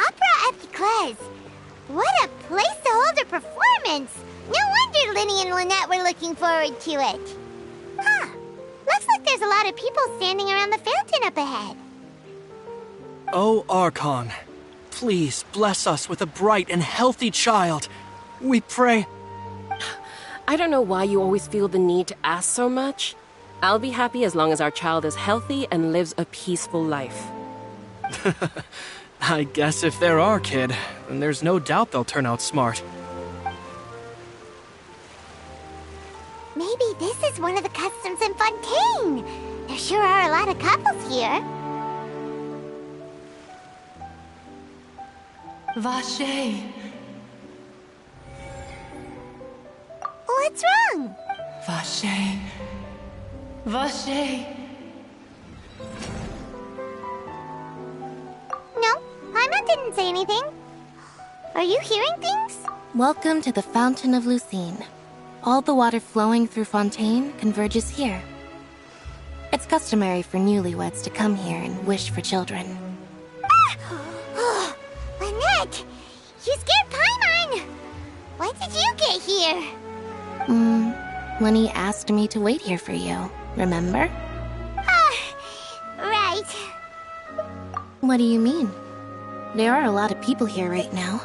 Opera at the Class. What a place to hold a performance! No wonder Linny and Lynette were looking forward to it. Huh. Looks like there's a lot of people standing around the fountain up ahead. Oh, Archon, please bless us with a bright and healthy child. We pray. I don't know why you always feel the need to ask so much. I'll be happy as long as our child is healthy and lives a peaceful life. I guess if they're our kid, then there's no doubt they'll turn out smart. Maybe this is one of the customs in Fontaine. There sure are a lot of couples here. Vache. What's wrong? Vache. Vache. No, Paimon didn't say anything. Are you hearing things? Welcome to the Fountain of Lucine. All the water flowing through Fontaine converges here. It's customary for newlyweds to come here and wish for children. Ah! Lynette! You scared Paimon! Why did you get here? Lenny asked me to wait here for you, remember? Right. What do you mean? There are a lot of people here right now.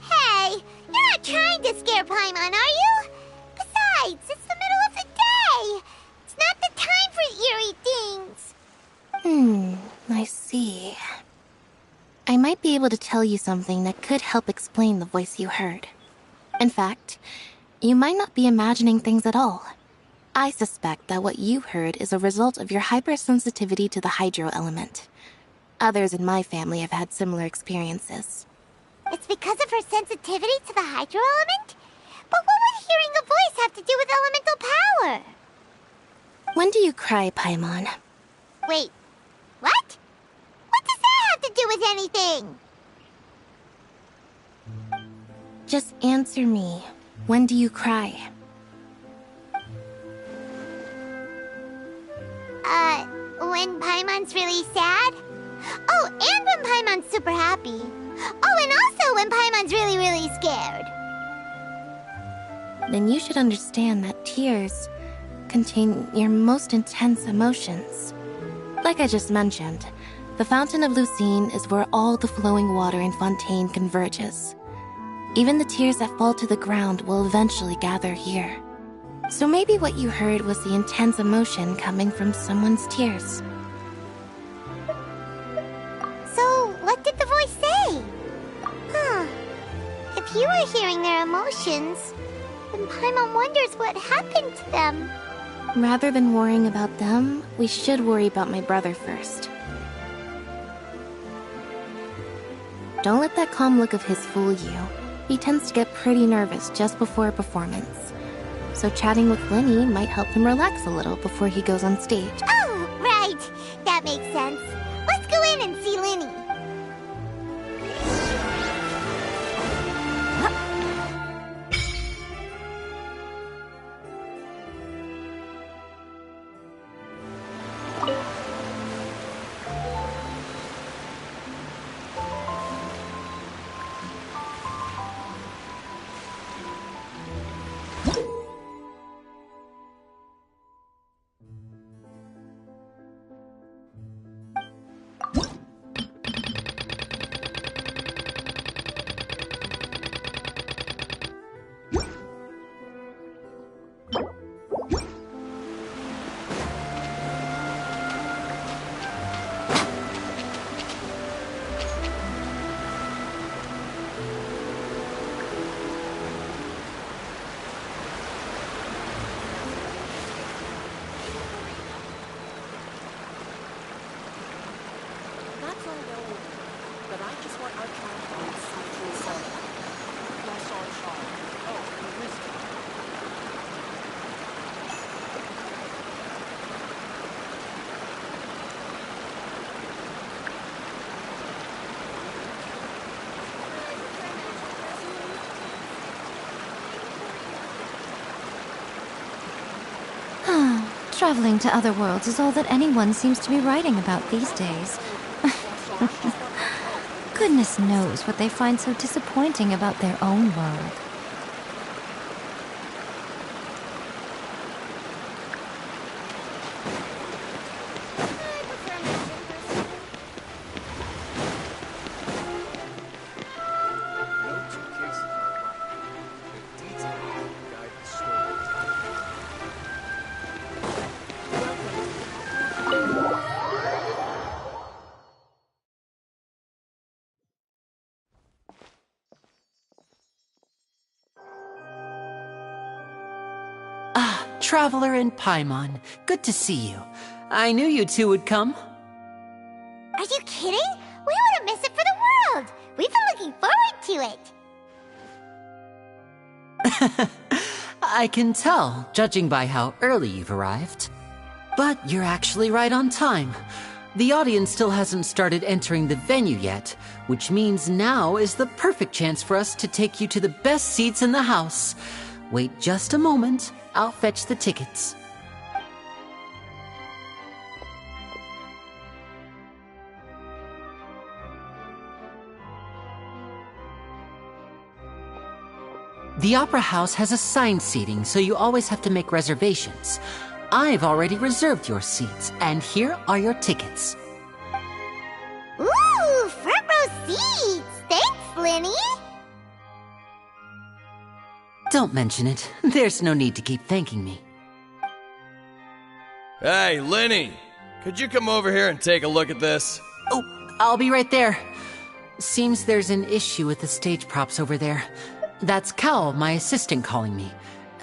Hey, you're not trying to scare Paimon, are you? Besides, it's the middle of the day. It's not the time for eerie things. I see. I might be able to tell you something that could help explain the voice you heard. In fact, you might not be imagining things at all. I suspect that what you heard is a result of your hypersensitivity to the hydro element. Others in my family have had similar experiences. It's because of her sensitivity to the hydro element? But what would hearing a voice have to do with elemental power? When do you cry, Paimon? Wait, what? What does that have to do with anything? Just answer me. When do you cry? When Paimon's really sad? Oh, and when Paimon's super happy. Oh, and also when Paimon's really, really scared. Then you should understand that tears contain your most intense emotions. Like I just mentioned, the Fountain of Lucine is where all the flowing water in Fontaine converges. Even the tears that fall to the ground will eventually gather here. So maybe what you heard was the intense emotion coming from someone's tears. So, what did the voice say? If you were hearing their emotions, then Paimon wonders what happened to them. Rather than worrying about them, we should worry about my brother first. Don't let that calm look of his fool you. He tends to get pretty nervous just before a performance. So chatting with Linny might help him relax a little before he goes on stage. Oh, right. That makes sense. Let's go in and see Linny. Traveling to other worlds is all that anyone seems to be writing about these days. Goodness knows what they find so disappointing about their own world. Traveler and Paimon, good to see you. I knew you two would come. Are you kidding? We wouldn't miss it for the world. We've been looking forward to it. I can tell, judging by how early you've arrived. But you're actually right on time. The audience still hasn't started entering the venue yet, which means now is the perfect chance for us to take you to the best seats in the house. Wait just a moment. I'll fetch the tickets. The Opera House has assigned seating, so you always have to make reservations. I've already reserved your seats, and here are your tickets. Ooh, front row seats! Thanks, Lenny! Don't mention it. There's no need to keep thanking me. Hey, Lenny! Could you come over here and take a look at this? Oh, I'll be right there. Seems there's an issue with the stage props over there. That's Cal, my assistant, calling me.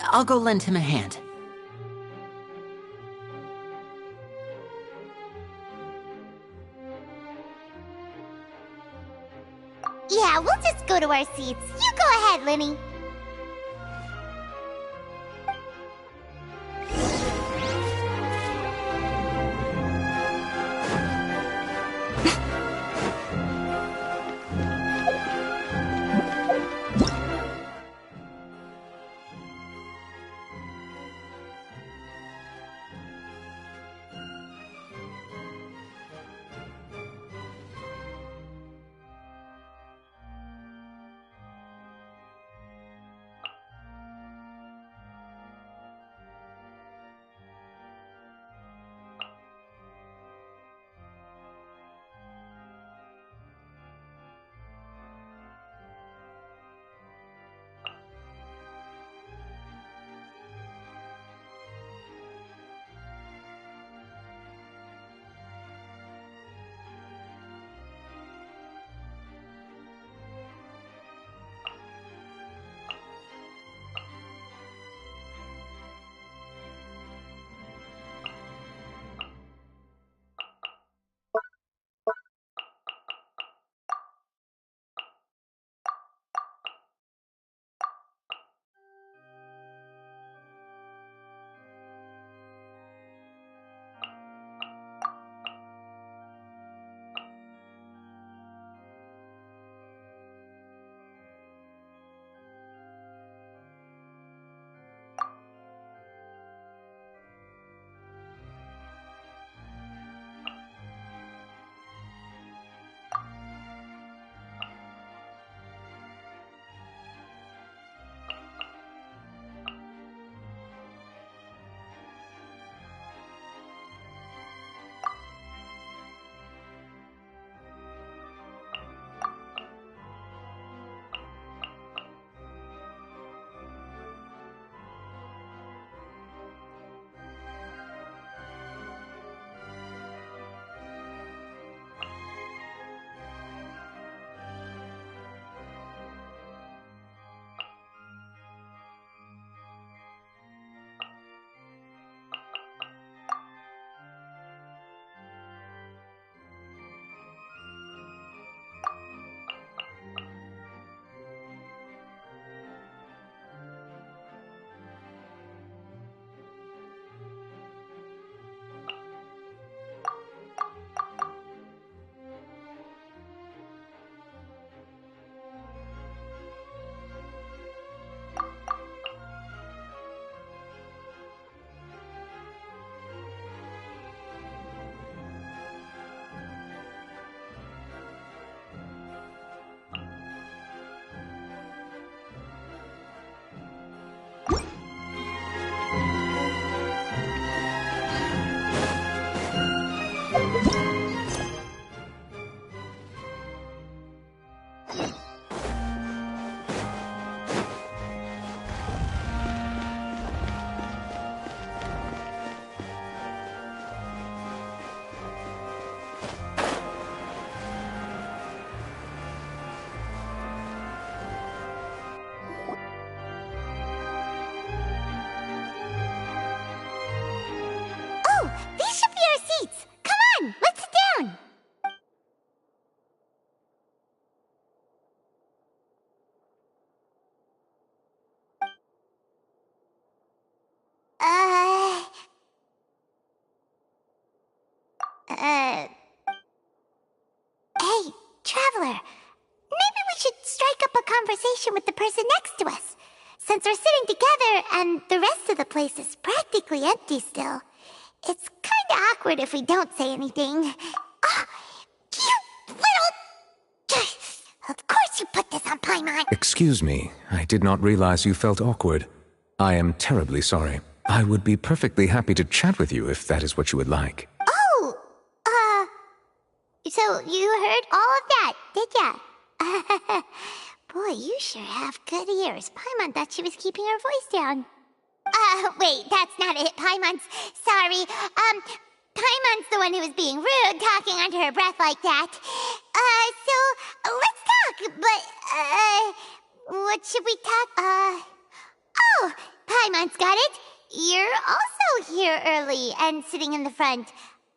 I'll go lend him a hand. Yeah, we'll just go to our seats. You go ahead, Lenny. Oh, these should be our seats. Come on, let's sit down. Hey, traveler. Maybe we should strike up a conversation with the person next to us. Since we're sitting together and the rest of the place is practically empty still, it's kinda awkward if we don't say anything. Ah, you little... Of course you put this on Paimon. Excuse me, I did not realize you felt awkward. I am terribly sorry. I would be perfectly happy to chat with you if that is what you would like. Oh, so you heard all of that, did ya? Boy, you sure have good ears. Paimon thought she was keeping her voice down. Wait, that's not it, Paimon's... Sorry, Paimon's the one who was being rude, talking under her breath like that. So, let's talk, but, what should we talk, Oh, Paimon's got it. You're also here early and sitting in the front.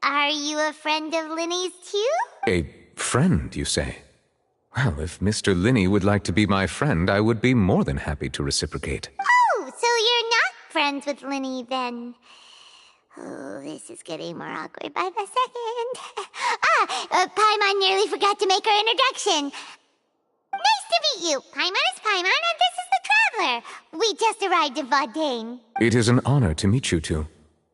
Are you a friend of Linny's too? A friend, you say? Well, if Mr. Linney would like to be my friend, I would be more than happy to reciprocate. Oh, so you're not friends with Linny then? Oh, this is getting more awkward by the second. Paimon nearly forgot to make her introduction. Nice to meet you. Paimon is Paimon, and this is the Traveler. We just arrived in Fontaine. It is an honor to meet you two.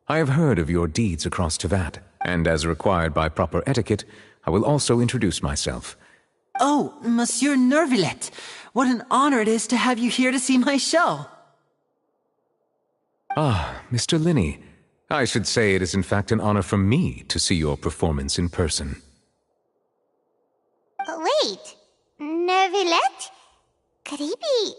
I have heard of your deeds across Tevat, and as required by proper etiquette, I will also introduce myself. Oh, Monsieur Nervillet, what an honor it is to have you here to see my show. Ah, Mr. Linney. I should say it is in fact an honor for me to see your performance in person. Wait, Nervillet? Could he be...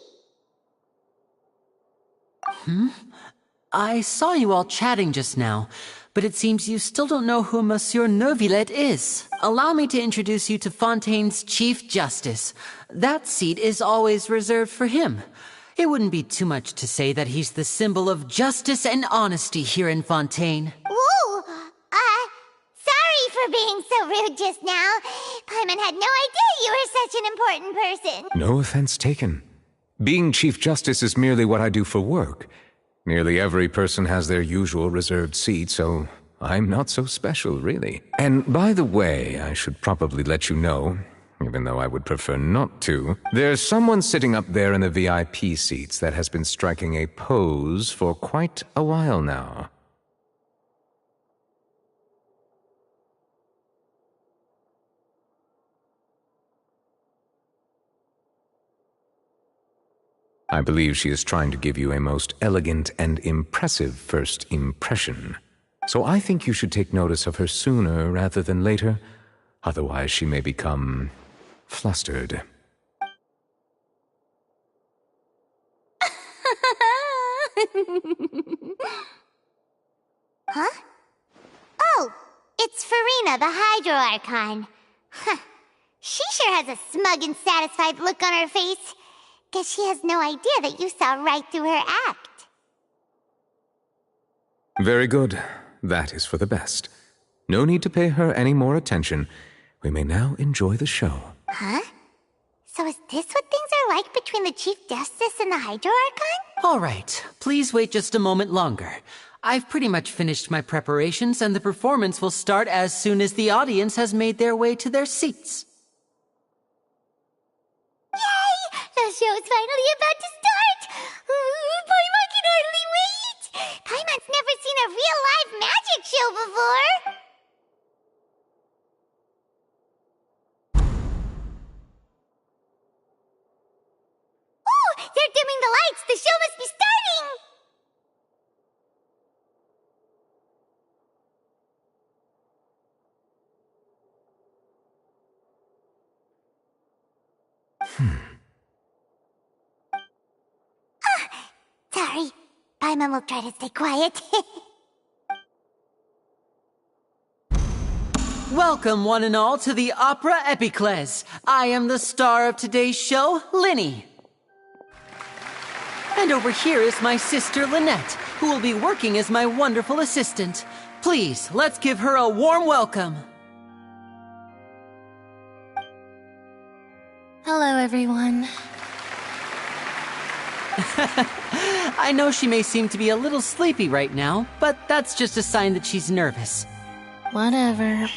I saw you all chatting just now, but it seems you still don't know who Monsieur Nervillet is. Allow me to introduce you to Fontaine's Chief Justice. That seat is always reserved for him. It wouldn't be too much to say that he's the symbol of justice and honesty here in Fontaine. Whoa! Sorry for being so rude just now. Paimon had no idea you were such an important person. No offense taken. Being Chief Justice is merely what I do for work. Nearly every person has their usual reserved seat, so I'm not so special, really. And by the way, I should probably let you know, even though I would prefer not to, there's someone sitting up there in the VIP seats that has been striking a pose for quite a while now. I believe she is trying to give you a most elegant and impressive first impression. So I think you should take notice of her sooner rather than later. Otherwise she may become flustered. Huh? Oh, it's Farina, the Hydro Archon. Huh. She sure has a smug and satisfied look on her face. Guess she has no idea that you saw right through her act. Very good. That is for the best. No need to pay her any more attention. We may now enjoy the show. Huh? So is this what things are like between the Chief Justice and the Hydro Archon? All right, please wait just a moment longer. I've pretty much finished my preparations, and the performance will start as soon as the audience has made their way to their seats. Yay! The show's finally about to start! Paimon can hardly wait! Paimon's never seen a real live magic show before! Oh! They're dimming the lights! The show must be starting! Sorry. Paimon will try to stay quiet. Welcome, one and all, to the Opera Epiclese. I am the star of today's show, Linny. And over here is my sister, Lynette, who will be working as my wonderful assistant. Please, let's give her a warm welcome. Hello, everyone. I know she may seem to be a little sleepy right now, but that's just a sign that she's nervous. Whatever.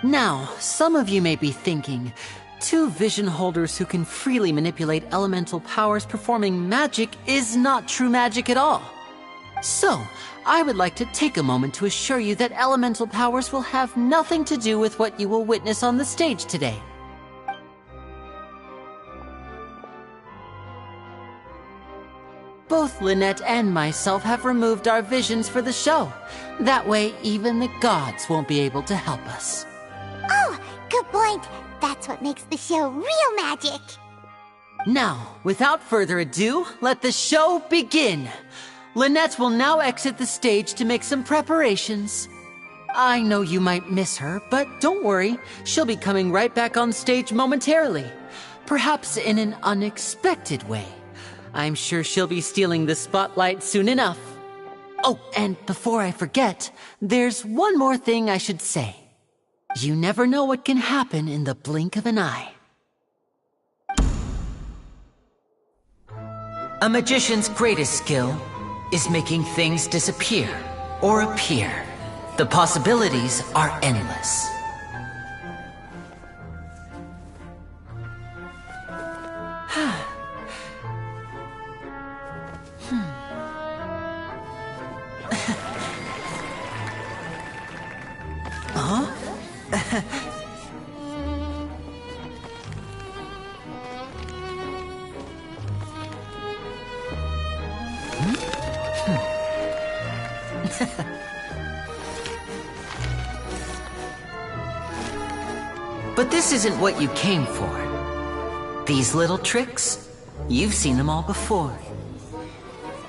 Now, some of you may be thinking, two vision holders who can freely manipulate elemental powers performing magic is not true magic at all. So, I would like to take a moment to assure you that elemental powers will have nothing to do with what you will witness on the stage today. Both Lynette and myself have removed our visions for the show. That way, even the gods won't be able to help us. Oh, good point. That's what makes the show real magic. Now, without further ado, let the show begin. Lynette will now exit the stage to make some preparations. I know you might miss her, but don't worry. She'll be coming right back on stage momentarily. Perhaps in an unexpected way. I'm sure she'll be stealing the spotlight soon enough. Oh, and before I forget, there's one more thing I should say. You never know what can happen in the blink of an eye. A magician's greatest skill is making things disappear or appear. The possibilities are endless. But this isn't what you came for. These little tricks, you've seen them all before.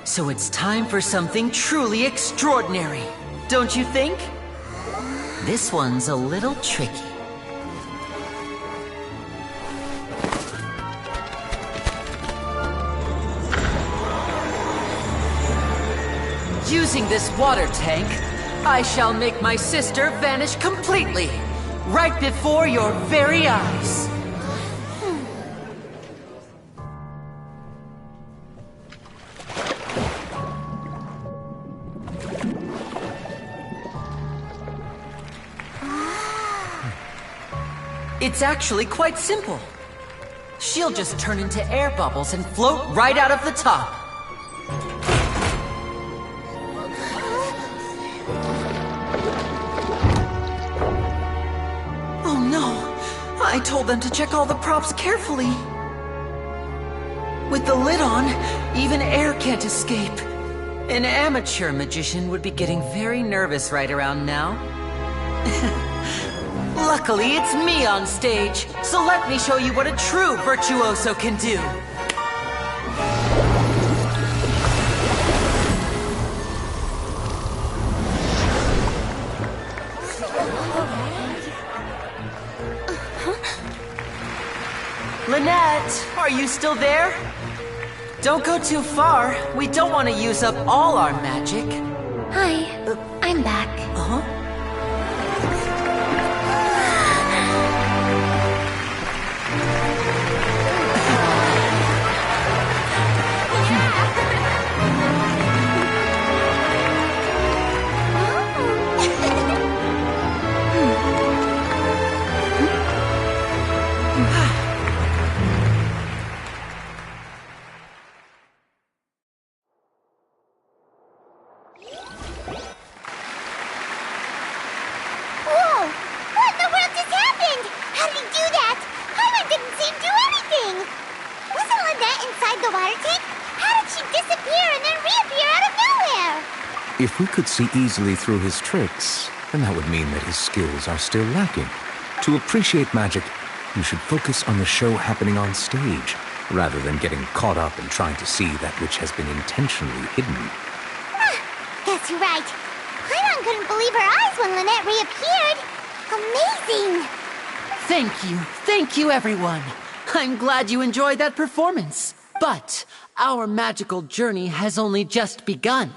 So it's time for something truly extraordinary, don't you think? This one's a little tricky. Using this water tank, I shall make my sister vanish completely, right before your very eyes. It's actually quite simple. She'll just turn into air bubbles and float right out of the top. Oh no! I told them to check all the props carefully. With the lid on, even air can't escape. An amateur magician would be getting very nervous right around now. Luckily, it's me on stage, so let me show you what a true virtuoso can do. Lynette, are you still there? Don't go too far. We don't want to use up all our magic. Hi, I'm back. Uh-huh. If we could see easily through his tricks, then that would mean that his skills are still lacking. To appreciate magic, You should focus on the show happening on stage, rather than getting caught up in trying to see that which has been intentionally hidden. Guess you're right. Paimon couldn't believe her eyes when Lynette reappeared. Amazing! Thank you everyone. I'm glad you enjoyed that performance. But our magical journey has only just begun.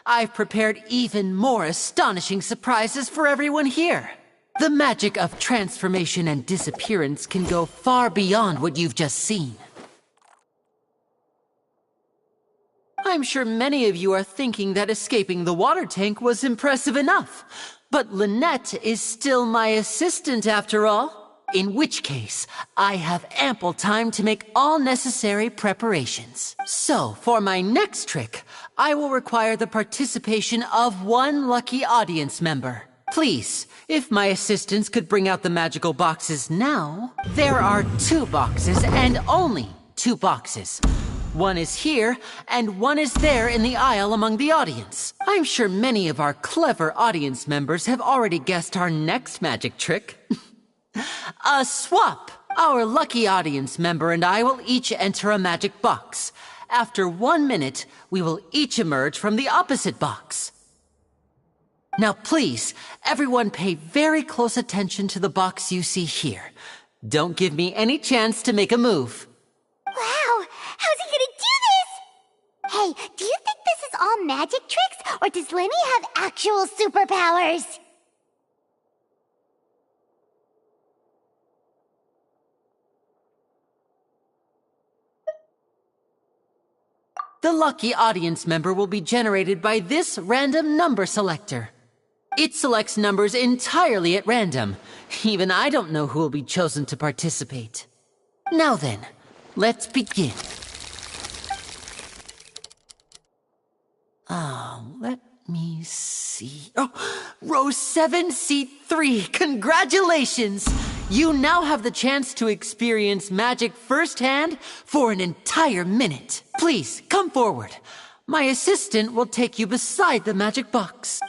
I've prepared even more astonishing surprises for everyone here. The magic of transformation and disappearance can go far beyond what you've just seen. I'm sure many of you are thinking that escaping the water tank was impressive enough. But Lynette is still my assistant after all. In which case, I have ample time to make all necessary preparations. So, for my next trick, I will require the participation of one lucky audience member. Please, if my assistants could bring out the magical boxes now. There are 2 boxes and only 2 boxes. One is here, and one is there in the aisle among the audience. I'm sure many of our clever audience members have already guessed our next magic trick. A swap! Our lucky audience member and I will each enter a magic box. After 1 minute, we will each emerge from the opposite box. Now please, everyone pay very close attention to the box you see here. Don't give me any chance to make a move. Wow! How's he gonna do this? Hey, do you think this is all magic tricks, or does Lenny have actual superpowers? The lucky audience member will be generated by this random number selector. It selects numbers entirely at random. Even I don't know who will be chosen to participate. Now then, let's begin. Let me see. Oh, row 7, seat 3. Congratulations! You now have the chance to experience magic firsthand for an entire minute. Please, come forward. My assistant will take you beside the magic box.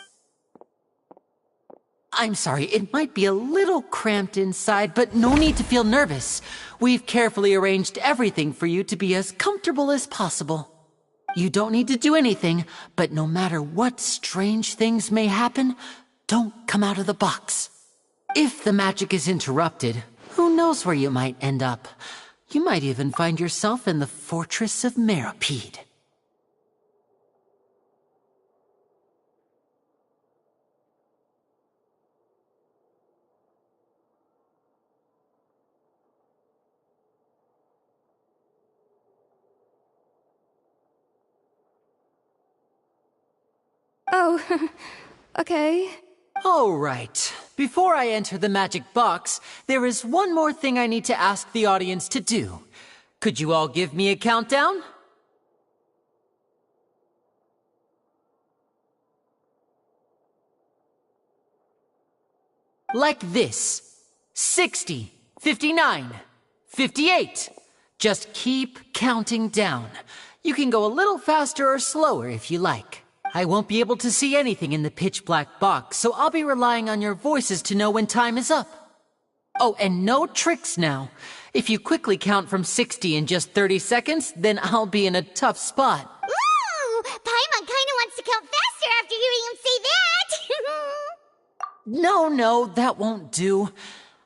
I'm sorry, it might be a little cramped inside, but no need to feel nervous. We've carefully arranged everything for you to be as comfortable as possible. You don't need to do anything, but no matter what strange things may happen, don't come out of the box. If the magic is interrupted, who knows where you might end up? You might even find yourself in the Fortress of Meropide. Oh, okay. All right. Before I enter the magic box, there is one more thing I need to ask the audience to do. Could you all give me a countdown? Like this. 60, 59, 58. Just keep counting down. You can go a little faster or slower if you like. I won't be able to see anything in the pitch-black box, so I'll be relying on your voices to know when time is up. Oh, and no tricks now. If you quickly count from 60 in just 30 seconds, then I'll be in a tough spot. Ooh! Paimon kinda wants to count faster after hearing him say that! No, that won't do.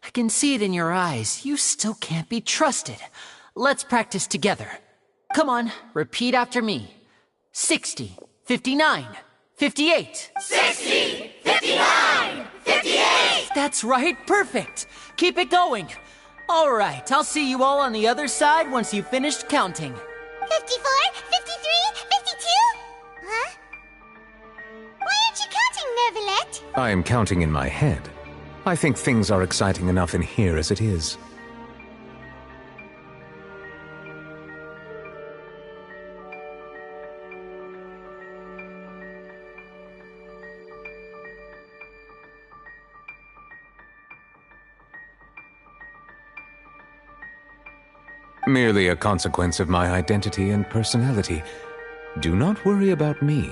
I can see it in your eyes. You still can't be trusted. Let's practice together. Come on, repeat after me. 60. 59, 58. 60, 59, 58. That's right, perfect. Keep it going. All right, I'll see you all on the other side once you've finished counting. 54, 53, 52? Huh? Why aren't you counting, Nervalette? I am counting in my head. I think things are exciting enough in here as it is. Merely a consequence of my identity and personality. Do not worry about me.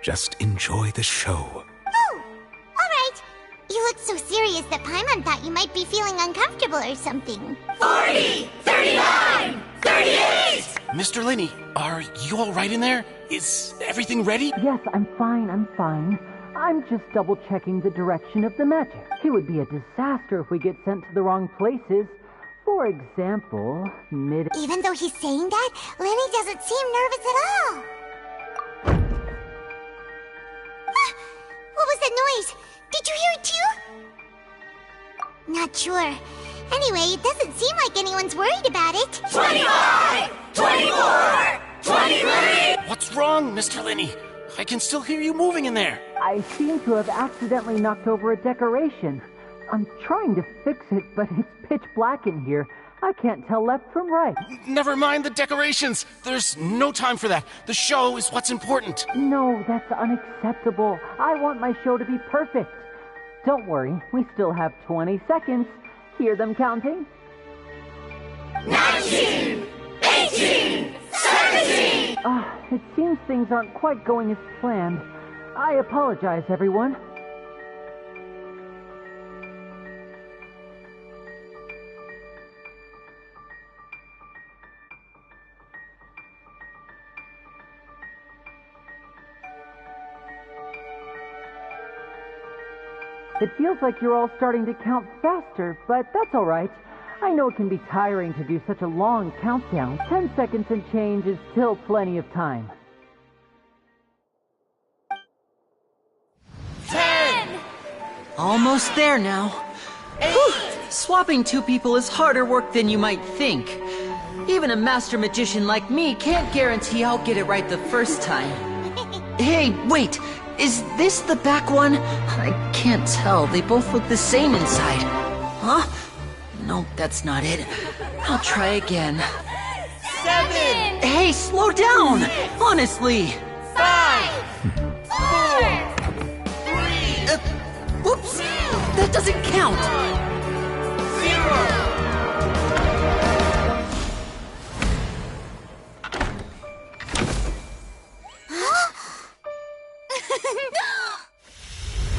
Just enjoy the show. Oh, all right. You looked so serious that Paimon thought you might be feeling uncomfortable or something. 40, 39, 38! Mr. Linney, are you all right in there? Is everything ready? Yes, I'm fine. I'm just double-checking the direction of the magic. It would be a disaster if we get sent to the wrong places. For example, Even though he's saying that, Lenny doesn't seem nervous at all. Ah, what was that noise? Did you hear it too? Not sure. Anyway, it doesn't seem like anyone's worried about it. 25, 24, 23! What's wrong, Mr. Linney? I can still hear you moving in there. I seem to have accidentally knocked over a decoration. I'm trying to fix it, but it's pitch black in here. I can't tell left from right. Never mind the decorations. There's no time for that. The show is what's important. No, that's unacceptable. I want my show to be perfect. Don't worry, we still have 20 seconds. Hear them counting? 19, 18, 17! It seems things aren't quite going as planned. I apologize, everyone. It feels like you're all starting to count faster, but that's all right. I know it can be tiring to do such a long countdown. 10 seconds and change is still plenty of time. 10! Almost there now. 8! Whew. Swapping two people is harder work than you might think. Even a master magician like me can't guarantee I'll get it right the first time. Hey, wait! Is this the back one? I can't tell. They both look the same inside. Huh? No, that's not it. I'll try again. 7! Hey, slow down! Honestly! 5! 4! 3! Whoops! That doesn't count! 0!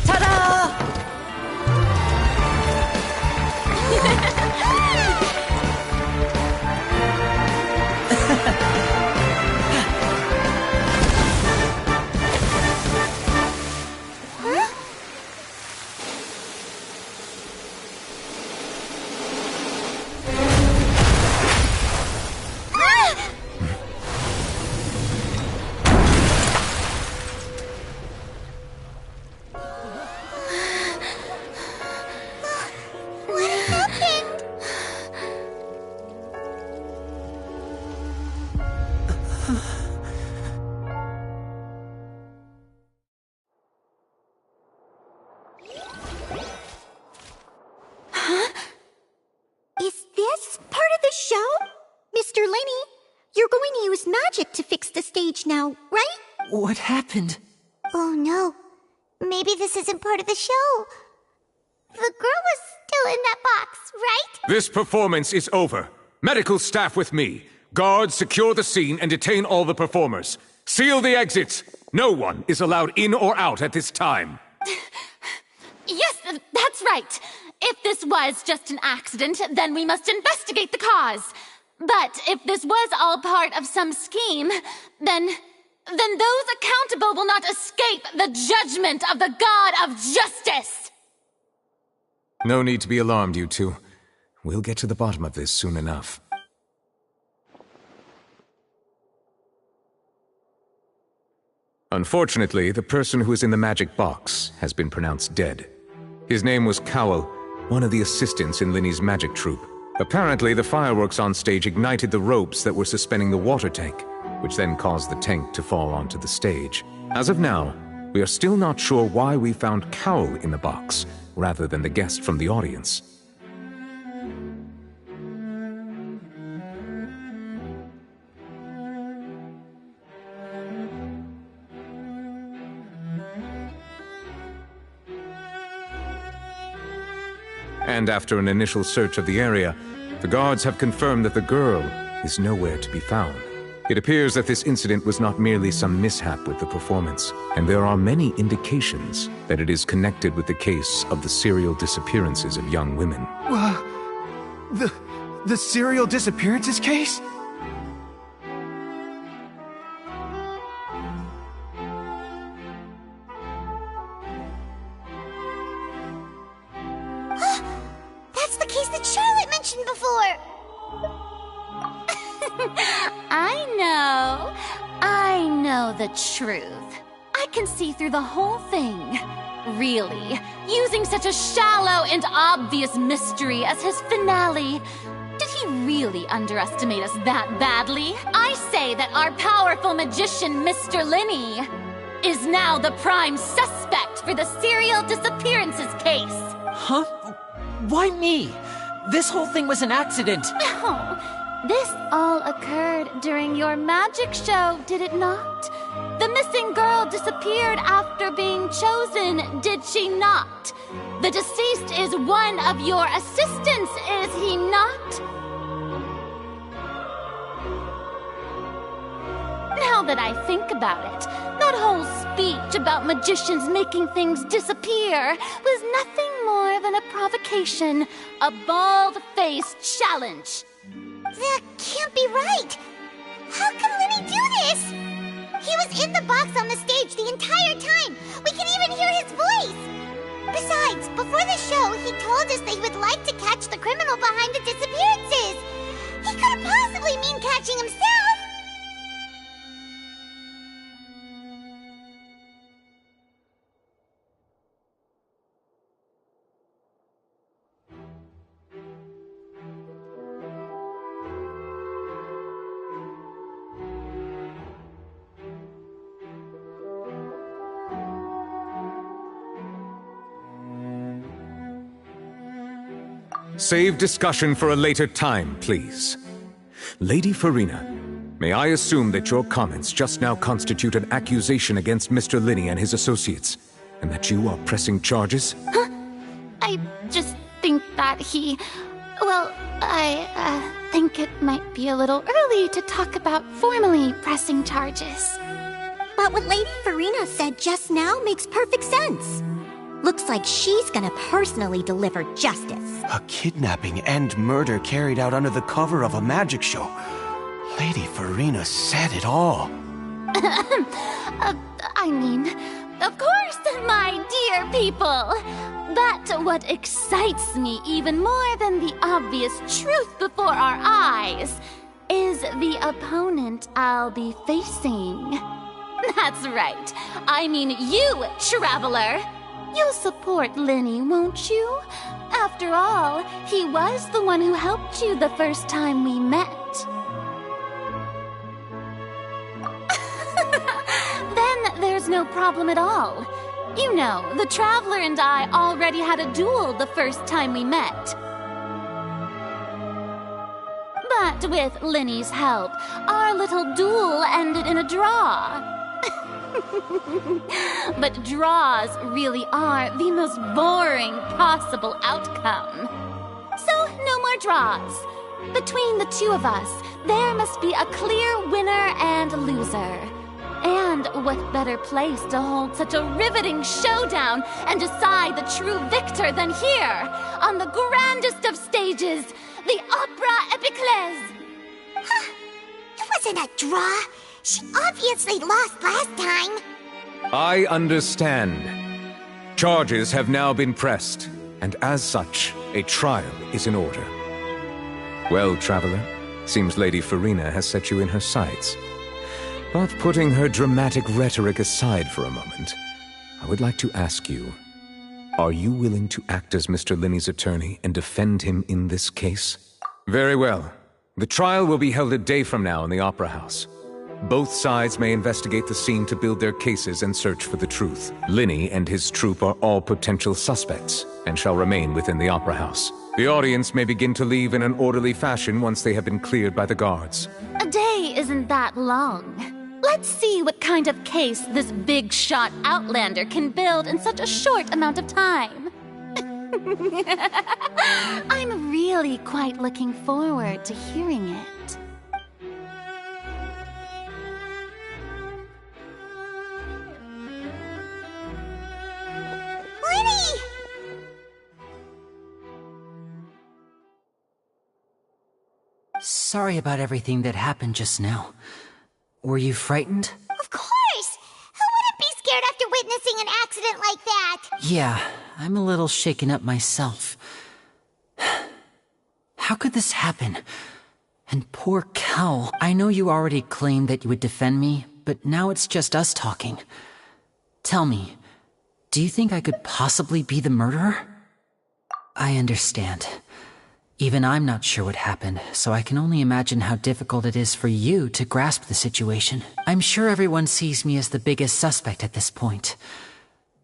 Ta-da! magic to fix the stage now, right? What happened? Oh no. Maybe this isn't part of the show. The girl was still in that box, right? This performance is over. Medical staff with me. Guards, secure the scene and detain all the performers. Seal the exits. No one is allowed in or out at this time. Yes, that's right. If this was just an accident, then we must investigate the cause. But if this was all part of some scheme, then those accountable will not escape the judgment of the God of Justice. No need to be alarmed, you two. We'll get to the bottom of this soon enough. Unfortunately, the person who is in the magic box has been pronounced dead. His name was Cowell, one of the assistants in Linny's magic troupe. Apparently, the fireworks on stage ignited the ropes that were suspending the water tank, which then caused the tank to fall onto the stage. As of now, we are still not sure why we found Cowell in the box, rather than the guest from the audience. And after an initial search of the area, the guards have confirmed that the girl is nowhere to be found. It appears that this incident was not merely some mishap with the performance, and there are many indications that it is connected with the case of the serial disappearances of young women. The serial disappearances case? That's the case that Charlotte mentioned before! I know the truth. I can see through the whole thing. Really, using such a shallow and obvious mystery as his finale. Did he really underestimate us that badly? I say that our powerful magician, Mr. Linney, is now the prime suspect for the serial disappearances case. Huh? Why me? This whole thing was an accident. No, this all occurred during your magic show, did it not? The missing girl disappeared after being chosen, did she not? The deceased is one of your assistants, is he not? Now that I think about it, that whole speech about magicians making things disappear was nothing more than a provocation, a bald-faced challenge. That can't be right! How can Linny do this? He was in the box on the stage the entire time! We can even hear his voice! Besides, before the show, he told us that he would like to catch the criminal behind the disappearances! He couldn't possibly mean catching himself! Save discussion for a later time, please. Lady Farina, may I assume that your comments just now constitute an accusation against Mr. Linney and his associates, and that you are pressing charges? Huh? I just think that I think it might be a little early to talk about formally pressing charges. But what Lady Farina said just now makes perfect sense. Looks like she's gonna personally deliver justice. A kidnapping and murder carried out under the cover of a magic show. Lady Farina said it all. I mean, of course, my dear people. But what excites me even more than the obvious truth before our eyes is the opponent I'll be facing. That's right. I mean you, Traveler. You'll support Linney, won't you? After all, he was the one who helped you the first time we met. Then there's no problem at all. You know, the Traveler and I already had a duel the first time we met. But with Linney's help, our little duel ended in a draw. But draws really are the most boring possible outcome. So, no more draws. Between the two of us, there must be a clear winner and loser. And what better place to hold such a riveting showdown and decide the true victor than here, on the grandest of stages, the Opera Epiclese. Huh. It wasn't a draw. She obviously lost last time. I understand. Charges have now been pressed, and as such, a trial is in order. Well, Traveler, seems Lady Farina has set you in her sights. But putting her dramatic rhetoric aside for a moment, I would like to ask you, are you willing to act as Mr. Linney's attorney and defend him in this case? Very well. The trial will be held a day from now in the Opera House. Both sides may investigate the scene to build their cases and search for the truth. Linney and his troupe are all potential suspects and shall remain within the Opera House. The audience may begin to leave in an orderly fashion once they have been cleared by the guards. A day isn't that long. Let's see what kind of case this big-shot Outlander can build in such a short amount of time. I'm really quite looking forward to hearing it. Sorry about everything that happened just now. Were you frightened? Of course! Who wouldn't be scared after witnessing an accident like that? Yeah, I'm a little shaken up myself. How could this happen? And poor Cal. I know you already claimed that you would defend me, but now it's just us talking. Tell me, do you think I could possibly be the murderer? I understand. Even I'm not sure what happened, so I can only imagine how difficult it is for you to grasp the situation. I'm sure everyone sees me as the biggest suspect at this point.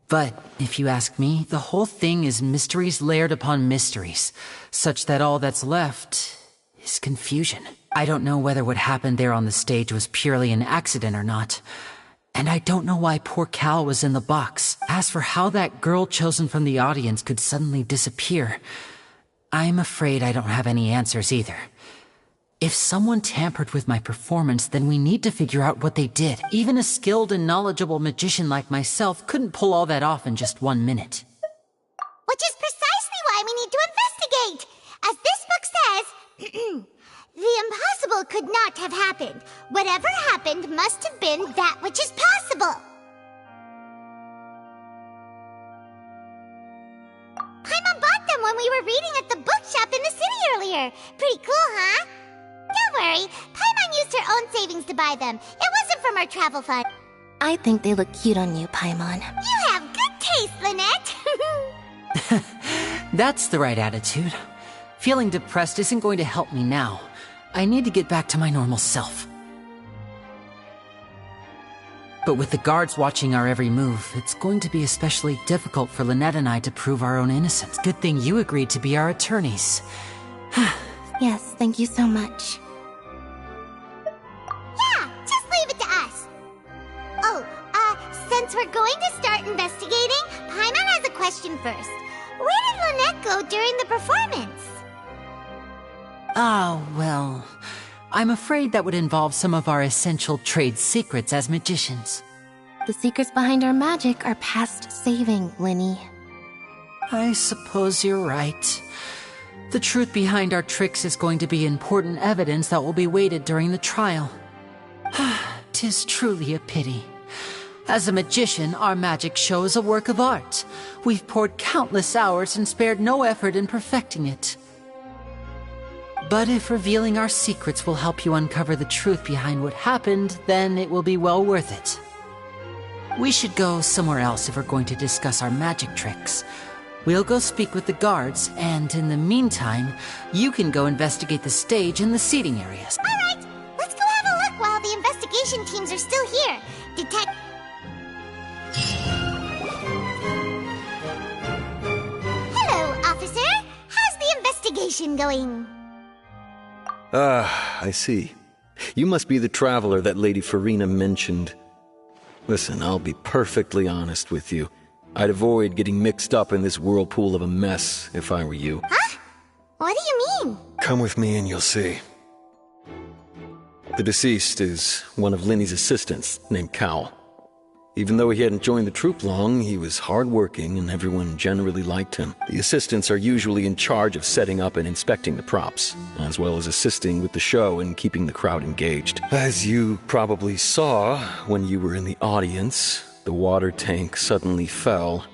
But, if you ask me, the whole thing is mysteries layered upon mysteries, such that all that's left is confusion. I don't know whether what happened there on the stage was purely an accident or not. And I don't know why poor Cal was in the box. As for how that girl chosen from the audience could suddenly disappear, I'm afraid I don't have any answers either. If someone tampered with my performance, then we need to figure out what they did. Even a skilled and knowledgeable magician like myself couldn't pull all that off in just 1 minute. Which is precisely why we need to investigate! As this book says, the impossible could not have happened. Whatever happened must have been that which is possible. Paimon bought them when we were reading at the bookshop in the city earlier. Pretty cool, huh? Don't worry, Paimon used her own savings to buy them. It wasn't from our travel fund. I think they look cute on you, Paimon. You have good taste, Lynette. That's the right attitude. Feeling depressed isn't going to help me now. I need to get back to my normal self. But with the guards watching our every move, it's going to be especially difficult for Lynette and I to prove our own innocence. Good thing you agreed to be our attorneys. Yes, thank you so much. Yeah, just leave it to us. Oh, since we're going to start investigating, Paimon has a question first. Where did Lynette go during the performance? Ah, well, I'm afraid that would involve some of our essential trade secrets as magicians. The secrets behind our magic are past saving, Linny. I suppose you're right. The truth behind our tricks is going to be important evidence that will be weighted during the trial. 'Tis truly a pity. As a magician, our magic show is a work of art. We've poured countless hours and spared no effort in perfecting it. But if revealing our secrets will help you uncover the truth behind what happened, then it will be well worth it. We should go somewhere else if we're going to discuss our magic tricks. We'll go speak with the guards, and in the meantime, you can go investigate the stage and the seating areas. All right, let's go have a look while the investigation teams are still here. Hello, officer. How's the investigation going? I see. You must be the traveler that Lady Farina mentioned. Listen, I'll be perfectly honest with you. I'd avoid getting mixed up in this whirlpool of a mess if I were you. Huh? What do you mean? Come with me and you'll see. The deceased is one of Linny's assistants named Cal. Even though he hadn't joined the troupe long, he was hardworking and everyone generally liked him. The assistants are usually in charge of setting up and inspecting the props, as well as assisting with the show and keeping the crowd engaged. As you probably saw when you were in the audience, the water tank suddenly fell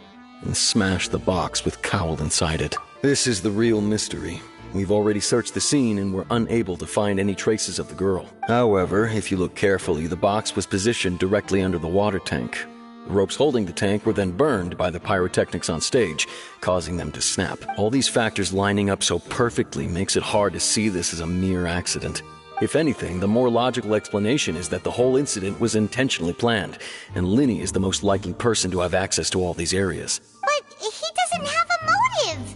and smashed the box with Cowl inside it. This is the real mystery. We've already searched the scene and were unable to find any traces of the girl. However, if you look carefully, the box was positioned directly under the water tank. The ropes holding the tank were then burned by the pyrotechnics on stage, causing them to snap. All these factors lining up so perfectly makes it hard to see this as a mere accident. If anything, the more logical explanation is that the whole incident was intentionally planned, and Linny is the most likely person to have access to all these areas. But he doesn't have a motive.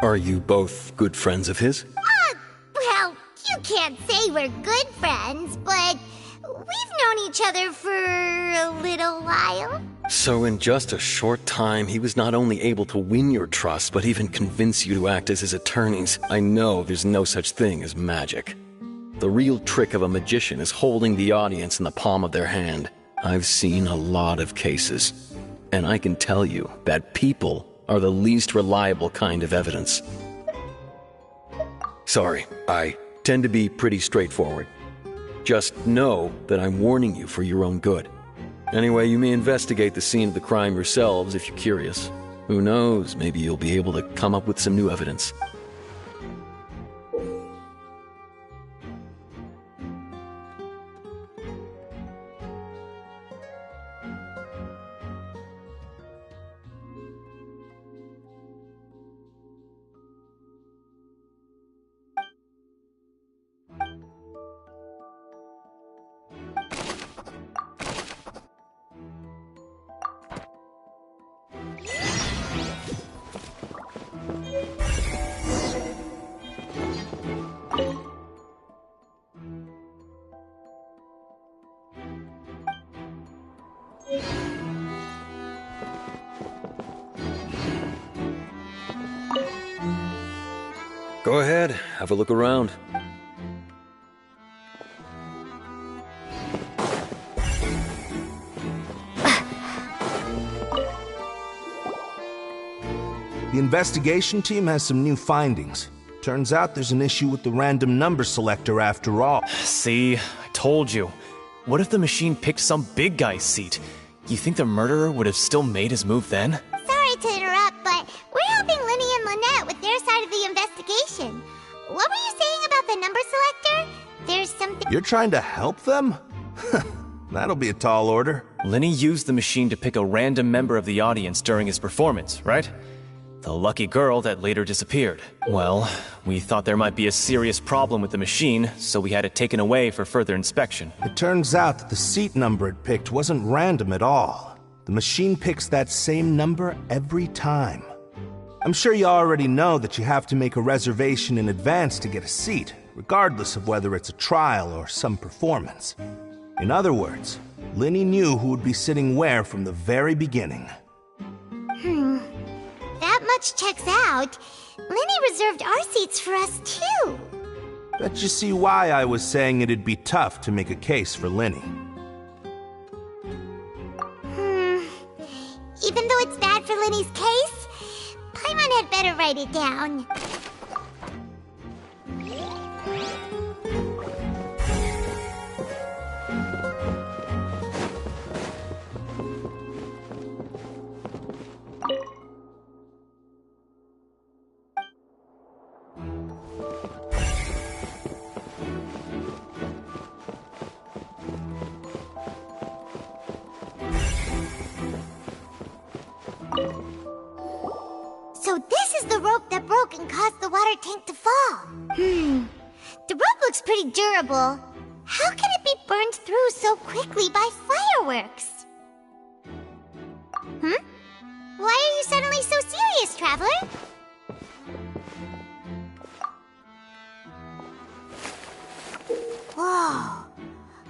Are you both good friends of his? Well, you can't say we're good friends, but we've known each other for a little while. So in just a short time, he was not only able to win your trust, but even convince you to act as his attorneys. I know there's no such thing as magic. The real trick of a magician is holding the audience in the palm of their hand. I've seen a lot of cases, and I can tell you that people are the least reliable kind of evidence. Sorry, I tend to be pretty straightforward. Just know that I'm warning you for your own good. Anyway, you may investigate the scene of the crime yourselves if you're curious. Who knows, maybe you'll be able to come up with some new evidence. Go ahead, have a look around. The investigation team has some new findings. Turns out there's an issue with the random number selector after all. See, I told you. What if the machine picked some big guy's seat? You think the murderer would have still made his move then? Sorry to interrupt, but we're helping Linny and Lynette with their side of the investigation. What were you saying about the number selector? There's something— You're trying to help them? That'll be a tall order. Linny used the machine to pick a random member of the audience during his performance, right? The lucky girl that later disappeared. Well, we thought there might be a serious problem with the machine, so we had it taken away for further inspection. It turns out that the seat number it picked wasn't random at all. The machine picks that same number every time. I'm sure you already know that you have to make a reservation in advance to get a seat, regardless of whether it's a trial or some performance. In other words, Linny knew who would be sitting where from the very beginning. That much checks out. Linny reserved our seats for us, too. Bet you see why I was saying it'd be tough to make a case for Linny. Even though it's bad for Linny's case, Paimon had better write it down. So this is the rope that broke and caused the water tank to fall. The rope looks pretty durable. How can it be burned through so quickly by fireworks? Why are you suddenly so serious, Traveler? Whoa.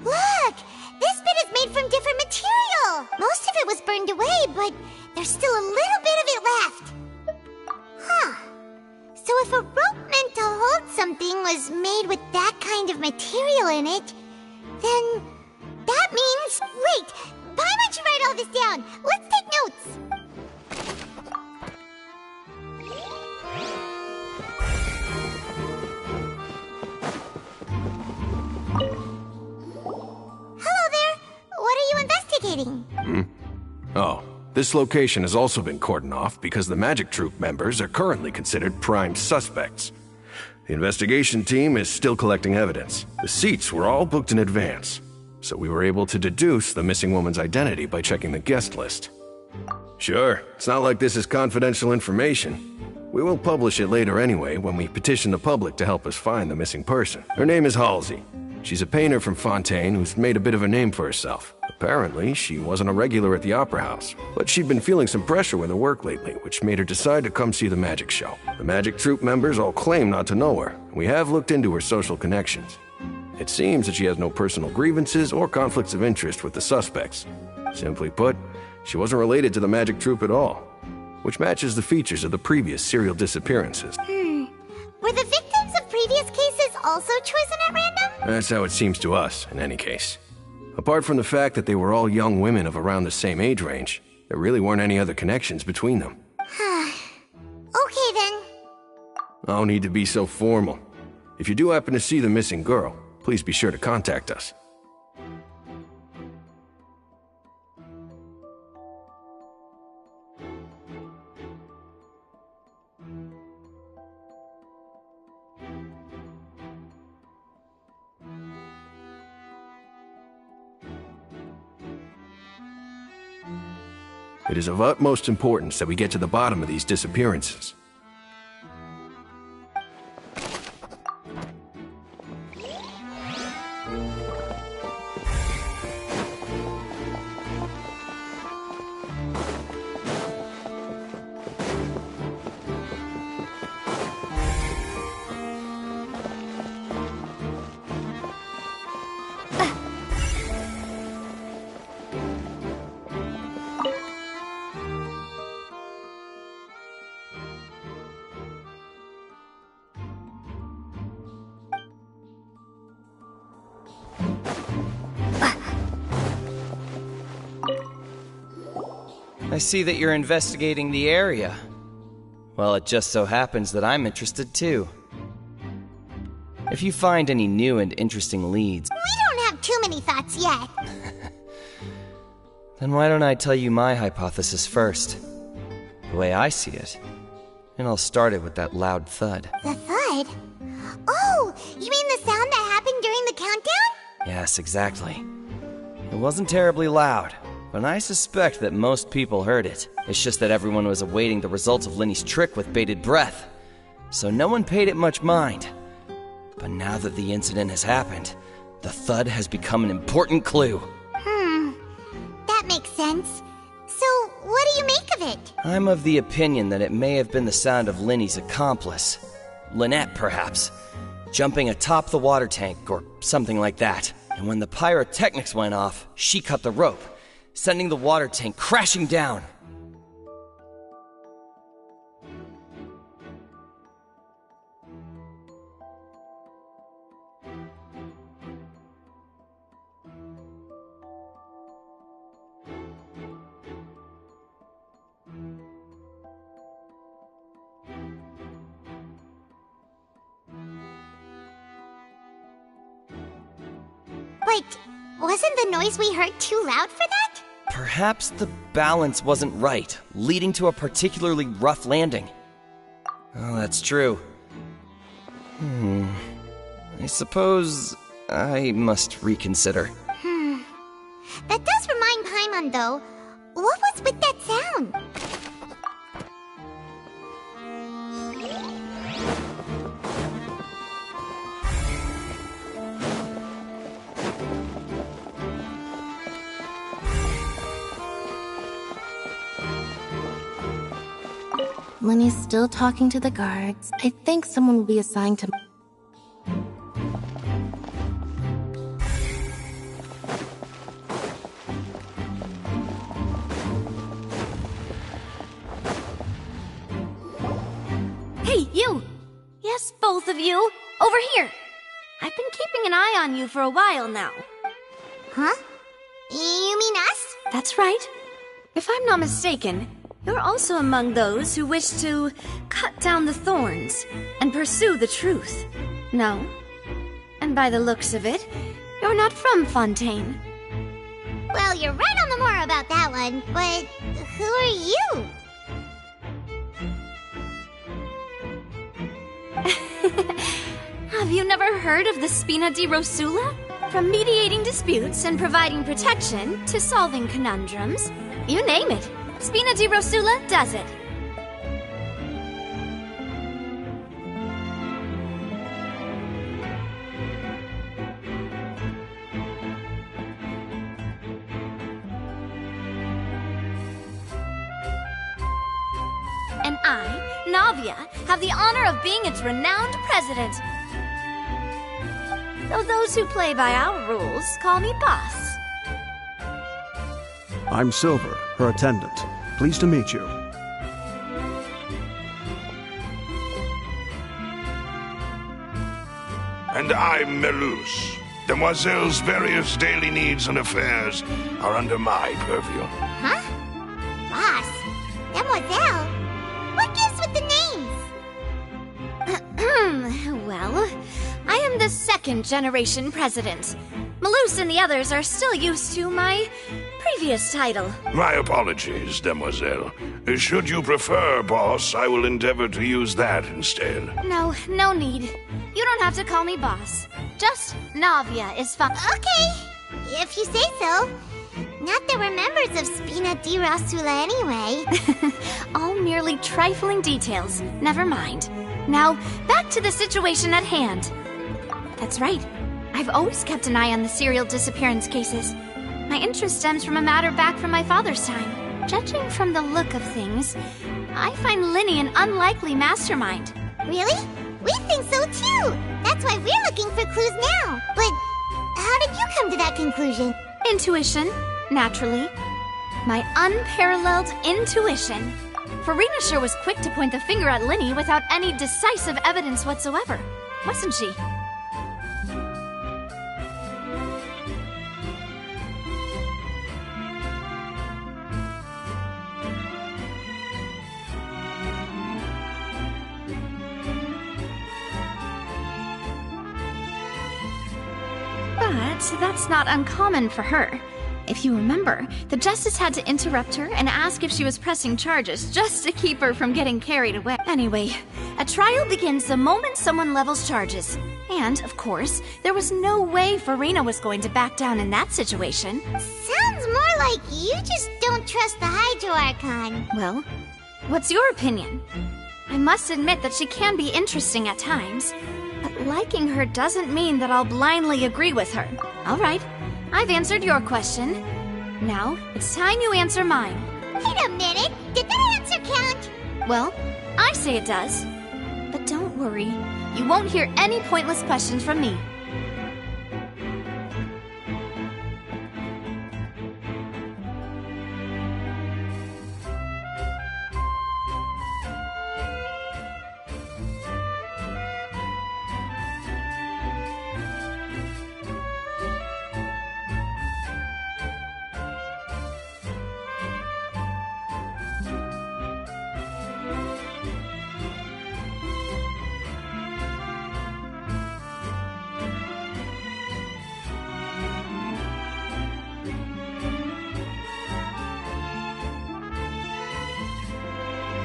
Look! This bit is made from different material! Most of it was burned away, but there's still a little bit of it left. Huh. So if a rope meant to hold something was made with that kind of material in it, then that means— Wait! Paimon should write all this down! Let's take notes! Hello there! What are you investigating? Oh, this location has also been cordoned off because the Magic Troupe members are currently considered prime suspects. The investigation team is still collecting evidence. The seats were all booked in advance, so we were able to deduce the missing woman's identity by checking the guest list. Sure, it's not like this is confidential information. We will publish it later anyway when we petition the public to help us find the missing person. Her name is Halsey. She's a painter from Fontaine who's made a bit of a name for herself. Apparently, she wasn't a regular at the Opera House, but she'd been feeling some pressure with her work lately, which made her decide to come see the magic show. The Magic Troupe members all claim not to know her, and we have looked into her social connections. It seems that she has no personal grievances or conflicts of interest with the suspects. Simply put, she wasn't related to the Magic Troupe at all, which matches the features of the previous serial disappearances. Were the victims of previous cases also chosen at random? That's how it seems to us, in any case. Apart from the fact that they were all young women of around the same age range, there really weren't any other connections between them. Okay then. No need to be so formal. If you do happen to see the missing girl, please be sure to contact us. It is of utmost importance that we get to the bottom of these disappearances. I see that you're investigating the area. Well, it just so happens that I'm interested too. If you find any new and interesting leads... We don't have too many thoughts yet. Then why don't I tell you my hypothesis first? The way I see it. And I'll start it with that loud thud. The thud? Oh, you mean the sound that happened during the countdown? Yes, exactly. It wasn't terribly loud, but I suspect that most people heard it. It's just that everyone was awaiting the results of Linny's trick with bated breath, so no one paid it much mind. But now that the incident has happened, the thud has become an important clue. That makes sense. So, what do you make of it? I'm of the opinion that it may have been the sound of Linny's accomplice. Lynette, perhaps. Jumping atop the water tank or something like that. And when the pyrotechnics went off, she cut the rope, sending the water tank crashing down. But wasn't the noise we heard too loud for that? Perhaps the balance wasn't right, leading to a particularly rough landing. Oh, that's true. I suppose I must reconsider. That does remind Paimon, though. What was with that sound? Linny's still talking to the guards. I think someone will be assigned to... Hey, you! Yes, both of you! Over here! I've been keeping an eye on you for a while now. Huh? You mean us? That's right. If I'm not mistaken, you're also among those who wish to cut down the thorns and pursue the truth. No? And by the looks of it, you're not from Fontaine. Well, you're right on the moor about that one, but who are you? Have you never heard of the Spina di Rosula? From mediating disputes and providing protection to solving conundrums, you name it. Spina di Rosula does it. And I, Navia, have the honor of being its renowned president. Though those who play by our rules call me boss. I'm Silver, her attendant. Pleased to meet you. And I'm Melus. Demoiselle's various daily needs and affairs are under my purview. Huh? Boss? Demoiselle? What gives with the names? Well, I am the second generation president. Malus and the others are still used to my previous title. My apologies, demoiselle. Should you prefer, boss, I will endeavor to use that instead. No need. You don't have to call me boss. Just Navia is fine. Okay, if you say so. Not that we're members of Spina di Rasula anyway. All merely trifling details. Never mind. Now, back to the situation at hand. That's right. I've always kept an eye on the serial disappearance cases. My interest stems from a matter back from my father's time. Judging from the look of things, I find Linny an unlikely mastermind. Really? We think so too! That's why we're looking for clues now. But how did you come to that conclusion? Intuition, naturally. My unparalleled intuition. Farina sure was quick to point the finger at Linny without any decisive evidence whatsoever, wasn't she? But that's not uncommon for her. If you remember, the Justice had to interrupt her and ask if she was pressing charges just to keep her from getting carried away. Anyway, a trial begins the moment someone levels charges. And, of course, there was no way Farina was going to back down in that situation. Sounds more like you just don't trust the Hydro Archon. Well, what's your opinion? I must admit that she can be interesting at times. But liking her doesn't mean that I'll blindly agree with her. All right, I've answered your question. Now, it's time you answer mine. Wait a minute, did that answer count? Well, I say it does. But don't worry, you won't hear any pointless questions from me.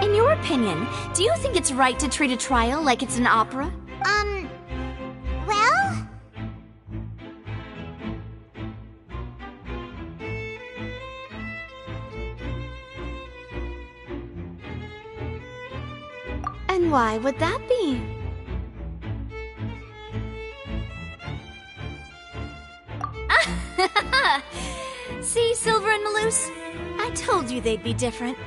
In your opinion, do you think it's right to treat a trial like it's an opera? Well? And why would that be? See, Silver and Malus? I told you they'd be different.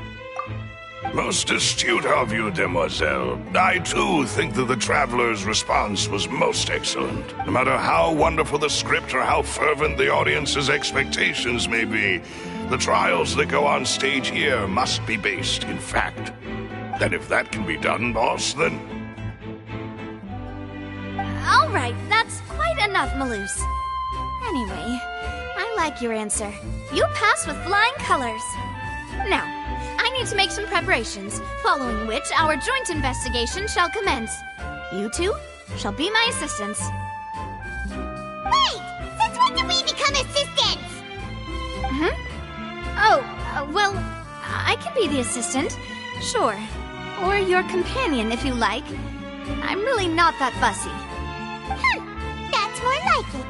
Most astute of you, demoiselle. I too think that the traveler's response was most excellent. No matter how wonderful the script or how fervent the audience's expectations may be, the trials that go on stage here must be based in fact. And if that can be done, boss, then... All right, that's quite enough, Malus. Anyway, I like your answer. You pass with flying colors. Now, I need to make some preparations, following which our joint investigation shall commence. You two shall be my assistants. Wait! Since when did we become assistants? Well, I can be the assistant, sure. Or your companion, if you like. I'm really not that fussy. That's more like it.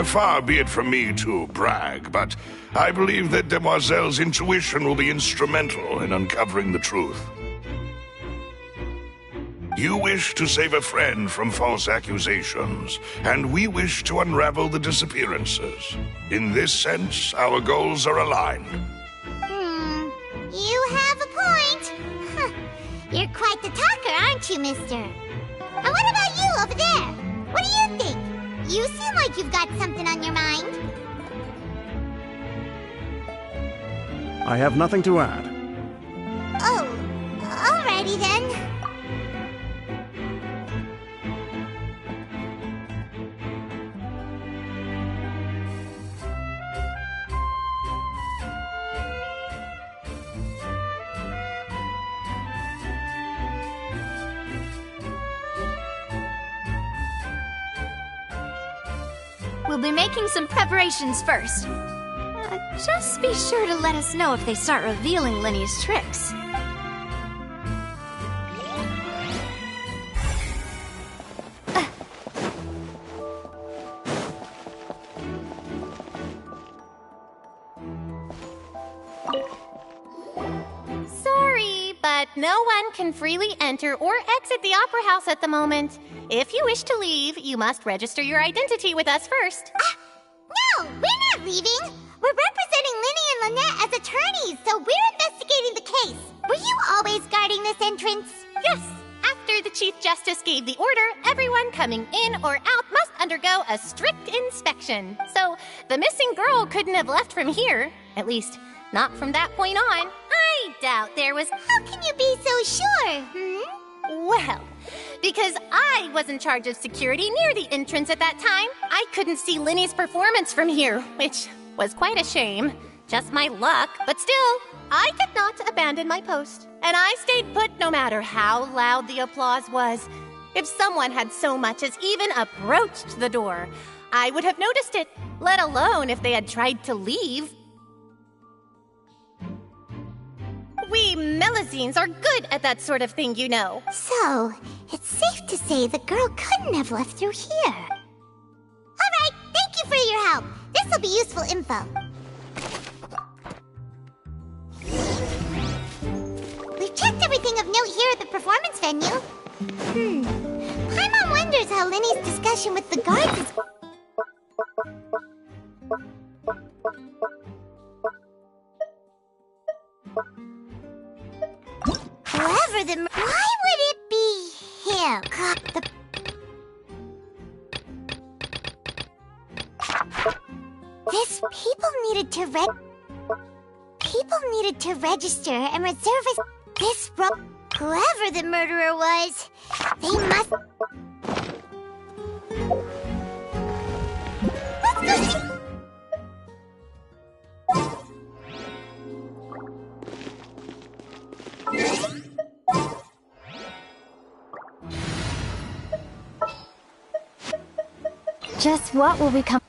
Far be it from me to brag, but I believe that Demoiselle's intuition will be instrumental in uncovering the truth. You wish to save a friend from false accusations, and we wish to unravel the disappearances. In this sense, our goals are aligned. You have a point. You're quite the talker, aren't you, mister? And what about you over there? What do you think? You seem like you've got something on your mind. I have nothing to add. Oh, alrighty then. We'll be making some preparations first. Just be sure to let us know if they start revealing Lenny's tricks. Sorry, but no one can freely enter or exit the Opera House at the moment. If you wish to leave, you must register your identity with us first. No, we're not leaving. We're representing Linny and Lynette as attorneys, so we're investigating the case. Were you always guarding this entrance? Yes. After the Chief Justice gave the order, everyone coming in or out must undergo a strict inspection. So the missing girl couldn't have left from here. At least, not from that point on. I doubt there was... How can you be so sure, Well, because I was in charge of security near the entrance at that time, I couldn't see Linny's performance from here, which was quite a shame. Just my luck, but still, I did not abandon my post. And I stayed put no matter how loud the applause was. If someone had so much as even approached the door, I would have noticed it, let alone if they had tried to leave. We Melusines are good at that sort of thing, you know. So, it's safe to say the girl couldn't have left through here. All right, thank you for your help. This will be useful info. We've checked everything of note here at the performance venue. Paimon wonders how Linny's discussion with the guards is... Whoever the... Why would it be him? People needed to register and reserve this whoever the murderer was, they must... Let's go see... Just what will become...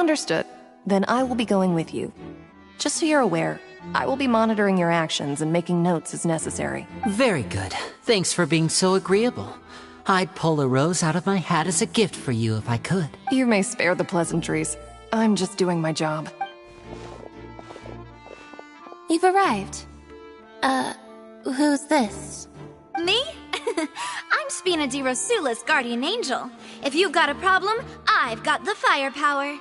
Understood. Then I will be going with you. Just so you're aware, I will be monitoring your actions and making notes as necessary. Very good. Thanks for being so agreeable. I'd pull a rose out of my hat as a gift for you if I could. You may spare the pleasantries. I'm just doing my job. You've arrived. Who's this? Me? I'm Spina di Rosula's guardian angel. If you've got a problem, I've got the firepower.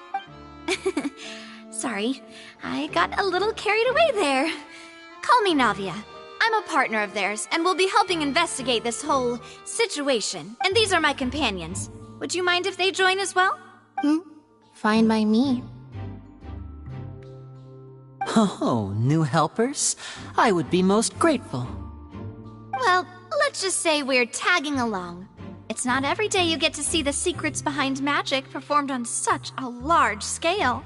Sorry, I got a little carried away there. Call me Navia. I'm a partner of theirs, and will be helping investigate this whole situation. And these are my companions. Would you mind if they join as well? Fine by me. Oh, new helpers? I would be most grateful. Well, let's just say we're tagging along. It's not every day you get to see the secrets behind magic performed on such a large scale.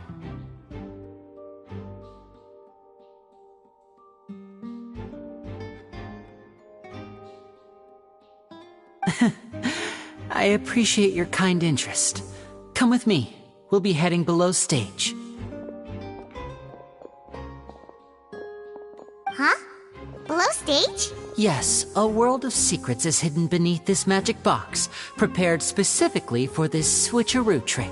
I appreciate your kind interest. Come with me. We'll be heading below stage. Huh? Below stage? Yes, a world of secrets is hidden beneath this magic box, prepared specifically for this switcheroo trick.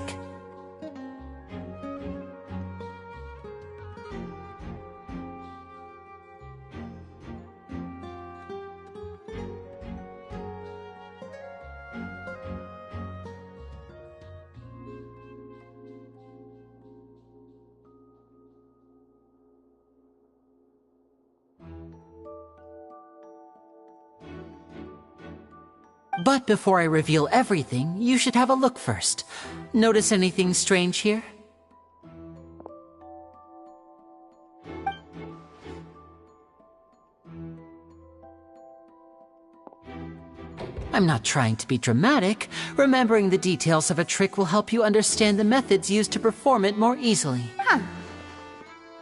But before I reveal everything, you should have a look first. Notice anything strange here? I'm not trying to be dramatic. Remembering the details of a trick will help you understand the methods used to perform it more easily.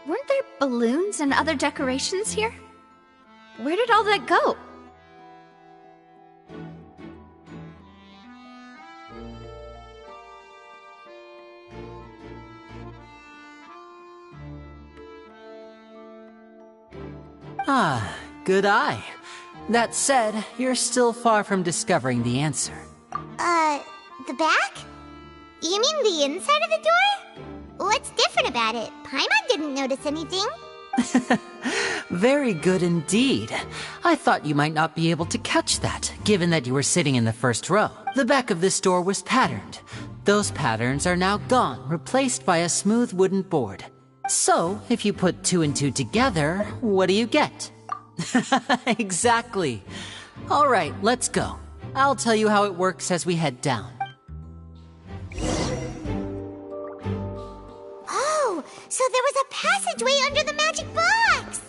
Weren't there balloons and other decorations here? Where did all that go? Ah, good eye. That said, you're still far from discovering the answer. The back? You mean the inside of the door? What's different about it? Paimon didn't notice anything. Very good indeed. I thought you might not be able to catch that, given that you were sitting in the first row. The back of this door was patterned. Those patterns are now gone, replaced by a smooth wooden board. So, if you put 2 and 2 together, what do you get? Exactly. All right, let's go. I'll tell you how it works as we head down. Oh, so there was a passageway under the magic box!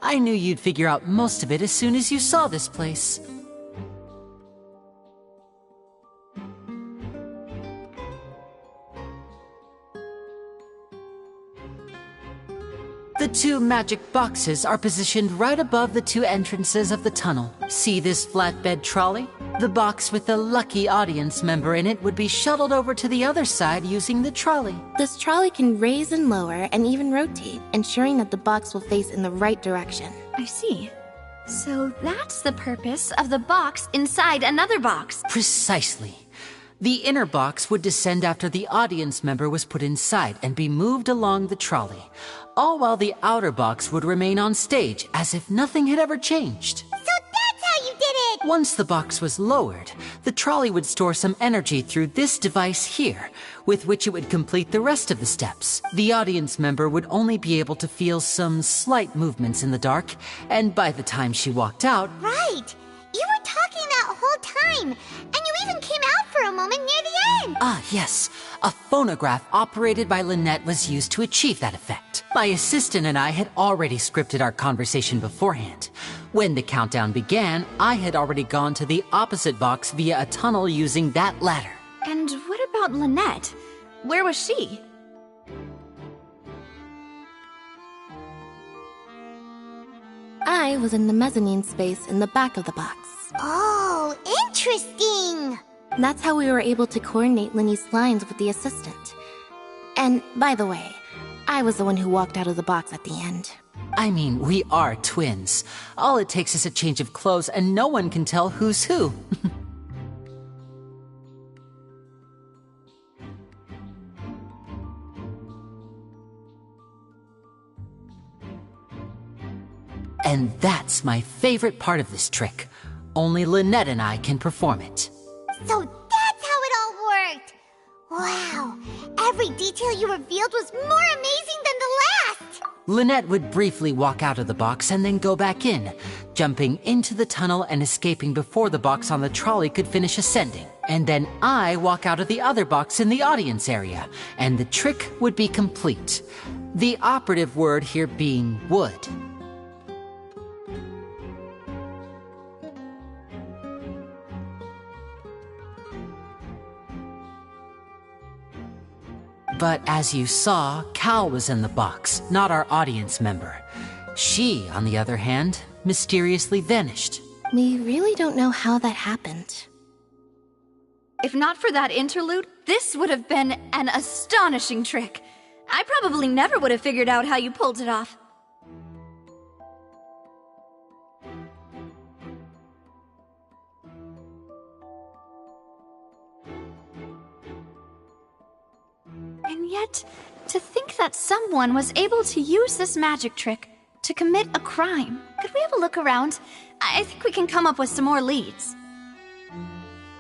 I knew you'd figure out most of it as soon as you saw this place. The 2 magic boxes are positioned right above the 2 entrances of the tunnel. See this flatbed trolley? The box with the lucky audience member in it would be shuttled over to the other side using the trolley. This trolley can raise and lower and even rotate, ensuring that the box will face in the right direction. I see. So that's the purpose of the box inside another box. Precisely. The inner box would descend after the audience member was put inside and be moved along the trolley, all while the outer box would remain on stage as if nothing had ever changed. So that's how you did it! Once the box was lowered, the trolley would store some energy through this device here, with which it would complete the rest of the steps. The audience member would only be able to feel some slight movements in the dark, and by the time she walked out... Right! You were talking that whole time, and you even came out for a moment near the end! Ah, yes. A phonograph operated by Lynette was used to achieve that effect. My assistant and I had already scripted our conversation beforehand. When the countdown began, I had already gone to the opposite box via a tunnel using that ladder. And what about Lynette? Where was she? I was in the mezzanine space in the back of the box. Oh, interesting! That's how we were able to coordinate Linny's lines with the assistant. And, by the way, I was the one who walked out of the box at the end. I mean, we are twins. All it takes is a change of clothes and no one can tell who's who. And that's my favorite part of this trick. Only Lynette and I can perform it. So that's how it all worked! Wow, every detail you revealed was more amazing than the last! Lynette would briefly walk out of the box and then go back in, jumping into the tunnel and escaping before the box on the trolley could finish ascending. And then I walk out of the other box in the audience area, and the trick would be complete. The operative word here being would. But as you saw, Cal was in the box, not our audience member. She, on the other hand, mysteriously vanished. We really don't know how that happened. If not for that interlude, this would have been an astonishing trick. I probably never would have figured out how you pulled it off. And yet, to think that someone was able to use this magic trick to commit a crime. Could we have a look around? I think we can come up with some more leads.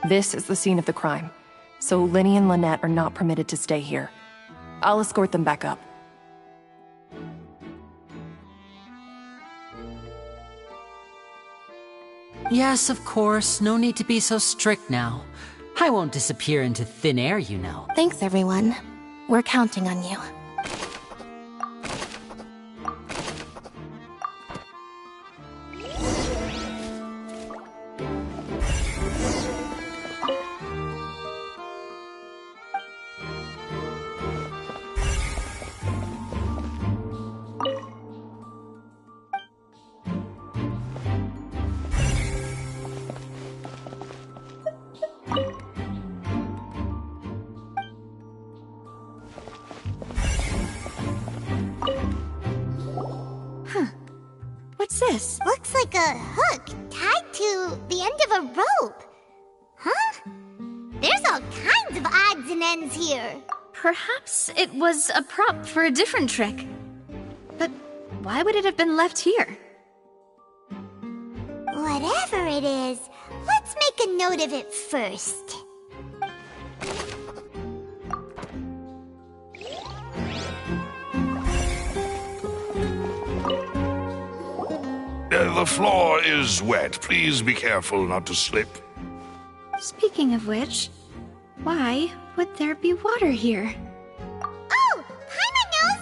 This is the scene of the crime, so Linny and Lynette are not permitted to stay here. I'll escort them back up. Yes, of course. No need to be so strict now. I won't disappear into thin air, you know. Thanks, everyone. We're counting on you. What's this? Looks like a hook tied to the end of a rope. Huh? There's all kinds of odds and ends here. Perhaps it was a prop for a different trick. But why would it have been left here? Whatever it is, let's make a note of it first. The floor is wet. Please be careful not to slip. Speaking of which, why would there be water here? Oh, Paimon knows!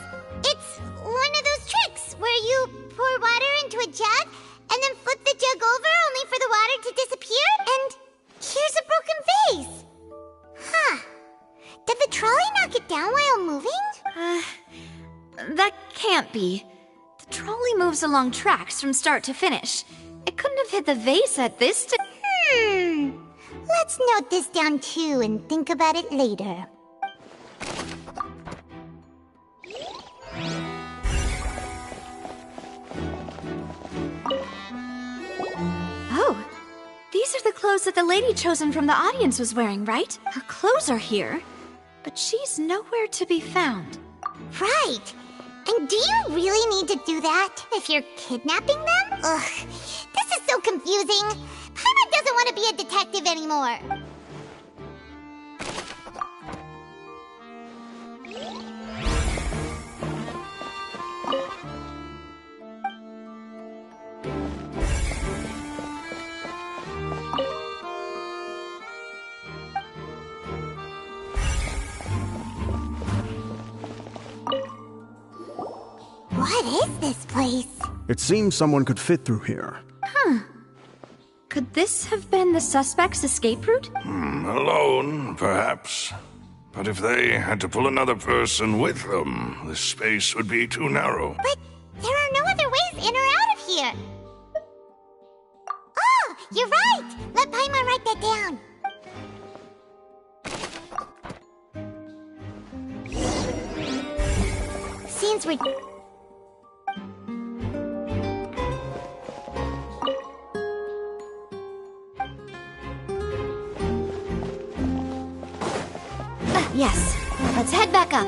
It's one of those tricks where you pour water into a jug and then flip the jug over only for the water to disappear, and here's a broken vase. Huh. Did the trolley knock it down while moving? That can't be. The trolley moves along tracks from start to finish. It couldn't have hit the vase at this Let's note this down too and think about it later. Oh, these are the clothes that the lady chosen from the audience was wearing, right? Her clothes are here, but she's nowhere to be found. Right. And do you really need to do that if you're kidnapping them? Ugh, this is so confusing. Paimon doesn't want to be a detective anymore. What is this place? It seems someone could fit through here. Could this have been the suspect's escape route? Alone, perhaps. But if they had to pull another person with them, the space would be too narrow. But there are no other ways in or out of here. Oh, you're right. Let Paimon write that down. since we're... Yes, let's head back up.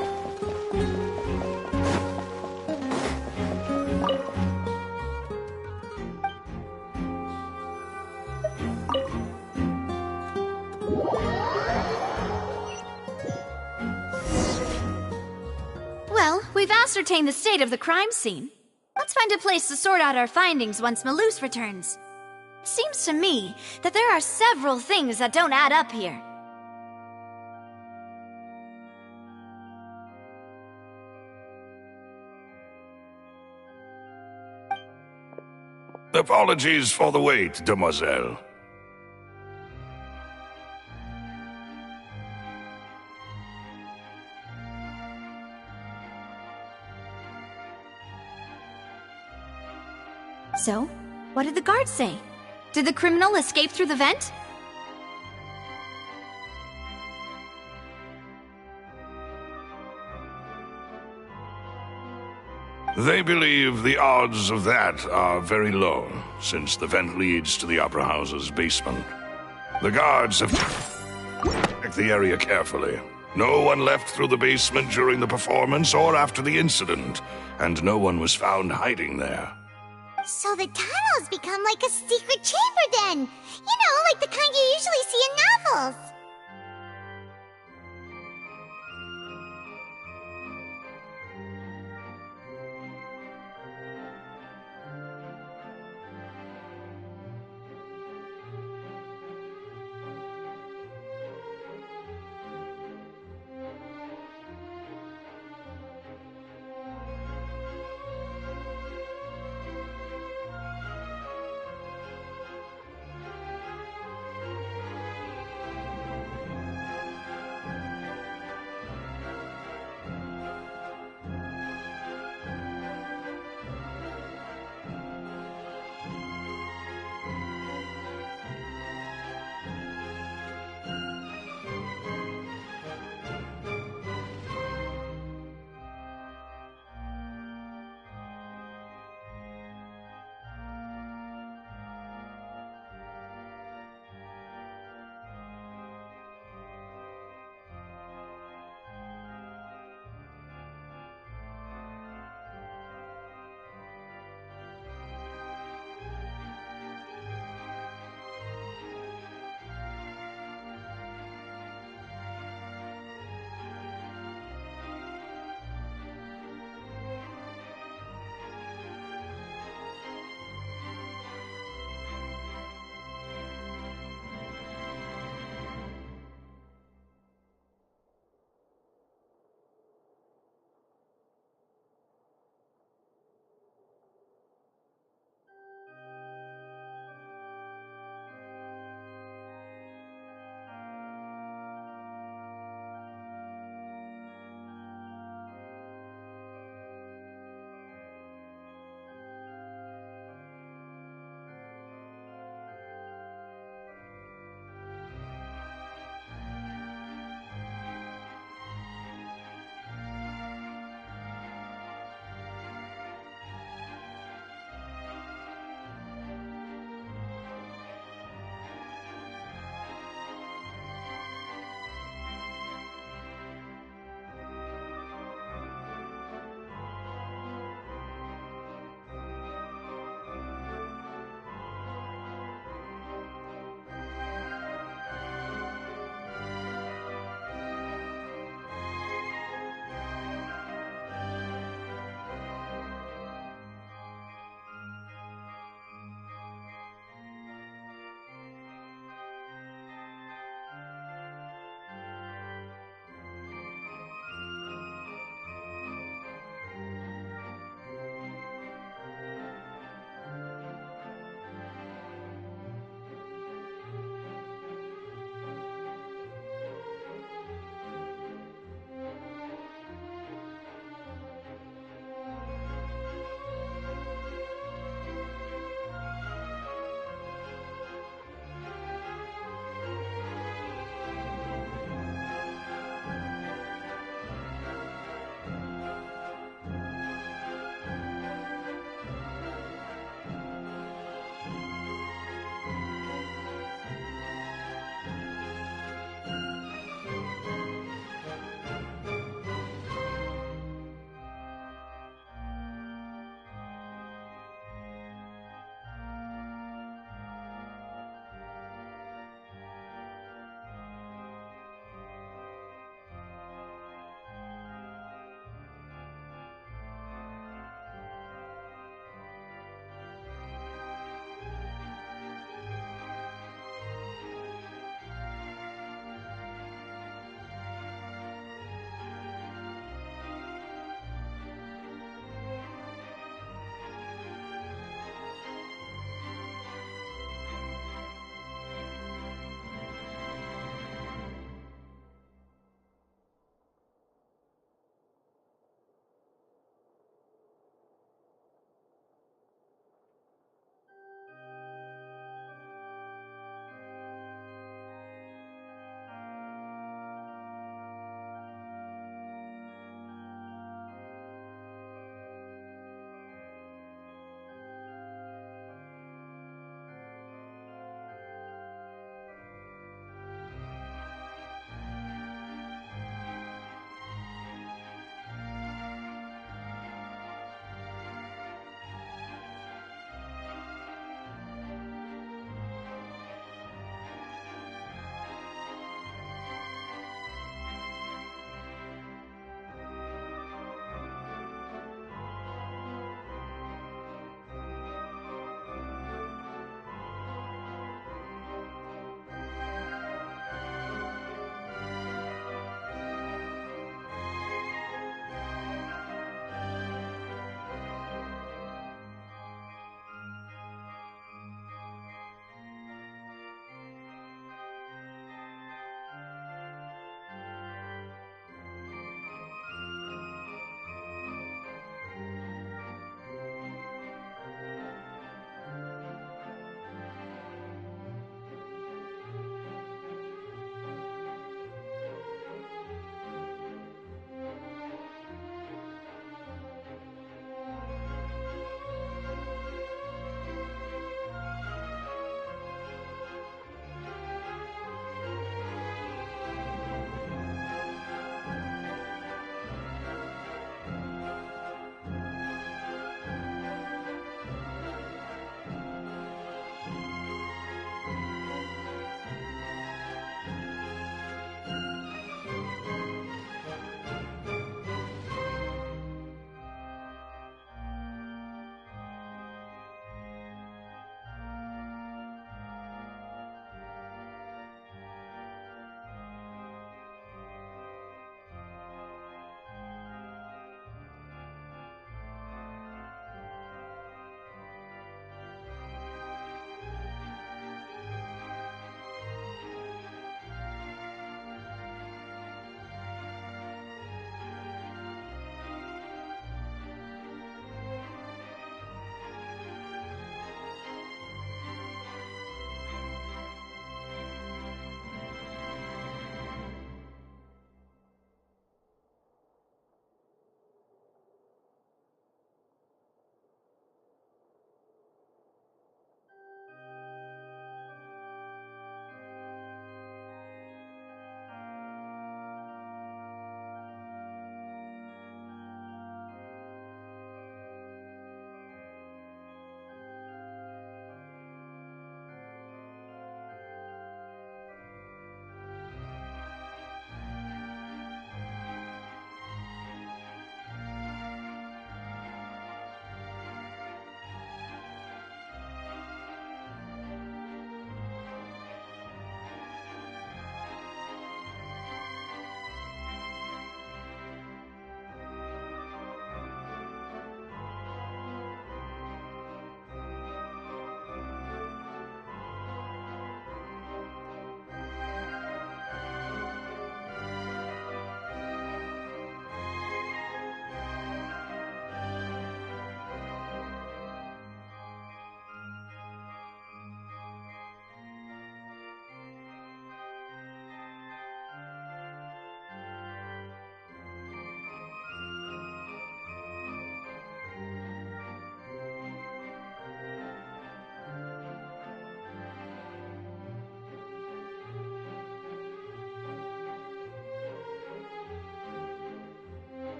Well, we've ascertained the state of the crime scene. Let's find a place to sort out our findings once Malouse returns. Seems to me that there are several things that don't add up here. Apologies for the wait, demoiselle. So, what did the guards say? Did the criminal escape through the vent? They believe the odds of that are very low, since the vent leads to the Opera House's basement. The guards have checked the area carefully. No one left through the basement during the performance or after the incident, and no one was found hiding there. So the tunnels become like a secret chamber then! You know, like the kind you usually see in novels!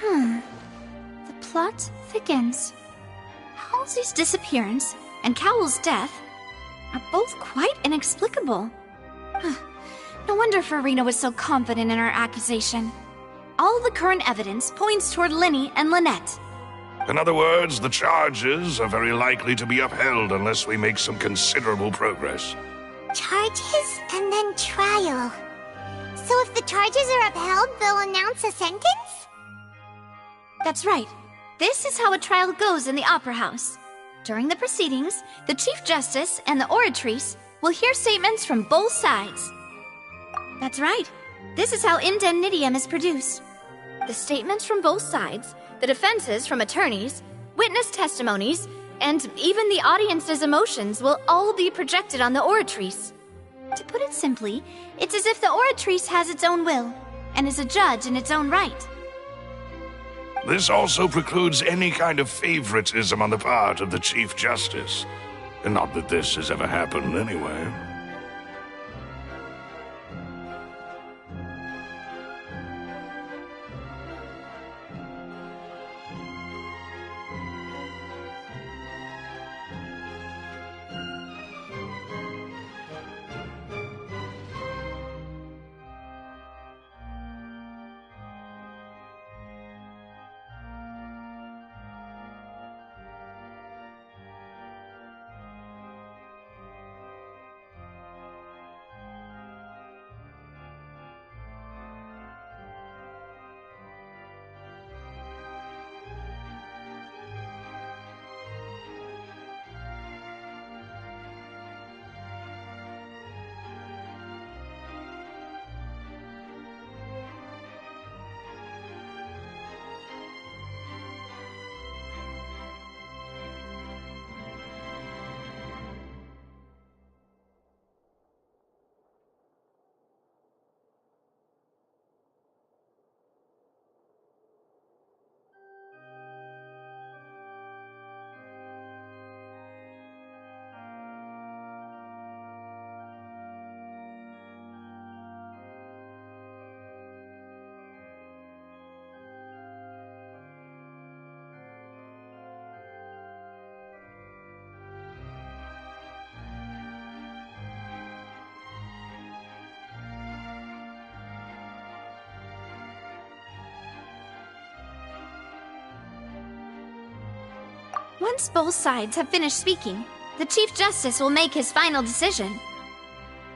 The plot thickens. Halsey's disappearance and Cowell's death are both quite inexplicable. No wonder Farina was so confident in her accusation. All the current evidence points toward Linny and Lynette. In other words, the charges are very likely to be upheld unless we make some considerable progress. Charges and then trial. So if the charges are upheld, they'll announce a sentence? That's right. This is how a trial goes in the Opera House. During the proceedings, the Chief Justice and the oratrice will hear statements from both sides. That's right. This is how indemnitium is produced. The statements from both sides, the defenses from attorneys, witness testimonies, and even the audience's emotions will all be projected on the oratrice. To put it simply, it's as if the oratrice has its own will, and is a judge in its own right. This also precludes any kind of favoritism on the part of the Chief Justice. And not that this has ever happened anyway. Once both sides have finished speaking, the Chief Justice will make his final decision.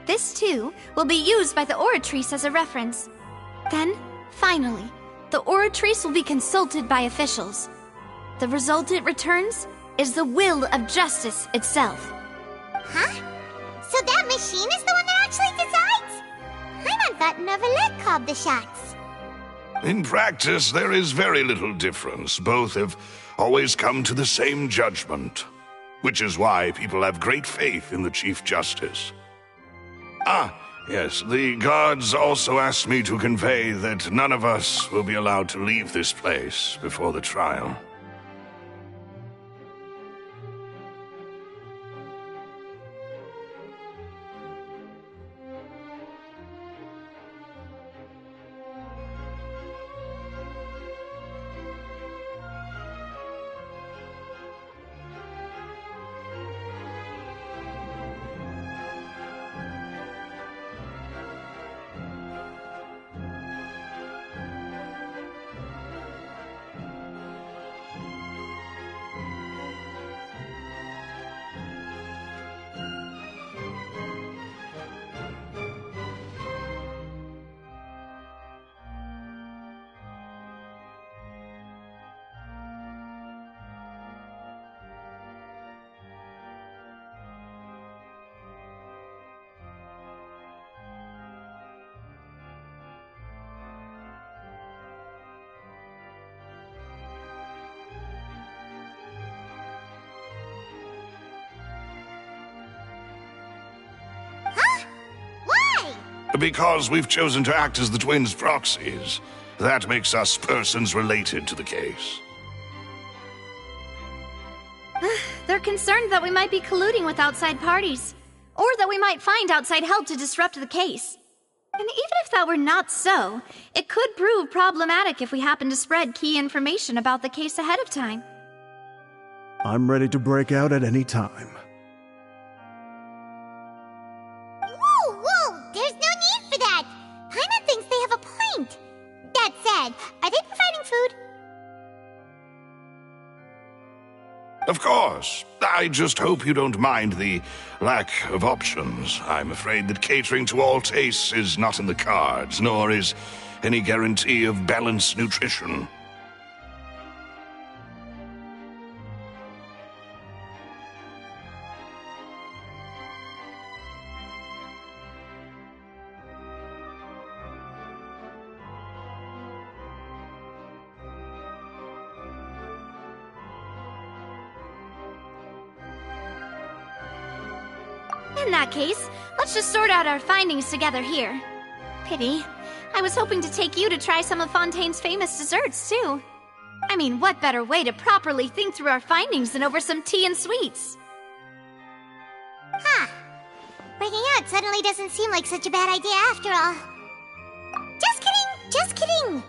This, too, will be used by the oratrice as a reference. Then, finally, the oratrice will be consulted by officials. The result it returns is the will of justice itself. Huh? So that machine is the one that actually decides? I'm ungotten over Let called the shots. In practice, there is very little difference. Both have always come to the same judgment, which is why people have great faith in the Chief Justice. Ah, yes, the guards also asked me to convey that none of us will be allowed to leave this place before the trial. Because we've chosen to act as the twins' proxies. That makes us persons related to the case. They're concerned that we might be colluding with outside parties, or that we might find outside help to disrupt the case. And even if that were not so, it could prove problematic if we happen to spread key information about the case ahead of time. I'm ready to break out at any time. Whoa, whoa! There's no need for that! Paimon thinks they have a point. That said, are they providing food? Of course. I just hope you don't mind the lack of options. I'm afraid that catering to all tastes is not in the cards, nor is any guarantee of balanced nutrition. In that case, let's just sort out our findings together here. Pity. I was hoping to take you to try some of Fontaine's famous desserts, too. I mean, what better way to properly think through our findings than over some tea and sweets? Huh. Breaking out suddenly doesn't seem like such a bad idea after all. Just kidding, just kidding.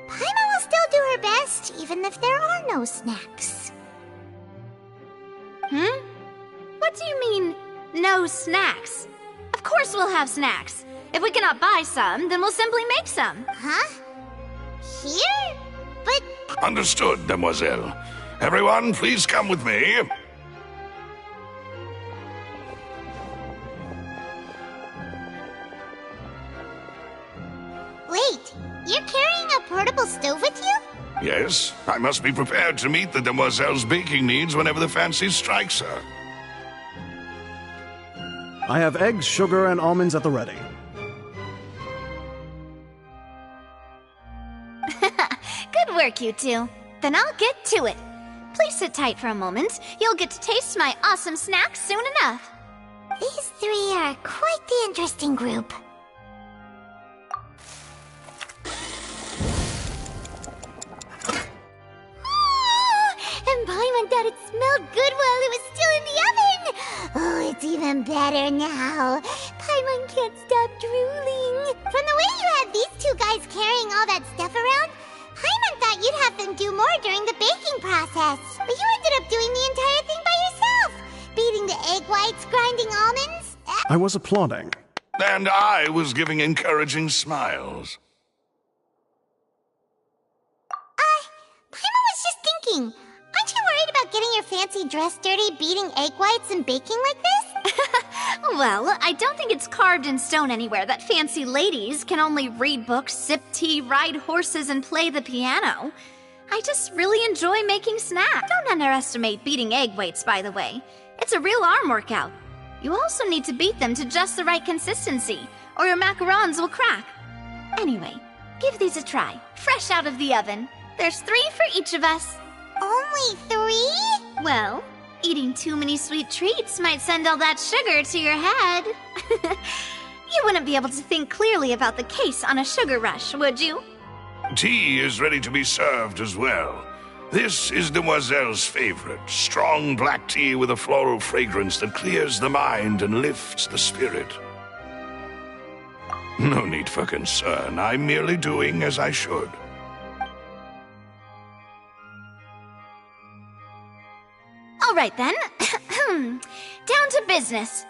Paimon will still do her best, even if there are no snacks. What do you mean, no snacks? Of course we'll have snacks. If we cannot buy some, then we'll simply make some. Huh? Here? But... Understood, demoiselle. Everyone, please come with me. Wait, you're carrying a portable stove with you? Yes, I must be prepared to meet the demoiselle's baking needs whenever the fancy strikes her. I have eggs, sugar, and almonds at the ready. Good work, you two. Then I'll get to it. Please sit tight for a moment. You'll get to taste my awesome snacks soon enough. These three are quite the interesting group. And Paimon thought it smelled good while it was still in the oven! Oh, it's even better now. Paimon can't stop drooling. From the way you had these two guys carrying all that stuff around, Paimon thought you'd have them do more during the baking process. But you ended up doing the entire thing by yourself. Beating the egg whites, grinding almonds. I was applauding. And I was giving encouraging smiles. Paimon was just thinking, aren't you worried about getting your fancy dress dirty, beating egg whites, and baking like this? Well, I don't think it's carved in stone anywhere that fancy ladies can only read books, sip tea, ride horses, and play the piano. I just really enjoy making snacks. Don't underestimate beating egg whites, by the way. It's a real arm workout. You also need to beat them to just the right consistency, or your macarons will crack. Anyway, give these a try, fresh out of the oven. There's 3 for each of us. Only 3? Well, eating too many sweet treats might send all that sugar to your head. You wouldn't be able to think clearly about the case on a sugar rush, would you? Tea is ready to be served as well. This is Demoiselle's favorite, strong black tea with a floral fragrance that clears the mind and lifts the spirit. No need for concern. I'm merely doing as I should. All right, then. Down to business.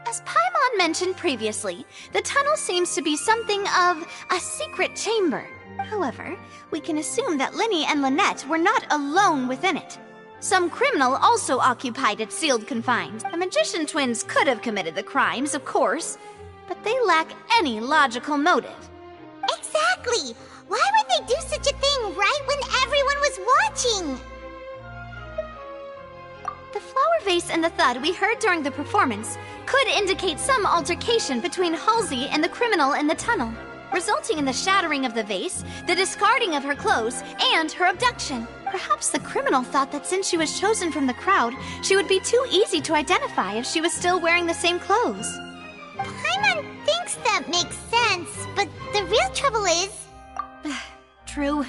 As Paimon mentioned previously, the tunnel seems to be something of a secret chamber. However, we can assume that Linny and Lynette were not alone within it. Some criminal also occupied its sealed confines. The magician twins could have committed the crimes, of course, but they lack any logical motive. Exactly! Why would they do such a thing right when everyone was watching? The flower vase and the thud we heard during the performance could indicate some altercation between Halsey and the criminal in the tunnel, resulting in the shattering of the vase, the discarding of her clothes, and her abduction. Perhaps the criminal thought that since she was chosen from the crowd, she would be too easy to identify if she was still wearing the same clothes. Paimon thinks that makes sense, but the real trouble is... True.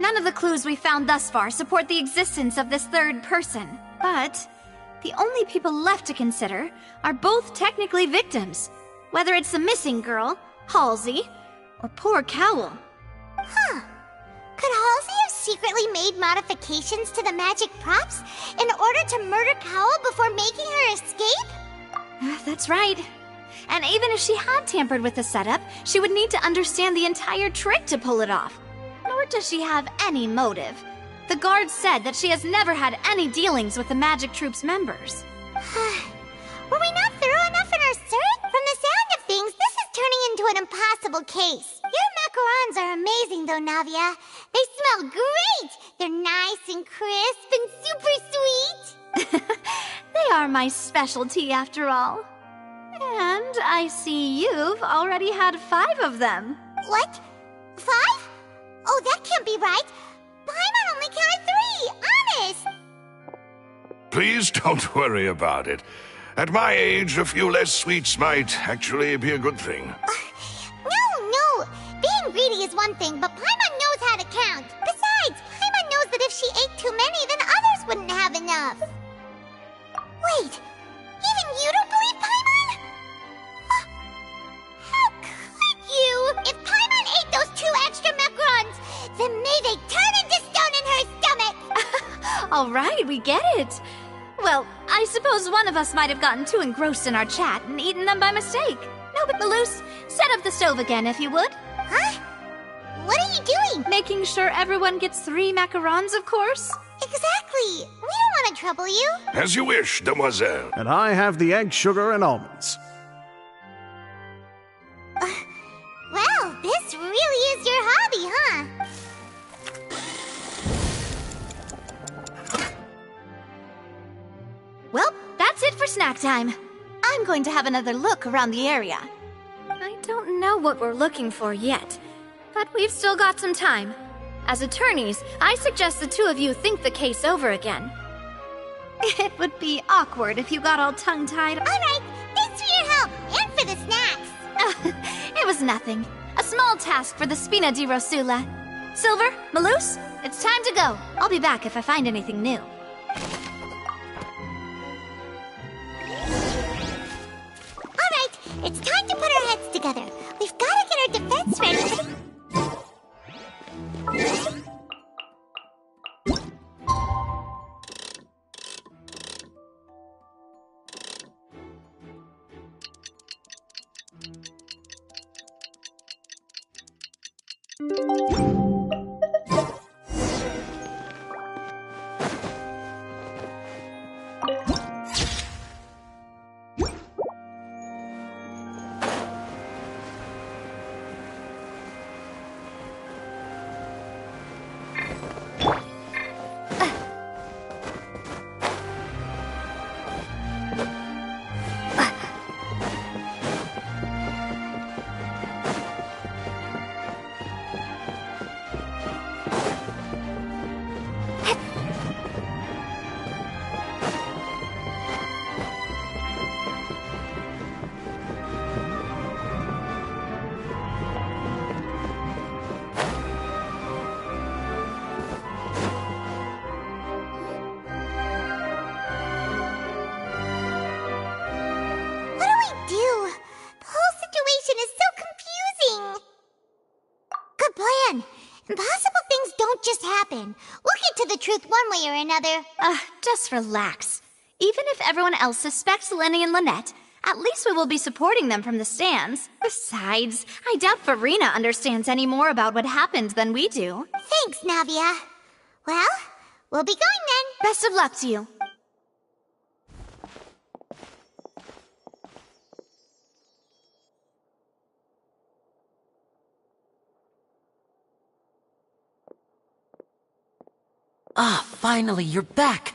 None of the clues we found thus far support the existence of this third person, but the only people left to consider are both technically victims. Whether it's the missing girl, Halsey, or poor Cowl. Huh. Could Halsey have secretly made modifications to the magic props in order to murder Cowl before making her escape? That's right. And even if she had tampered with the setup, she would need to understand the entire trick to pull it off. Nor does she have any motive. The guards said that she has never had any dealings with the Magic Troop's members. Were we not thorough enough in our search? From the sound of things, this is turning into an impossible case. Your macarons are amazing, though, Navia. They smell great! They're nice and crisp and super sweet! They are my specialty, after all. And I see you've already had 5 of them. What? 5? Oh, that can't be right. Paimon only counted 3, honest! Please don't worry about it. At my age, a few less sweets might actually be a good thing. No! Being greedy is one thing, but Paimon knows how to count. Besides, Paimon knows that if she ate too many, then others wouldn't have enough. Wait, even you don't believe Paimon? How could you? If Paimon ate those 2 extra macarons, then may they turn into stone in her stomach! All right, we get it. Well, I suppose one of us might have gotten too engrossed in our chat and eaten them by mistake. No, but Maloose, set up the stove again if you would. Huh? What are you doing? Making sure everyone gets 3 macarons, of course. Exactly. We don't want to trouble you. As you wish, demoiselle. And I have the egg, sugar, and almonds. Well, this really is your hobby, huh? Well, that's it for snack time. I'm going to have another look around the area. I don't know what we're looking for yet, but we've still got some time. As attorneys, I suggest the 2 of you think the case over again. It would be awkward if you got all tongue-tied. All right, thanks for your help, and for the snacks. It was nothing. A small task for the Spina di Rosula. Silver, Maloose, it's time to go. I'll be back if I find anything new. It's time to put our heads together. We've got to get our defense ready for the... Impossible things don't just happen. We'll get to the truth one way or another. Just relax. Even if everyone else suspects Lenny and Lynette, at least we will be supporting them from the stands. Besides, I doubt Farina understands any more about what happened than we do. Thanks, Navia. Well, we'll be going then. Best of luck to you. Ah, finally, you're back.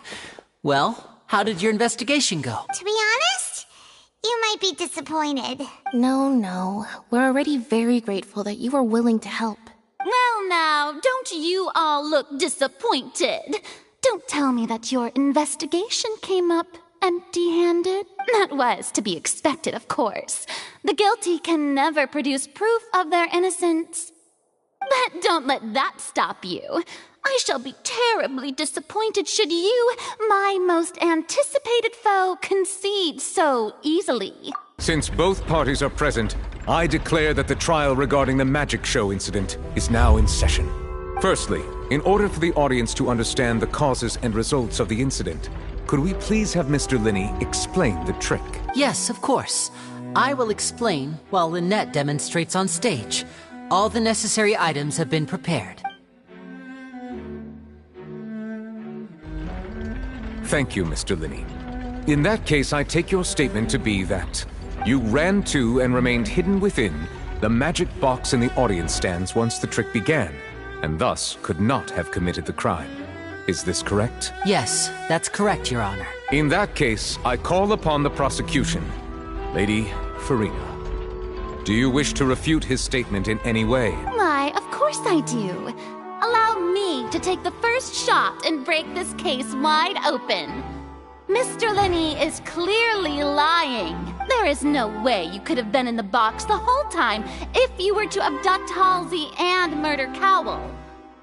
Well, how did your investigation go? To be honest, you might be disappointed. No. We're already very grateful that you were willing to help. Well now, don't you all look disappointed? Don't tell me that your investigation came up empty-handed. That was to be expected, of course. The guilty can never produce proof of their innocence. But don't let that stop you. I shall be terribly disappointed should you, my most anticipated foe, concede so easily. Since both parties are present, I declare that the trial regarding the magic show incident is now in session. Firstly, in order for the audience to understand the causes and results of the incident, could we please have Mr. Linney explain the trick? Yes, of course. I will explain while Lynette demonstrates on stage. All the necessary items have been prepared. Thank you, Mr. Linney. In that case, I take your statement to be that you ran to and remained hidden within the magic box in the audience stands once the trick began, and thus could not have committed the crime. Is this correct? Yes, that's correct, Your Honor. In that case, I call upon the prosecution. Lady Farina, do you wish to refute his statement in any way? Why, of course I do. Allow me to take the first shot and break this case wide open. Mr. Linney is clearly lying. There is no way you could have been in the box the whole time if you were to abduct Halsey and murder Cowell.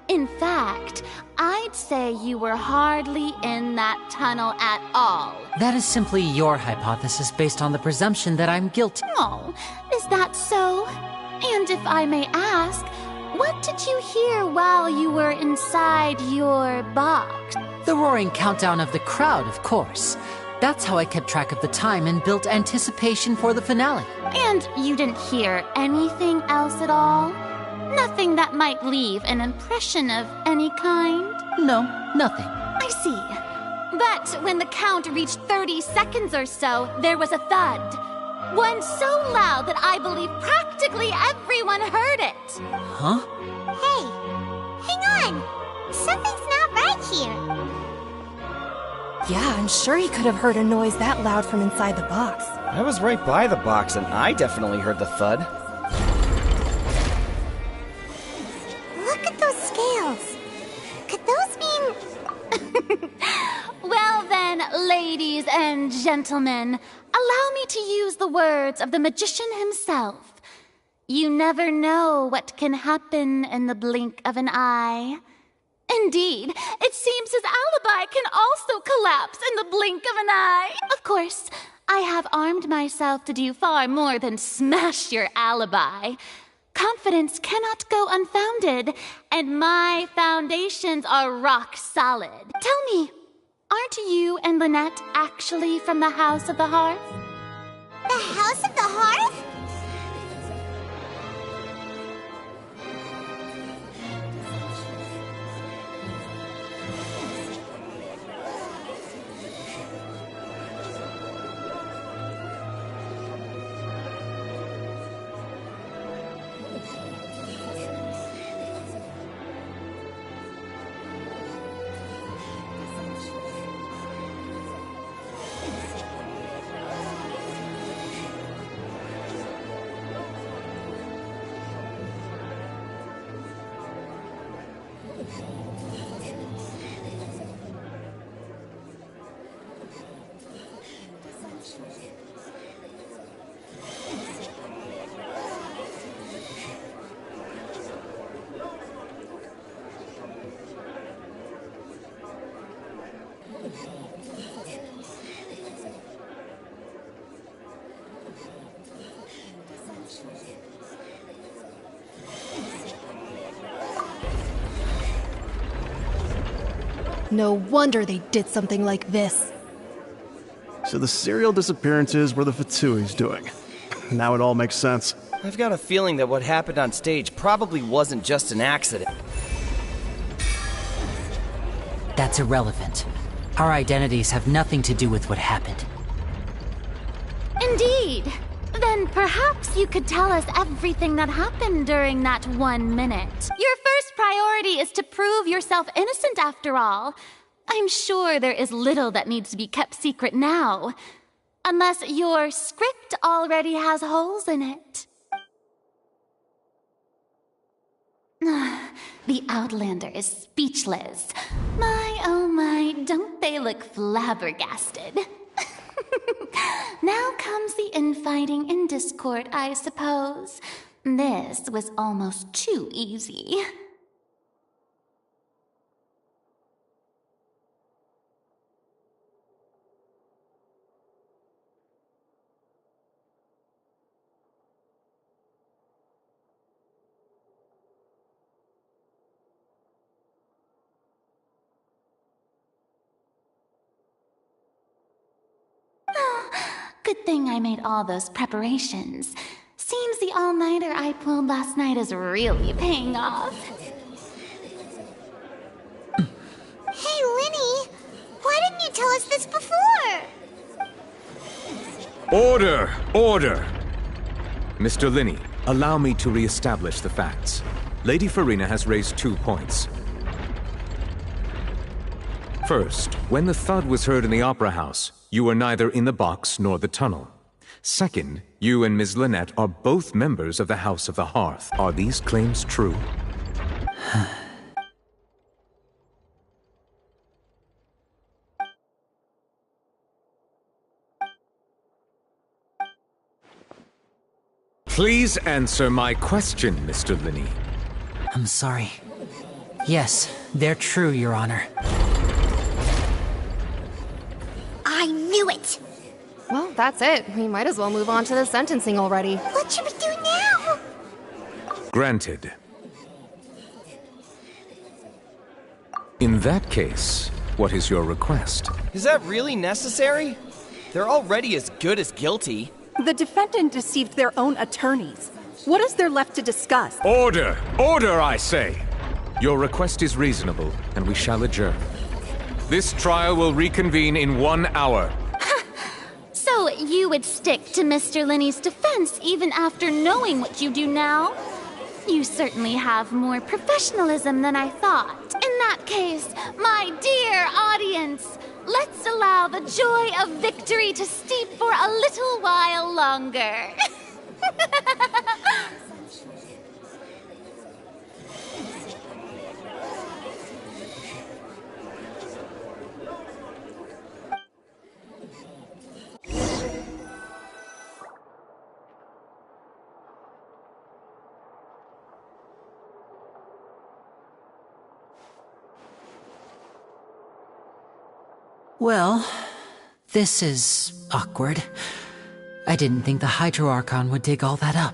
In fact, I'd say you were hardly in that tunnel at all. That is simply your hypothesis based on the presumption that I'm guilty. Oh, is that so? And if I may ask, what did you hear while you were inside your box? The roaring countdown of the crowd, of course. That's how I kept track of the time and built anticipation for the finale. And you didn't hear anything else at all? Nothing that might leave an impression of any kind? No, nothing. I see. But when the count reached 30 seconds or so, there was a thud. One so loud that I believe practically everyone heard it. Huh? Hey, hang on. Something's not right here. Yeah, I'm sure he could have heard a noise that loud from inside the box. I was right by the box, and I definitely heard the thud. Look at those scales. Could those mean... Well then, ladies and gentlemen, allow me to use the words of the magician himself. You never know what can happen in the blink of an eye. Indeed, it seems his alibi can also collapse in the blink of an eye. Of course, I have armed myself to do far more than smash your alibi. Confidence cannot go unfounded, and my foundations are rock solid. Tell me, aren't you and Lynette actually from the House of the Hearth? The House of the Hearth? No wonder they did something like this. So the serial disappearances were the Fatsui's doing. Now it all makes sense. I've got a feeling that what happened on stage probably wasn't just an accident. That's irrelevant. Our identities have nothing to do with what happened. Indeed. Then perhaps you could tell us everything that happened during that 1 minute. Your first priority is to prove yourself innocent after all. I'm sure there is little that needs to be kept secret now. Unless your script already has holes in it. The Outlander is speechless. My, oh my, don't they look flabbergasted? Now comes the infighting and discord, I suppose. This was almost too easy. thing I made all those preparations. Seems the all-nighter I pulled last night is really paying off. Hey, Linny! Why didn't you tell us this before? Order! Order! Mr. Linney, allow me to re-establish the facts. Lady Farina has raised 2 points. First, when the thud was heard in the Opera House, you were neither in the box nor the tunnel. Second, you and Ms. Lynette are both members of the House of the Hearth. Are these claims true? Please answer my question, Mr. Linney. I'm sorry. Yes, they're true, Your Honor. I knew it! Well, that's it. We might as well move on to the sentencing already. What should we do now? Granted. In that case, what is your request? Is that really necessary? They're already as good as guilty. The defendant deceived their own attorneys. What is there left to discuss? Order! Order, I say! Your request is reasonable, and we shall adjourn. This trial will reconvene in 1 hour. So you would stick to Mr. Linney's defense even after knowing what you do now? You certainly have more professionalism than I thought. In that case, my dear audience, let's allow the joy of victory to steep for a little while longer. Well, this is awkward. I didn't think the Hydro Archon would dig all that up.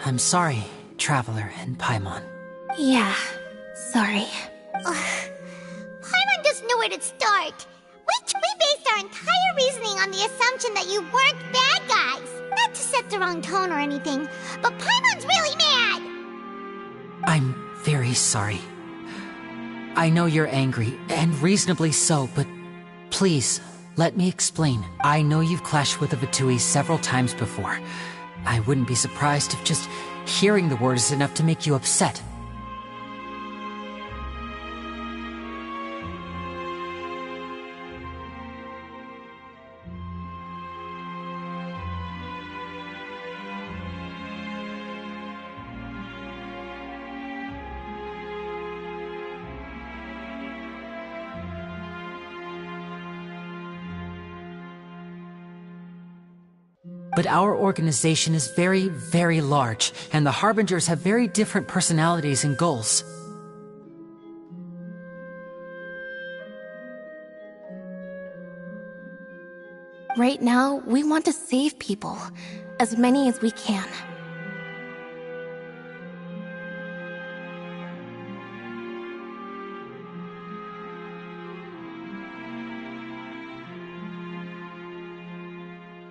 I'm sorry, Traveler and Paimon. Yeah, sorry. Paimon doesn't know where to start. We based our entire reasoning on the assumption that you weren't bad guys. Not to set the wrong tone or anything, but Paimon's really mad! I'm very sorry. I know you're angry, and reasonably so, but please, let me explain. I know you've clashed with the Pwetty several times before. I wouldn't be surprised if just hearing the word is enough to make you upset. But our organization is very, very large, and the Harbingers have very different personalities and goals. Right now, we want to save people. As many as we can.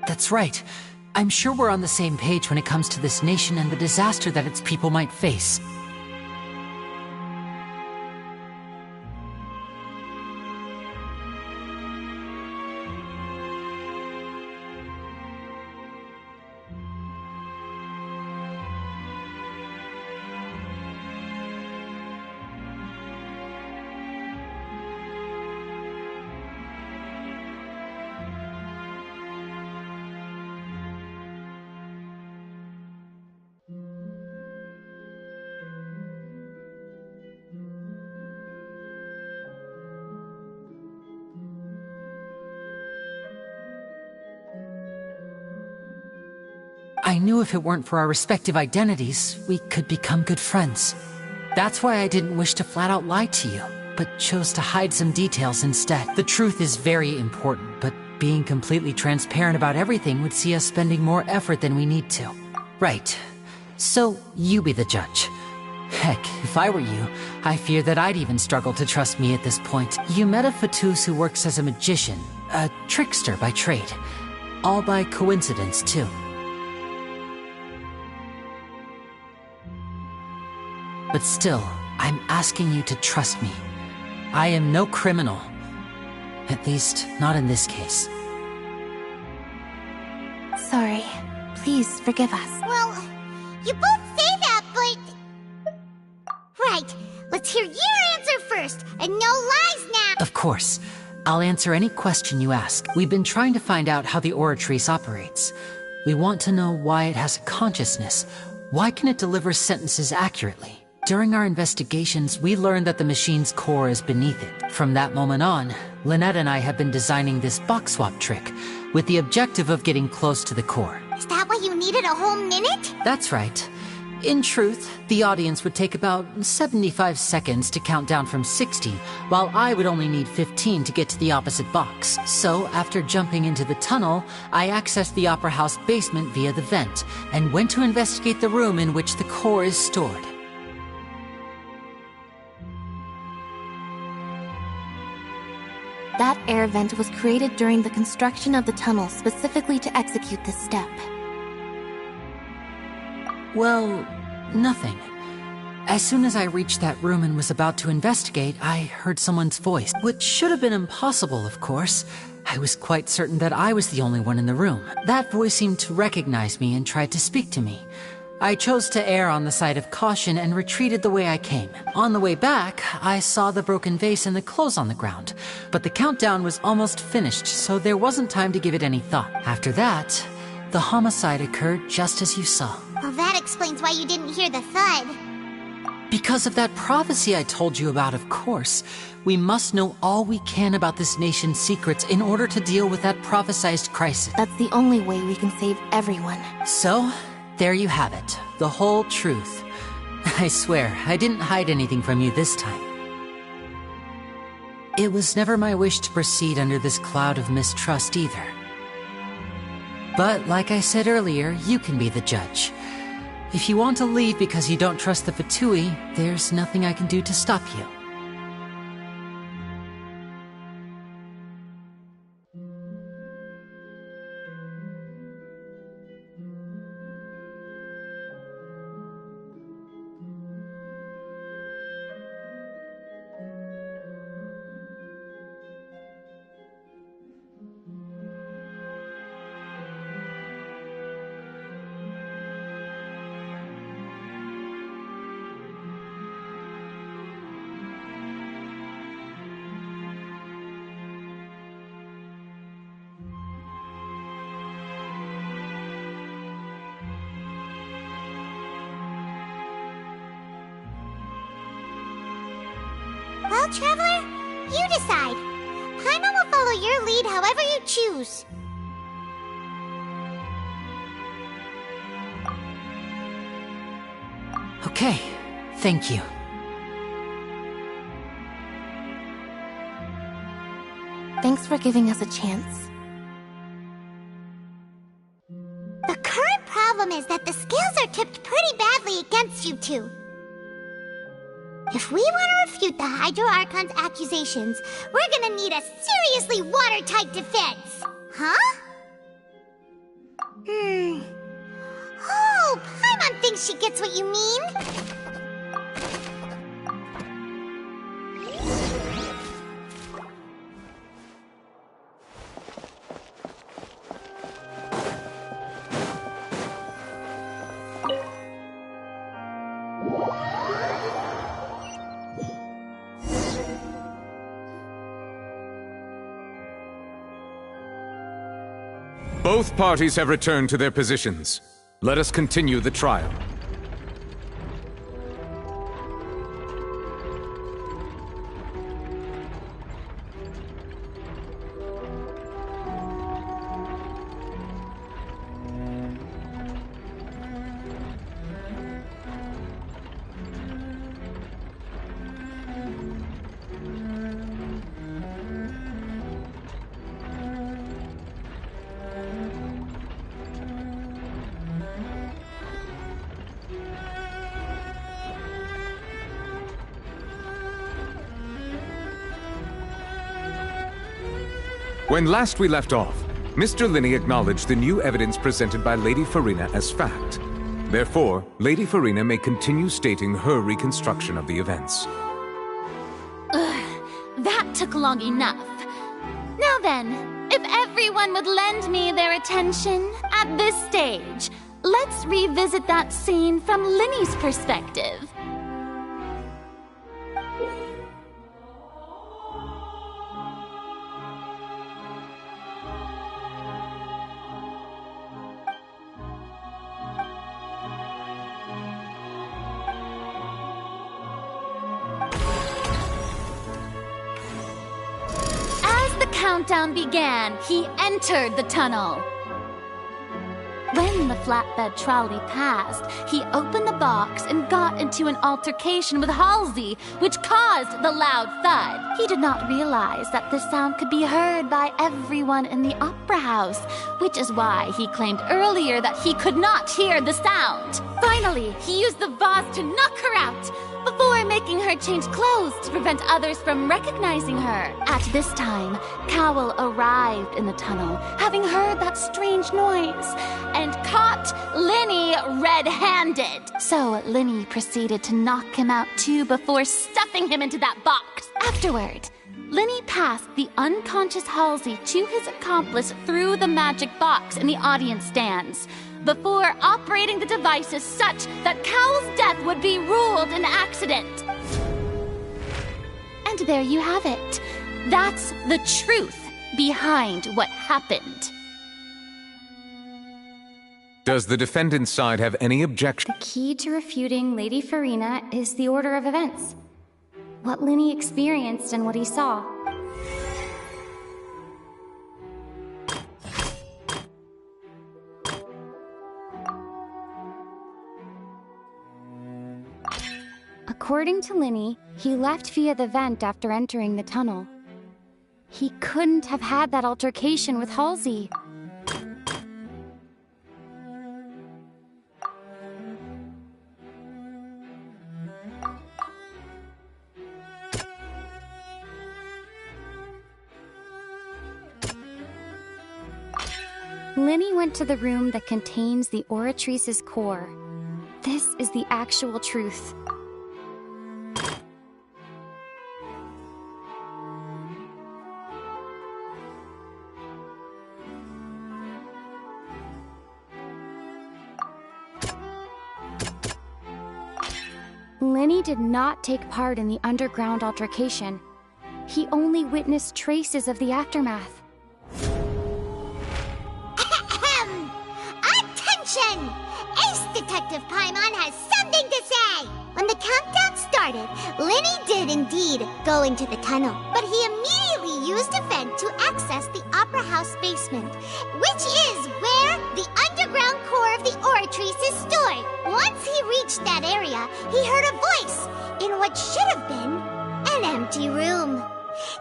That's right. I'm sure we're on the same page when it comes to this nation and the disaster that its people might face. I knew if it weren't for our respective identities, we could become good friends. That's why I didn't wish to flat out lie to you, but chose to hide some details instead. The truth is very important, but being completely transparent about everything would see us spending more effort than we need to. Right. So, you be the judge. Heck, if I were you, I fear that I'd even struggle to trust me at this point. You met a Fatus who works as a magician, a trickster by trade. All by coincidence, too. But still, I'm asking you to trust me. I am no criminal. At least, not in this case. Sorry. Please forgive us. Well, you both say that, but... Right, let's hear your answer first, and no lies now! Of course. I'll answer any question you ask. We've been trying to find out how the Oratrice operates. We want to know why it has a consciousness. Why can it deliver sentences accurately? During our investigations, we learned that the machine's core is beneath it. From that moment on, Lynette and I have been designing this box swap trick, with the objective of getting close to the core. Is that why you needed a whole minute? That's right. In truth, the audience would take about 75 seconds to count down from 60, while I would only need 15 to get to the opposite box. So, after jumping into the tunnel, I accessed the Opera House basement via the vent, and went to investigate the room in which the core is stored. That air vent was created during the construction of the tunnel specifically to execute this step. Well, nothing. As soon as I reached that room and was about to investigate, I heard someone's voice, which should have been impossible, of course. I was quite certain that I was the only one in the room. That voice seemed to recognize me and tried to speak to me. I chose to err on the side of caution and retreated the way I came. On the way back, I saw the broken vase and the clothes on the ground, but the countdown was almost finished, so there wasn't time to give it any thought. After that, the homicide occurred just as you saw. Well, that explains why you didn't hear the thud. Because of that prophecy I told you about, of course. We must know all we can about this nation's secrets in order to deal with that prophesized crisis. That's the only way we can save everyone. So, there you have it. The whole truth. I swear, I didn't hide anything from you this time. It was never my wish to proceed under this cloud of mistrust either. But, like I said earlier, you can be the judge. If you want to leave because you don't trust the Fatui, there's nothing I can do to stop you. Well, Traveler, you decide. Paimon will follow your lead however you choose. Okay, thank you. Thanks for giving us a chance. The current problem is that the scales are tipped pretty badly against you two. If we want to refute the Hydro Archon's accusations, we're gonna need a seriously watertight defense. Huh? Oh, Paimon thinks she gets what you mean. Both parties have returned to their positions. Let us continue the trial. When last we left off, Mr. Linney acknowledged the new evidence presented by Lady Farina as fact. Therefore, Lady Farina may continue stating her reconstruction of the events. That took long enough. Now then, if everyone would lend me their attention at this stage, let's revisit that scene from Linney's perspective. Countdown began, he entered the tunnel. When the flatbed trolley passed, he opened the box and got into an altercation with Halsey, which caused the loud thud. He did not realize that the sound could be heard by everyone in the opera house, which is why he claimed earlier that he could not hear the sound. Finally, he used the vase to knock her out, before making her change clothes to prevent others from recognizing her. At this time, Cowell arrived in the tunnel, having heard that strange noise, and caught Linney red-handed. So Linney proceeded to knock him out too before stuffing him into that box. Afterward, Linney passed the unconscious Halsey to his accomplice through the magic box in the audience stands, before operating the devices such that Cowell's death would be ruled an accident. And there you have it. That's the truth behind what happened. Does the defendant's side have any objection? The key to refuting Lady Farina is the order of events. What Linney experienced and what he saw. According to Linney, he left via the vent after entering the tunnel. He couldn't have had that altercation with Halsey. Linney went to the room that contains the Oratrice's core. This is the actual truth. Linney did not take part in the underground altercation. He only witnessed traces of the aftermath. Attention! Ace Detective Paimon has something to say! When the countdown started, Linney did indeed go into the tunnel, but he immediately used a vent to access the Opera House basement, which is where the underground core of the Oratrice is stored. Once he reached that area, he heard a voice in what should have been an empty room.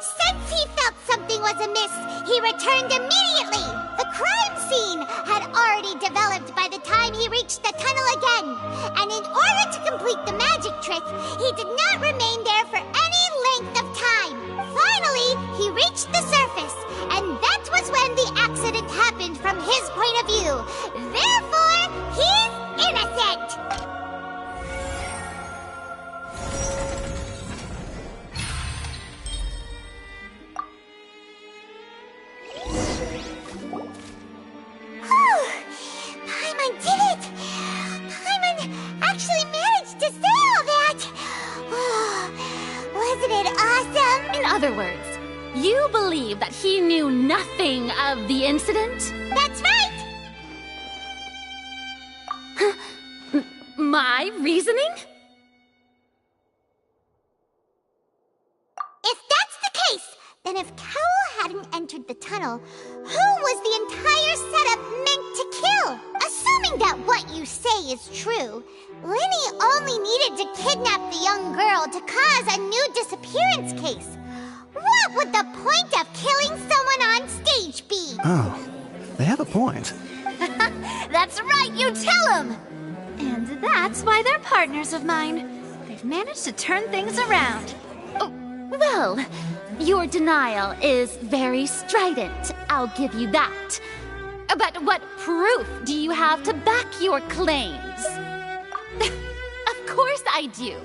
Since he felt something was amiss, he returned immediately. The crime scene had already developed by the time he reached the tunnel again, and in order to complete the magic trick, he did not remain there for any length of time. Finally, he reached the surface, and that was when the accident happened from his point of view. Therefore, he's innocent! Paimon did it! Paimon actually managed to say all that! Wasn't it awesome? In other words, you believe that he knew nothing of the incident? That's right! My reasoning? If that's the case, then if Cowell hadn't entered the tunnel, who was the entire setup meant to kill? Assuming that what you say is true, Linney only needed to kidnap the young girl to cause a new disappearance case. What would the point of killing someone on stage be? Oh, they have a point. That's right, you tell them! And that's why they're partners of mine. They've managed to turn things around. Well, Your denial is very strident, I'll give you that. But what proof do you have to back your claims? Of course I do.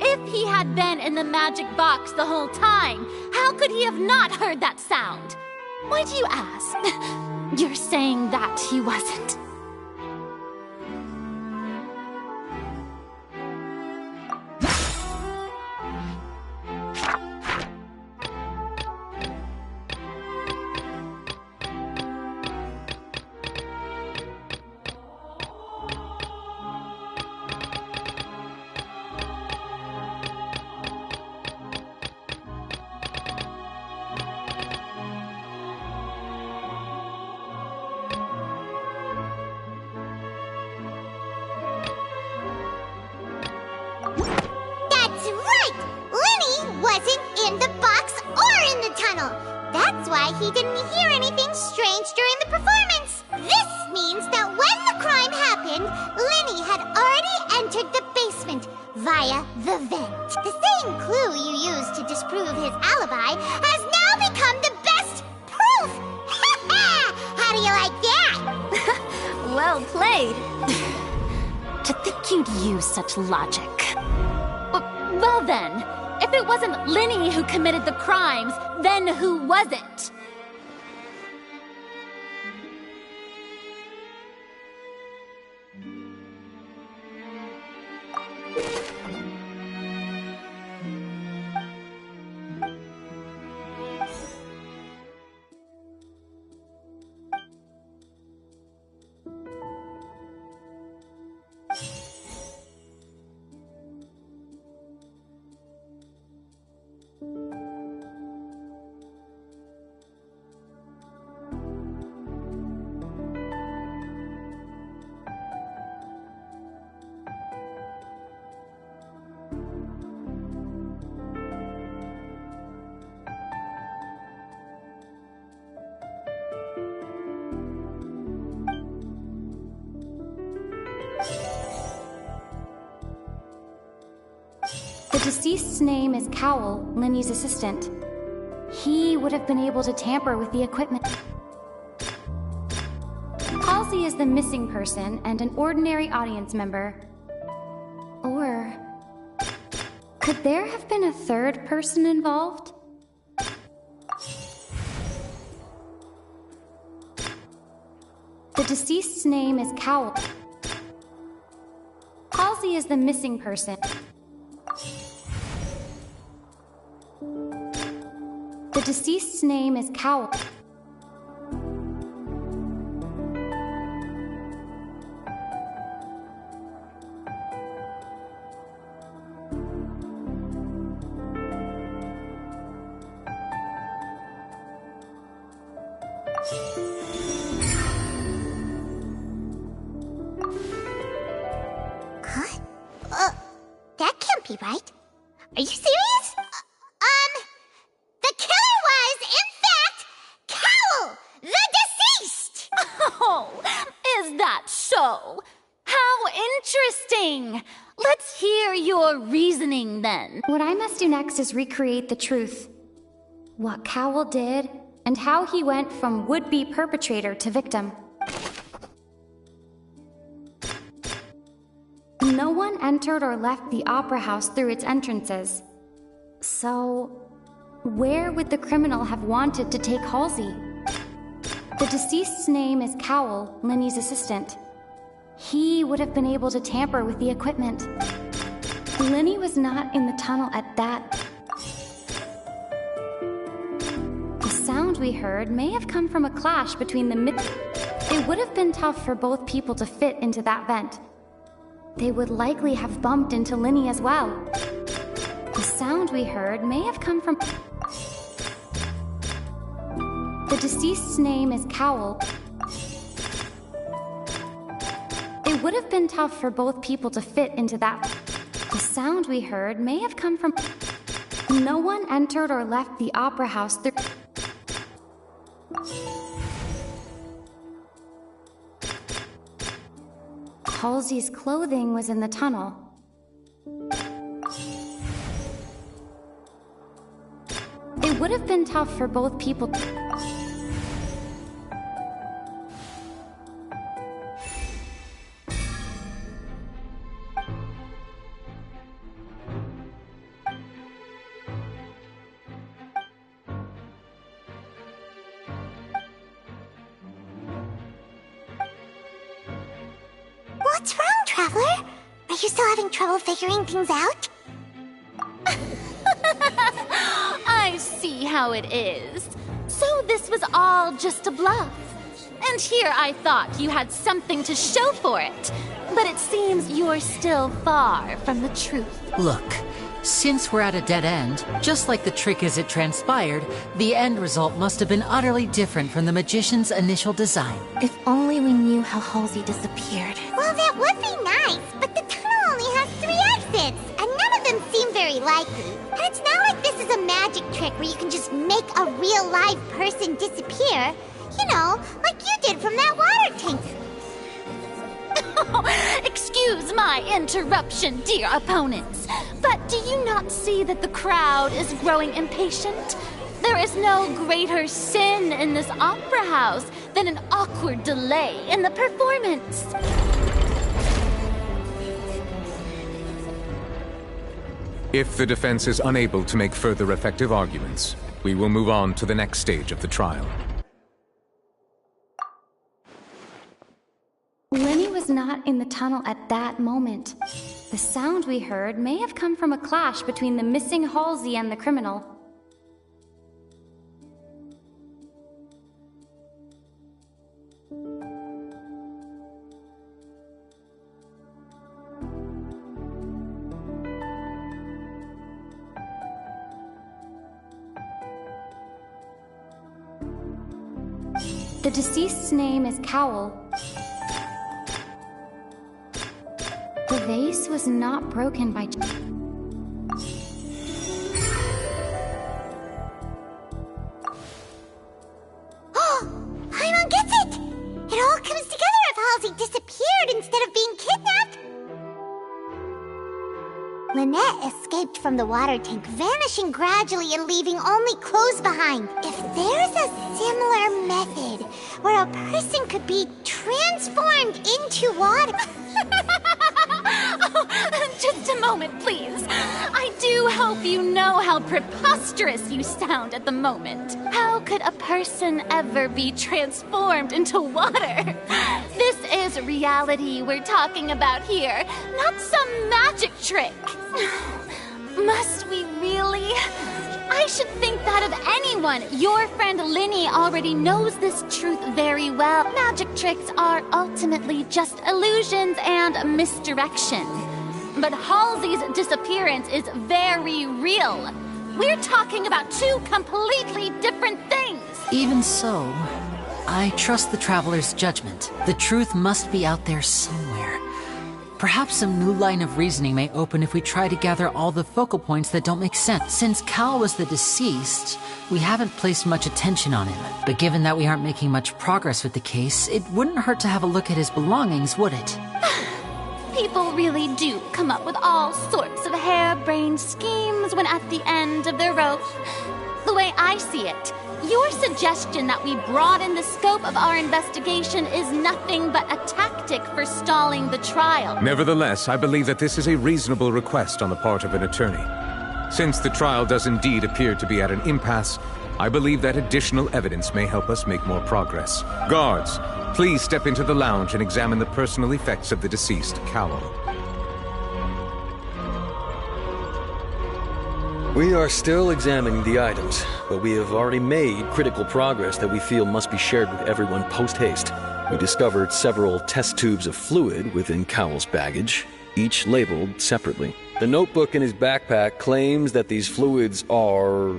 If he had been in the magic box the whole time, how could he have not heard that sound? Why do you ask? You're saying that he wasn't. That's why he didn't hear anything strange during the performance. This means that when the crime happened, Lenny had already entered the basement via the vent. The same clue you used to disprove his alibi has now become the best proof! How do you like that? Well played. To think you'd use such logic. Well then, if it wasn't Lenny who committed the crimes, then who was it? The deceased's name is Cowell, Lenny's assistant. He would have been able to tamper with the equipment. Halsey is the missing person and an ordinary audience member. Or could there have been a third person involved? The deceased's name is Cowell. Halsey is the missing person. The deceased's name is Cowell. That can't be right. Are you serious? The killer was, in fact, Cowell, the deceased! Oh, is that so? How interesting! Let's hear your reasoning then. What I must do next is recreate the truth. What Cowell did, and how he went from would-be perpetrator to victim. No one entered or left the opera house through its entrances. So, where would the criminal have wanted to take Halsey? The deceased's name is Cowell, Lenny's assistant. He would have been able to tamper with the equipment. Lenny was not in the tunnel at that. The sound we heard may have come from a clash between the It would have been tough for both people to fit into that vent. They would likely have bumped into Lenny as well. The sound we heard may have come from... The deceased's name is Cowell. It would have been tough for both people to fit into that. The sound we heard may have come from... No one entered or left the opera house through... Halsey's clothing was in the tunnel. It would have been tough for both people to... What's wrong, Traveler? Are you still having trouble figuring things out? I see how it is. So this was all just a bluff. And here I thought you had something to show for it. But it seems you're still far from the truth. Look, since we're at a dead end, just like the trick as it transpired, the end result must have been utterly different from the magician's initial design. If only we knew how Halsey disappeared. Well, that would be nice, but the tunnel only has 3 exits, and none of them seem very likely. And it's not like this is a magic trick where you can just make a real live person disappear. You know, like you did from that water tank. Excuse my interruption, dear opponents, but do you not see that the crowd is growing impatient? There is no greater sin in this opera house than an awkward delay in the performance. If the defense is unable to make further effective arguments, we will move on to the next stage of the trial. Lenny was not in the tunnel at that moment. The sound we heard may have come from a clash between the missing Halsey and the criminal. The deceased's name is Cowell. The vase was not broken by... Oh! Paimon gets it! It all comes together if Halsey disappeared instead of being kidnapped! Lynette escaped from the water tank, vanishing gradually and leaving only clothes behind. If there's a similar method where a person could be transformed into water... Oh, just a moment, please. I do hope you know how preposterous you sound at the moment. How could a person ever be transformed into water? This is reality we're talking about here, not some magic trick. Must we really? I should think that of anyone. Your friend Linny already knows this truth very well. Magic tricks are ultimately just illusions and misdirection. But Halsey's disappearance is very real. We're talking about 2 completely different things. Even so, I trust the Traveler's judgment. The truth must be out there somewhere. Perhaps some new line of reasoning may open if we try to gather all the focal points that don't make sense. Since Cal was the deceased, we haven't placed much attention on him. But given that we aren't making much progress with the case, it wouldn't hurt to have a look at his belongings, would it? People really do come up with all sorts of harebrained schemes when at the end of their rope. The way I see it, your suggestion that we broaden the scope of our investigation is nothing but a tactic for stalling the trial. Nevertheless, I believe that this is a reasonable request on the part of an attorney. Since the trial does indeed appear to be at an impasse, I believe that additional evidence may help us make more progress. Guards, please step into the lounge and examine the personal effects of the deceased, Cowell. We are still examining the items, but we have already made critical progress that we feel must be shared with everyone post-haste. We discovered several test tubes of fluid within Cowell's baggage, each labeled separately. The notebook in his backpack claims that these fluids are...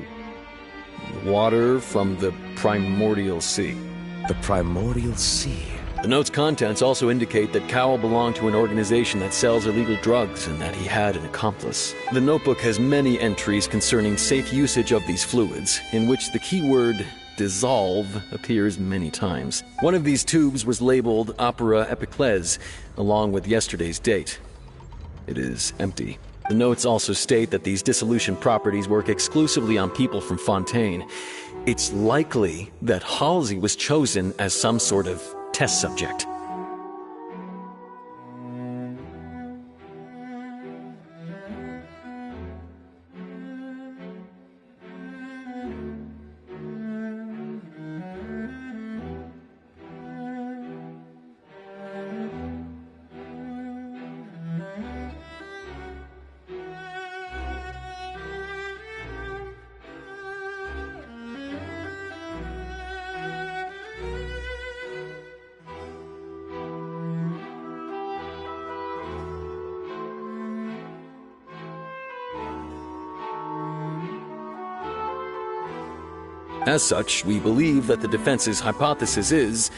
water from the primordial sea. The primordial sea? The note's contents also indicate that Cowell belonged to an organization that sells illegal drugs and that he had an accomplice. The notebook has many entries concerning safe usage of these fluids, in which the keyword dissolve appears many times. One of these tubes was labeled Opera Epiclese, along with yesterday's date. It is empty. The notes also state that these dissolution properties work exclusively on people from Fontaine. It's likely that Halsey was chosen as some sort of test subject. As such, we believe that the defense's hypothesis is,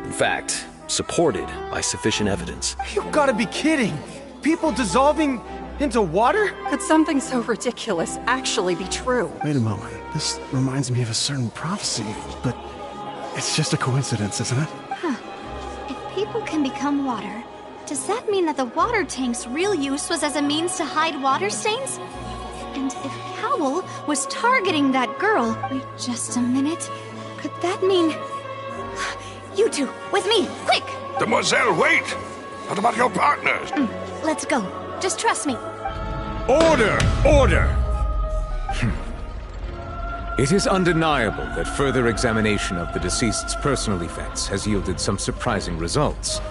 in fact, supported by sufficient evidence. You gotta be kidding! People dissolving into water? Could something so ridiculous actually be true? Wait a moment. This reminds me of a certain prophecy, but it's just a coincidence, isn't it? Huh. If people can become water, does that mean that the water tank's real use was as a means to hide water stains? And if Cowell was targeting that girl... Wait just a minute. Could that mean... You two, with me, quick! Demoiselle, wait! What about your partners? Let's go. Just trust me. Order! Order! It is undeniable that further examination of the deceased's personal effects has yielded some surprising results.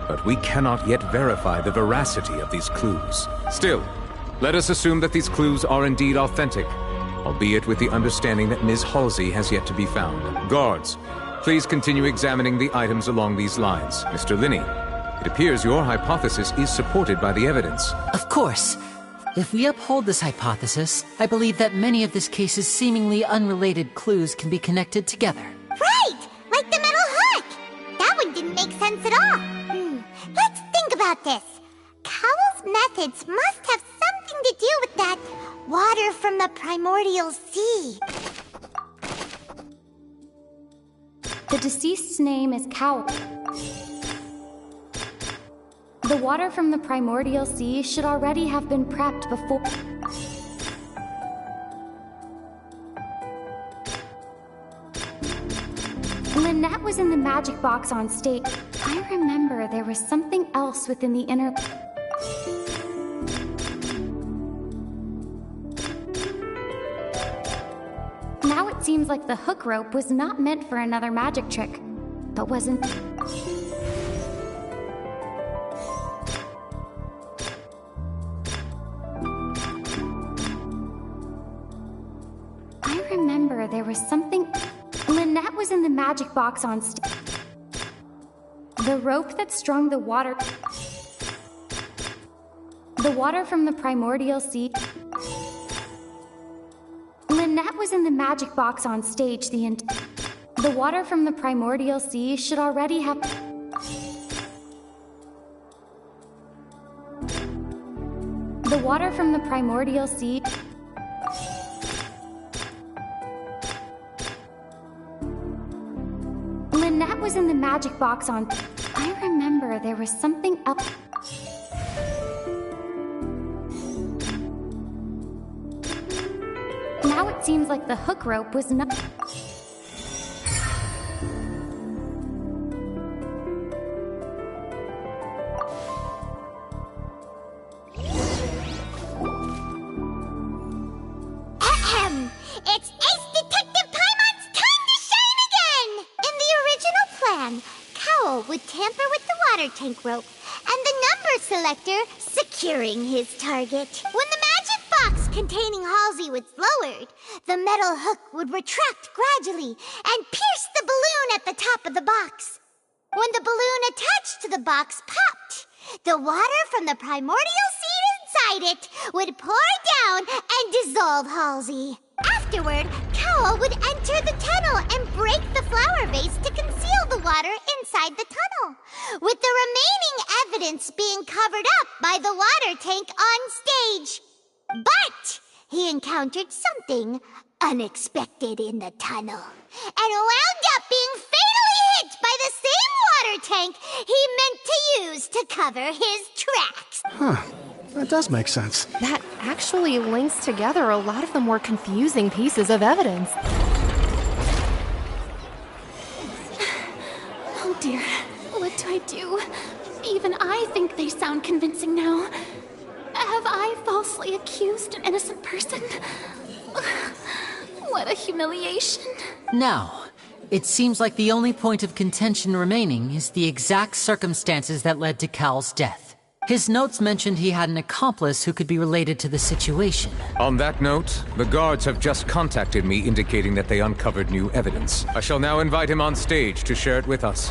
But we cannot yet verify the veracity of these clues. Still, let us assume that these clues are indeed authentic, albeit with the understanding that Ms. Halsey has yet to be found. Guards, please continue examining the items along these lines. Mr. Linney, it appears your hypothesis is supported by the evidence. Of course. If we uphold this hypothesis, I believe that many of this case's seemingly unrelated clues can be connected together. Right! Like the metal hook! That one didn't make sense at all. Let's think about this. Cowell's methods must have something to do with that water from the primordial sea. The deceased's name is Cowell. The water from the primordial sea should already have been prepped before... Lynette was in the magic box on stage. I remember there was something else within the inner... Now it seems like the hook rope was not meant for another magic trick, but wasn't... I remember there was something... Lynette was in the magic box on stage. The rope that strung the water... The water from the primordial sea... Lynette was in the magic box on stage The water from the primordial sea should already have... The water from the primordial sea... Lynette was in the magic box on... I remember there was something else... Now it seems like the hook rope was not... Ahem! It's Ace Detective Paimon's time to shine again! In the original plan, Cowell would tamper with the water tank rope and the number selector securing his target. When the magic box containing Halsey was lowered, the metal hook would retract gradually and pierce the balloon at the top of the box. When the balloon attached to the box popped, the water from the primordial seed inside it would pour down and dissolve Halsey. Afterward, Cowell would enter the tunnel and break the flower vase to conceal the water inside the tunnel, with the remaining evidence being covered up by the water tank on stage. But he encountered something unexpected in the tunnel and wound up being fatally hit by the same water tank he meant to use to cover his tracks. Huh. That does make sense. That actually links together a lot of the more confusing pieces of evidence. Oh dear, what do I do? Even I think they sound convincing now. Have I falsely accused an innocent person? What a humiliation. Now, it seems like the only point of contention remaining is the exact circumstances that led to Cal's death. His notes mentioned he had an accomplice who could be related to the situation. On that note, the guards have just contacted me indicating that they uncovered new evidence. I shall now invite him on stage to share it with us.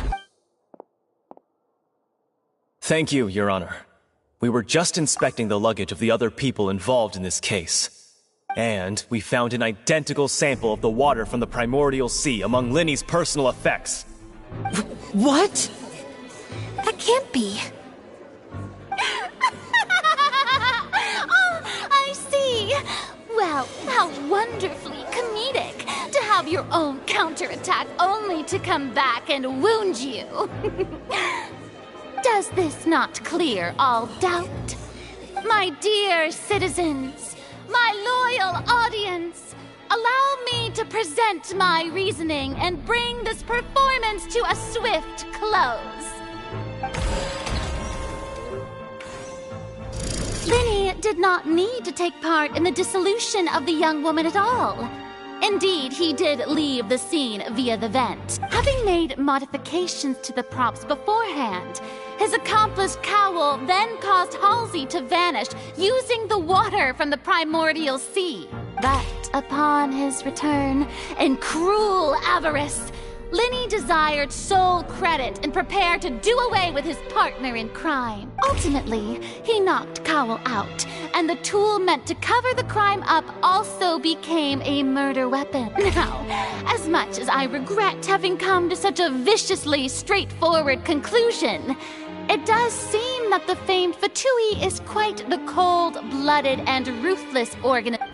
Thank you, Your Honor. We were just inspecting the luggage of the other people involved in this case. And we found an identical sample of the water from the primordial sea among Linny's personal effects. What? That can't be. Oh, I see. Well, how wonderfully comedic to have your own counterattack only to come back and wound you. Does this not clear all doubt? My dear citizens, my loyal audience, allow me to present my reasoning and bring this performance to a swift close. Linny did not need to take part in the dissolution of the young woman at all. Indeed, he did leave the scene via the vent, having made modifications to the props beforehand. His accomplice Cowell then caused Halsey to vanish using the water from the primordial sea. But upon his return, in cruel avarice, Linny desired sole credit and prepared to do away with his partner in crime. Ultimately, he knocked Cowell out, and the tool meant to cover the crime up also became a murder weapon. Now, as much as I regret having come to such a viciously straightforward conclusion, it does seem that the famed Fatui is quite the cold-blooded and ruthless organism.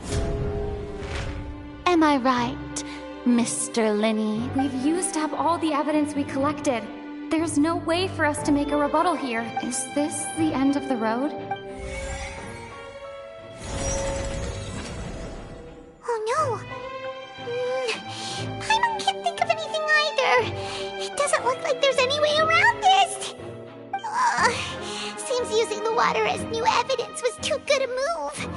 Am I right, Mr. Linny? We've used up all the evidence we collected. There's no way for us to make a rebuttal here. Is this the end of the road? Oh no! I can't think of anything either. It doesn't look like there's any way around this. Seems using the water as new evidence was too good a move.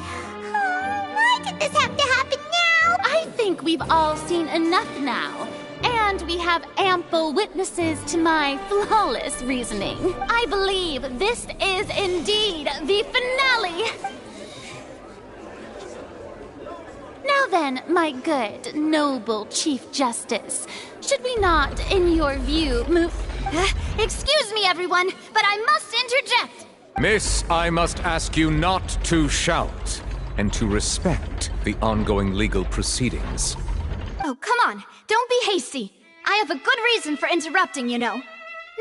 Why did this have to happen now? I think we've all seen enough now. And we have ample witnesses to my flawless reasoning. I believe this is indeed the finale. Now then, my good, noble Chief Justice, should we not, in your view, move... Excuse me, everyone, but I must interject. Miss, I must ask you not to shout, and to respect the ongoing legal proceedings. Oh, come on. Don't be hasty. I have a good reason for interrupting, you know.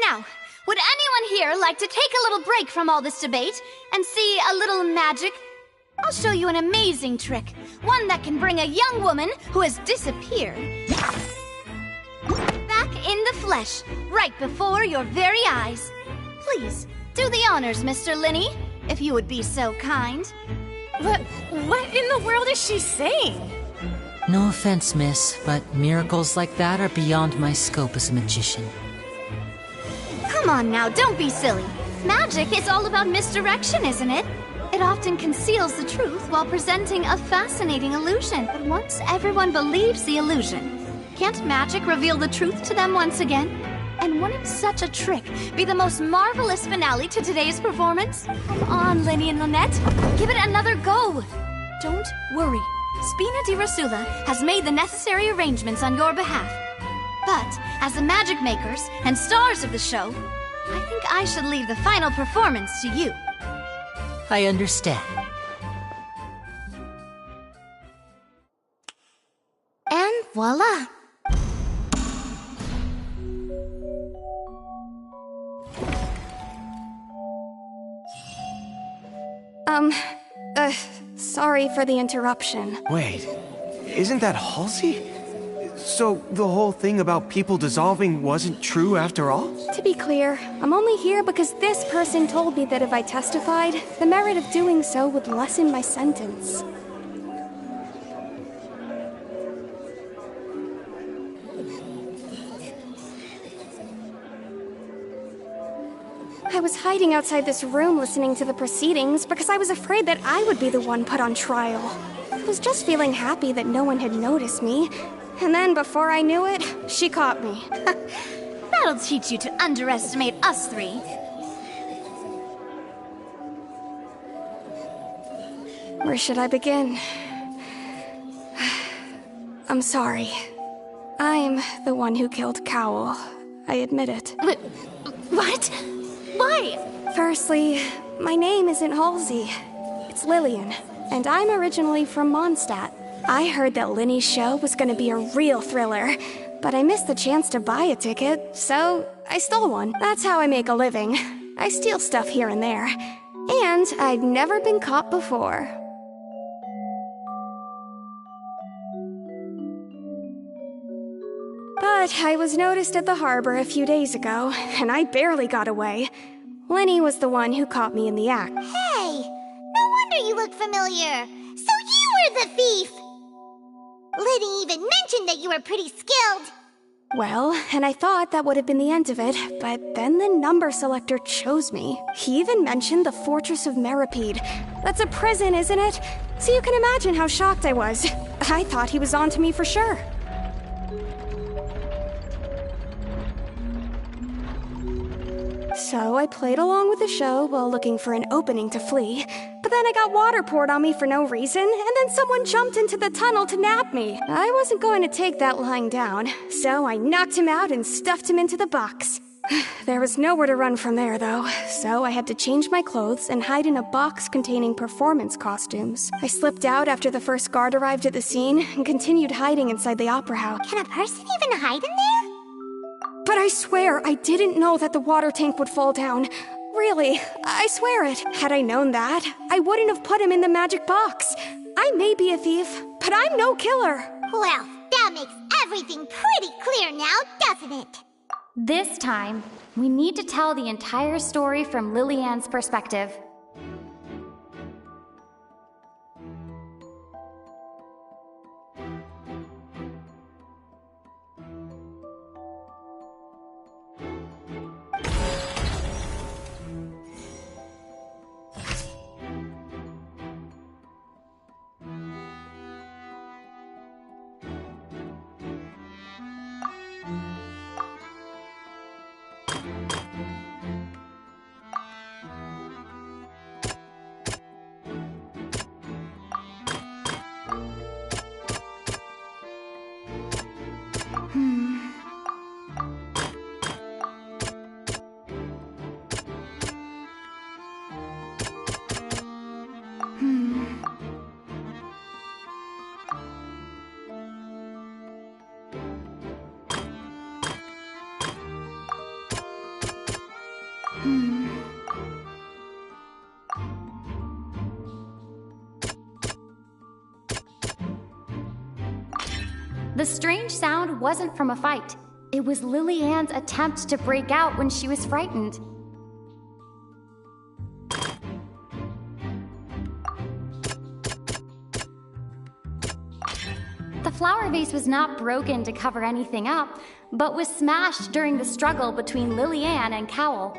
Now, would anyone here like to take a little break from all this debate and see a little magic? I'll show you an amazing trick. One that can bring a young woman who has disappeared back in the flesh, right before your very eyes. Please, do the honors, Mr. Linny, if you would be so kind. What in the world is she saying? No offense, miss, but miracles like that are beyond my scope as a magician. Come on now, don't be silly. Magic is all about misdirection, isn't it? It often conceals the truth while presenting a fascinating illusion. But once everyone believes the illusion, can't magic reveal the truth to them once again? And wouldn't such a trick be the most marvelous finale to today's performance? Come on, Linny and Lynette, give it another go. Don't worry. Spina di Rosula has made the necessary arrangements on your behalf. But, as the magic makers and stars of the show, I think I should leave the final performance to you. I understand. And voila! Sorry for the interruption. Wait, isn't that Halsey? So the whole thing about people dissolving wasn't true after all? To be clear, I'm only here because this person told me that if I testified, the merit of doing so would lessen my sentence. I was hiding outside this room listening to the proceedings because I was afraid that I would be the one put on trial. I was just feeling happy that no one had noticed me. And then, before I knew it, she caught me. That'll teach you to underestimate us three. Where should I begin? I'm sorry. I'm the one who killed Cowl. I admit it. What? Why? Firstly, my name isn't Halsey. It's Lillian, and I'm originally from Mondstadt. I heard that Linny's show was going to be a real thriller, but I missed the chance to buy a ticket, so I stole one. That's how I make a living. I steal stuff here and there. And I'd never been caught before. But I was noticed at the harbor a few days ago, and I barely got away. Linny was the one who caught me in the act. Hey, no wonder you look familiar. So you were the thief! Liddy even mentioned that you were pretty skilled. Well, and I thought that would have been the end of it, but then the number selector chose me. He even mentioned the Fortress of Meripede. That's a prison, isn't it? So you can imagine how shocked I was. I thought he was on to me for sure. So I played along with the show while looking for an opening to flee. But then I got water poured on me for no reason, and then someone jumped into the tunnel to nab me. I wasn't going to take that lying down, so I knocked him out and stuffed him into the box. There was nowhere to run from there, though, so I had to change my clothes and hide in a box containing performance costumes. I slipped out after the first guard arrived at the scene and continued hiding inside the opera house. Can a person even hide in there? But I swear I didn't know that the water tank would fall down. Really, I swear it. Had I known that, I wouldn't have put him in the magic box. I may be a thief, but I'm no killer. Well, that makes everything pretty clear now, doesn't it? This time, we need to tell the entire story from Lillian's perspective. The strange sound wasn't from a fight. It was Lillian's attempt to break out when she was frightened. The flower vase was not broken to cover anything up, but was smashed during the struggle between Lillian and Cowl.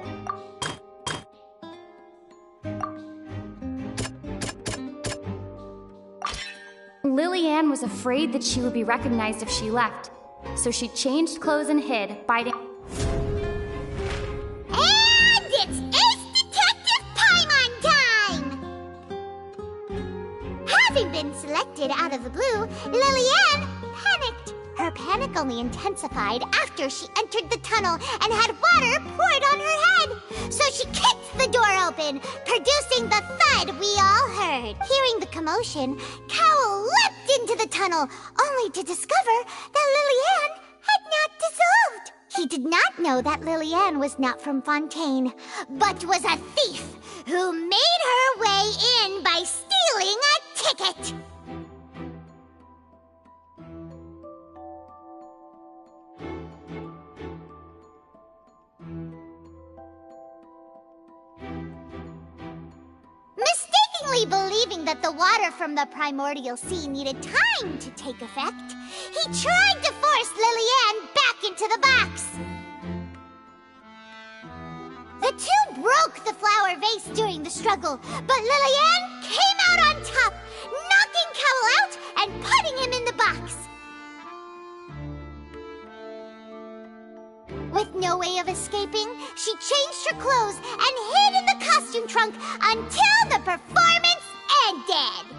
Lillian was afraid that she would be recognized if she left, so she changed clothes and hid, biting. And it's Ace Detective Paimon time! Having been selected out of the blue, Lillian panicked. Her panic only intensified after she entered the tunnel and had water poured on her head. So she kicked the door open, producing the thud we all heard. Hearing the commotion, Cowl leapt into the tunnel, only to discover that Lillian had not dissolved. He did not know that Lillian was not from Fontaine, but was a thief who made her way in by stealing a ticket. Fully believing that the water from the primordial sea needed time to take effect, he tried to force Lillian back into the box. The two broke the flower vase during the struggle, but Lillian came out on top, knocking Cowell out and putting him in the box. With no way of escaping, she changed her clothes and hid in the costume trunk until the performance ended.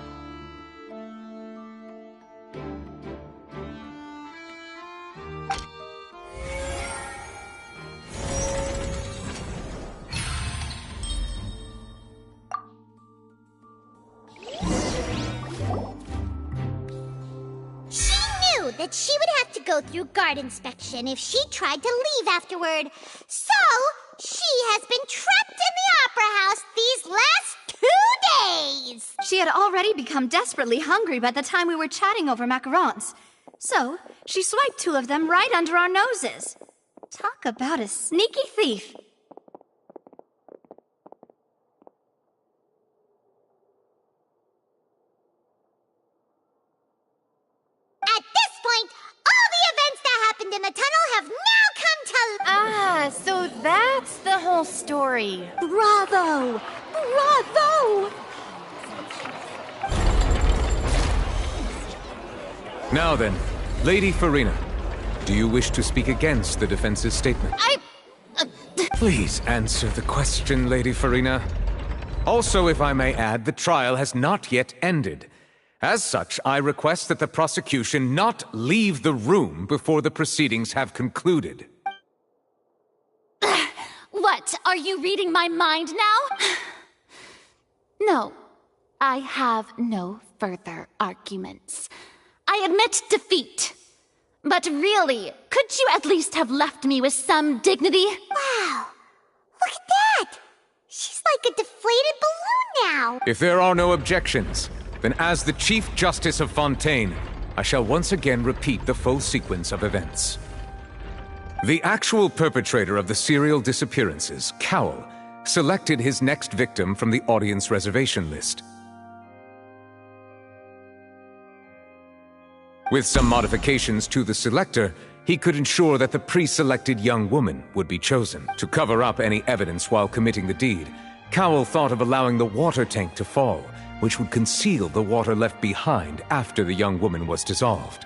That she would have to go through guard inspection if she tried to leave afterward. So, she has been trapped in the Opera House these last 2 days. She had already become desperately hungry by the time we were chatting over macarons. So, she swiped 2 of them right under our noses. Talk about a sneaky thief. At this point, all the events that happened in the tunnel have now come to... Ah, so that's the whole story. Bravo! Bravo! Now then, Lady Farina, do you wish to speak against the defense's statement? Please answer the question, Lady Farina. Also, if I may add, the trial has not yet ended. As such, I request that the prosecution not leave the room before the proceedings have concluded. What, are you reading my mind now? No, I have no further arguments. I admit defeat. But really, could you at least have left me with some dignity? Wow, look at that! She's like a deflated balloon now. If there are no objections, then as the Chief Justice of Fontaine, I shall once again repeat the full sequence of events. The actual perpetrator of the serial disappearances, Cowell, selected his next victim from the audience reservation list. With some modifications to the selector, he could ensure that the pre-selected young woman would be chosen. To cover up any evidence while committing the deed, Cowell thought of allowing the water tank to fall, which would conceal the water left behind after the young woman was dissolved.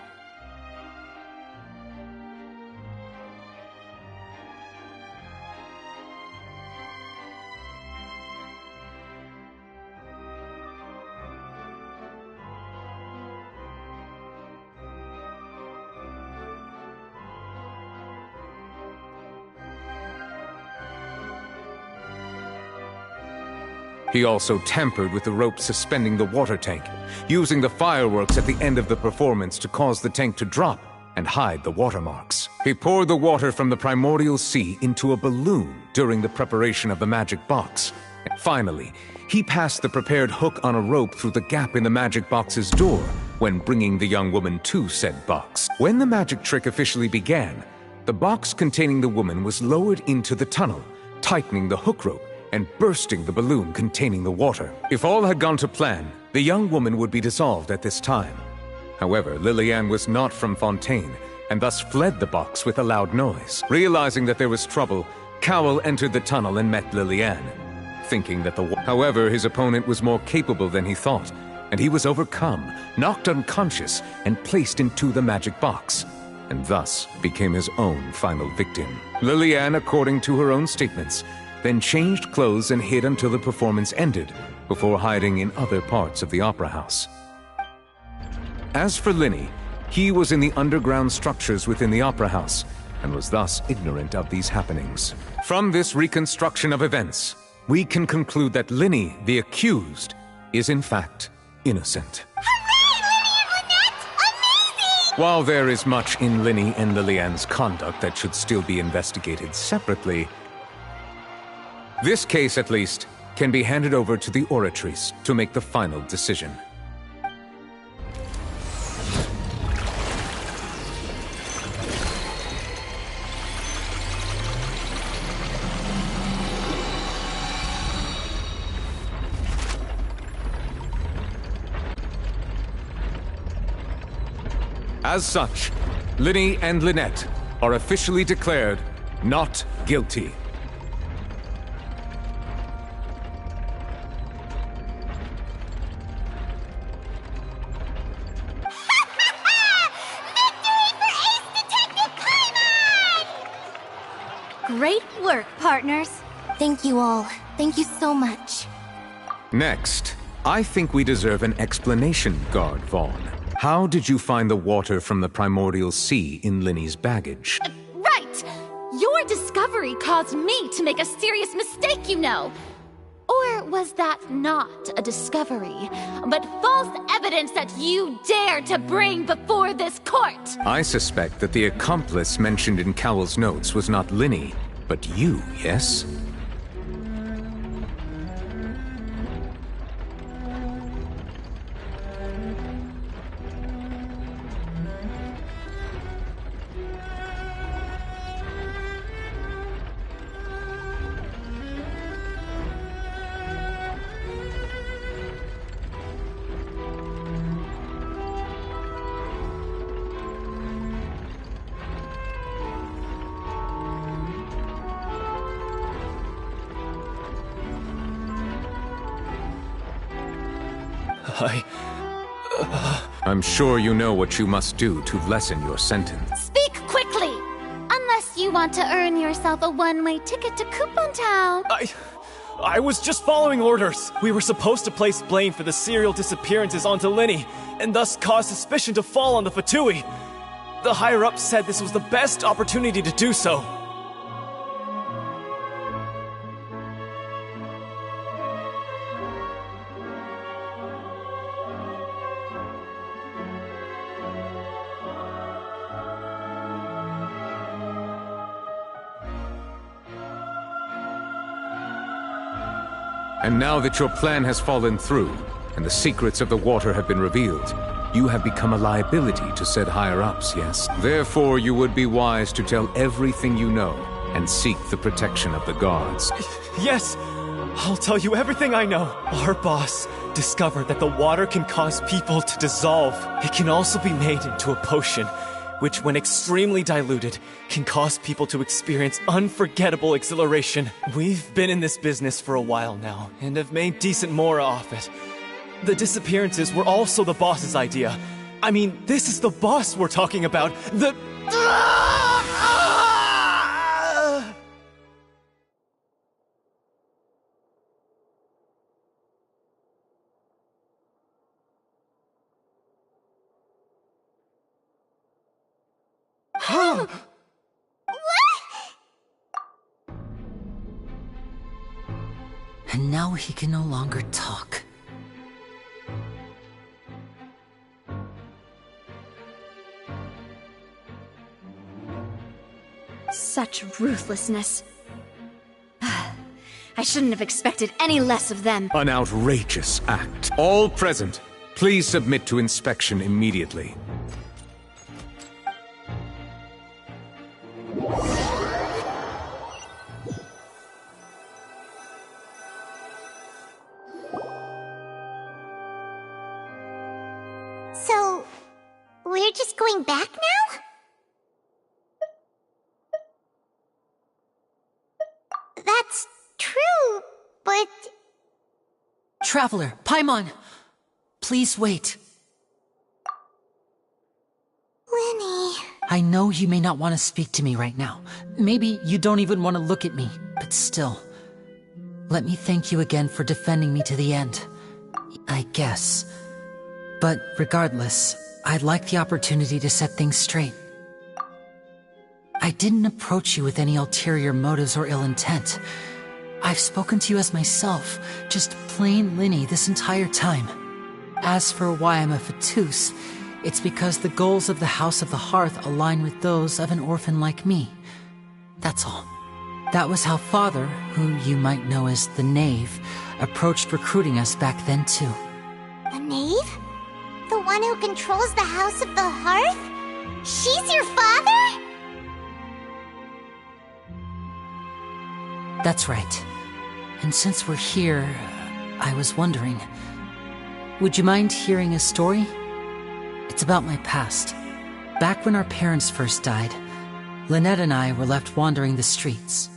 He also tampered with the rope suspending the water tank, using the fireworks at the end of the performance to cause the tank to drop and hide the watermarks. He poured the water from the primordial sea into a balloon during the preparation of the magic box. And finally, he passed the prepared hook on a rope through the gap in the magic box's door when bringing the young woman to said box. When the magic trick officially began, the box containing the woman was lowered into the tunnel, tightening the hook rope and bursting the balloon containing the water. If all had gone to plan, the young woman would be dissolved at this time. However, Lillian was not from Fontaine, and thus fled the box with a loud noise. Realizing that there was trouble, Cowell entered the tunnel and met Lillian, thinking that However, his opponent was more capable than he thought, and he was overcome, knocked unconscious, and placed into the magic box, and thus became his own final victim. Lillian, according to her own statements, then changed clothes and hid until the performance ended, before hiding in other parts of the opera house. As for Linny, he was in the underground structures within the opera house, and was thus ignorant of these happenings. From this reconstruction of events, we can conclude that Linny, the accused, is in fact innocent. While there is much in Linny and Lillian's conduct that should still be investigated separately, this case, at least, can be handed over to the Oratrice to make the final decision. As such, Linny and Lynette are officially declared not guilty. Great work, partners. Thank you all. Thank you so much. Next, I think we deserve an explanation, Guard Vaughn. How did you find the water from the primordial sea in Linny's baggage? Right! Your discovery caused me to make a serious mistake, you know. Or was that not a discovery, but false evidence that you dare to bring before this court? I suspect that the accomplice mentioned in Cowell's notes was not Linny, but you, yes? I'm sure you know what you must do to lessen your sentence. Speak quickly! Unless you want to earn yourself a one-way ticket to Coupon Town. I was just following orders. We were supposed to place blame for the serial disappearances onto Linny, and thus cause suspicion to fall on the Fatui. The higher-ups said this was the best opportunity to do so. And now that your plan has fallen through, and the secrets of the water have been revealed, you have become a liability to said higher-ups, yes? Therefore, you would be wise to tell everything you know, and seek the protection of the guards. Yes! I'll tell you everything I know. Our boss discovered that the water can cause people to dissolve. It can also be made into a potion, which when extremely diluted, can cause people to experience unforgettable exhilaration. We've been in this business for a while now, and have made decent mora off it. The disappearances were also the boss's idea. I mean, this is the boss we're talking about. The... And now he can no longer talk. Such ruthlessness. I shouldn't have expected any less of them. An outrageous act. All present, please submit to inspection immediately. So, we're just going back now? That's true, but... Traveler, Paimon! Please wait. Linny... I know you may not want to speak to me right now. Maybe you don't even want to look at me, but still. Let me thank you again for defending me to the end. I guess. But regardless, I'd like the opportunity to set things straight. I didn't approach you with any ulterior motives or ill intent. I've spoken to you as myself, just plain Linny this entire time. As for why I'm a Fatus, it's because the goals of the House of the Hearth align with those of an orphan like me. That's all. That was how Father, who you might know as the Knave, approached recruiting us back then too. The Knave? The one who controls the House of the Hearth? She's your father? That's right. And since we're here, I was wondering, would you mind hearing a story? It's about my past. Back when our parents first died, Lynette and I were left wandering the streets.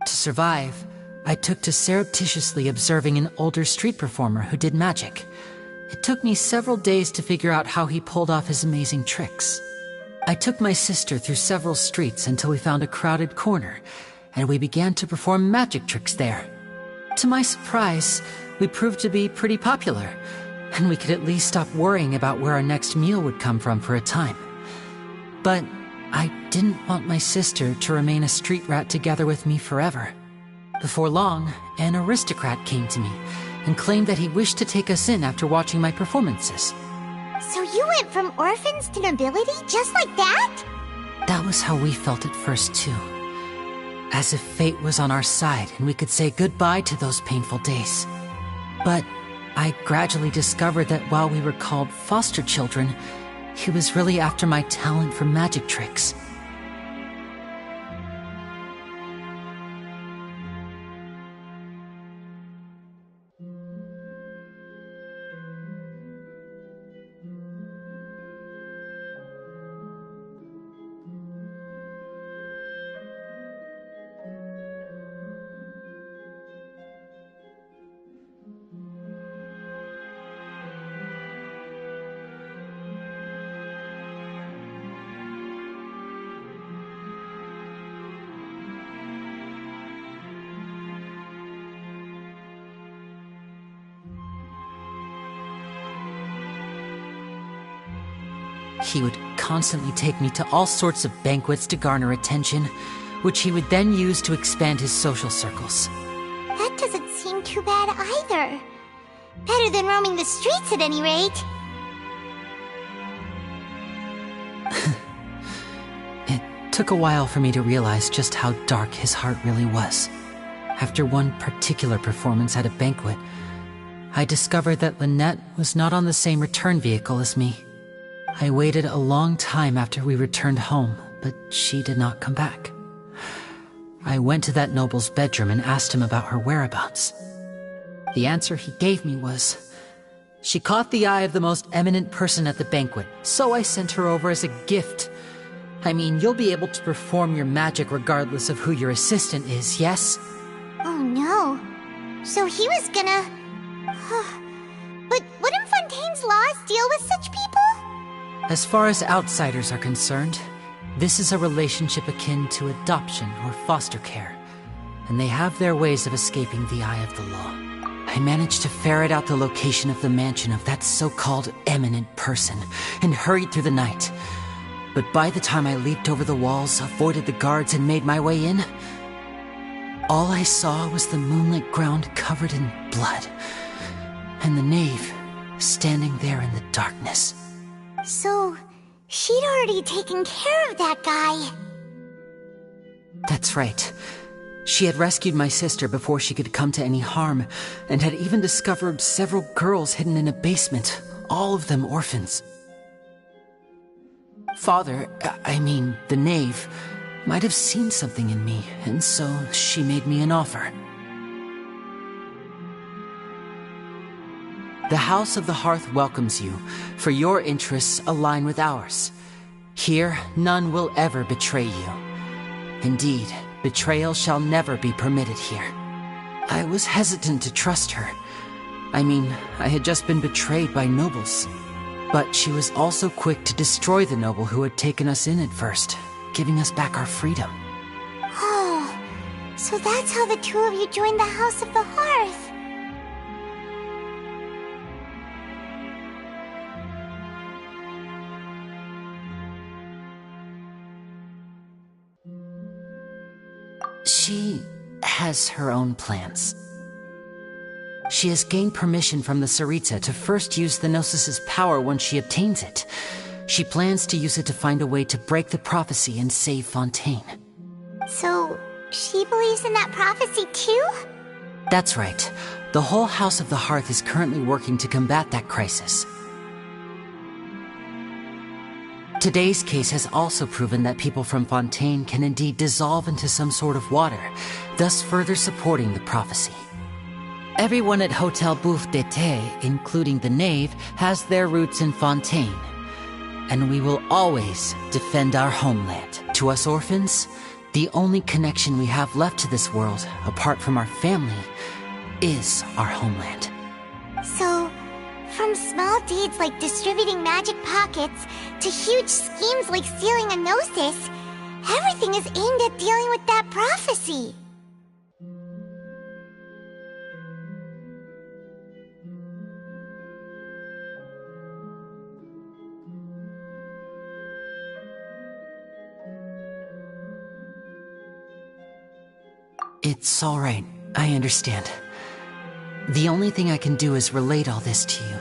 To survive, I took to surreptitiously observing an older street performer who did magic. It took me several days to figure out how he pulled off his amazing tricks. I took my sister through several streets until we found a crowded corner, and we began to perform magic tricks there. To my surprise, we proved to be pretty popular, and we could at least stop worrying about where our next meal would come from for a time. But I didn't want my sister to remain a street rat together with me forever. Before long, an aristocrat came to me and claimed that he wished to take us in after watching my performances. So you went from orphans to nobility just like that? That was how we felt at first, too. As if fate was on our side and we could say goodbye to those painful days. But I gradually discovered that while we were called foster children, he was really after my talent for magic tricks. He would constantly take me to all sorts of banquets to garner attention, which he would then use to expand his social circles. That doesn't seem too bad either. Better than roaming the streets at any rate. It took a while for me to realize just how dark his heart really was. After one particular performance at a banquet, I discovered that Lynette was not on the same return vehicle as me. I waited a long time after we returned home, but she did not come back. I went to that noble's bedroom and asked him about her whereabouts. The answer he gave me was, she caught the eye of the most eminent person at the banquet, so I sent her over as a gift. I mean, you'll be able to perform your magic regardless of who your assistant is, yes? Oh no. So he was gonna... But wouldn't Fontaine's laws deal with such people? As far as outsiders are concerned, this is a relationship akin to adoption or foster care, and they have their ways of escaping the eye of the law. I managed to ferret out the location of the mansion of that so-called eminent person and hurried through the night. But by the time I leaped over the walls, avoided the guards, and made my way in, all I saw was the moonlit ground covered in blood, and the knave standing there in the darkness. So, she'd already taken care of that guy. That's right. She had rescued my sister before she could come to any harm, and had even discovered several girls hidden in a basement, all of them orphans. Father, the knave, might have seen something in me, and so she made me an offer. The House of the Hearth welcomes you, for your interests align with ours. Here, none will ever betray you. Indeed, betrayal shall never be permitted here. I was hesitant to trust her. I had just been betrayed by nobles. But she was also quick to destroy the noble who had taken us in at first, giving us back our freedom. Oh, so that's how the two of you joined the House of the Hearth. She has her own plans. She has gained permission from the Tsaritsa to first use the Gnosis' power once she obtains it. She plans to use it to find a way to break the prophecy and save Fontaine. So, she believes in that prophecy too? That's right. The whole House of the Hearth is currently working to combat that crisis. Today's case has also proven that people from Fontaine can indeed dissolve into some sort of water, thus further supporting the prophecy. Everyone at Hotel Bouffe d'été, including the knave, has their roots in Fontaine. and we will always defend our homeland. To us orphans, the only connection we have left to this world, apart from our family, is our homeland. So, from small deeds like distributing magic pockets to huge schemes like stealing a Gnosis, everything is aimed at dealing with that prophecy. It's all right. I understand. The only thing I can do is relate all this to you.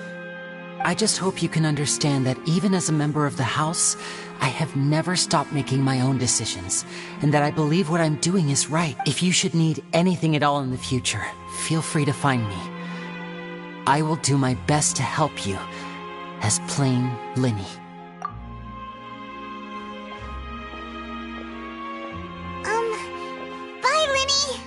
I just hope you can understand that even as a member of the House, I have never stopped making my own decisions, and that I believe what I'm doing is right. If you should need anything at all in the future, feel free to find me. I will do my best to help you, as plain Linny. Bye, Linny!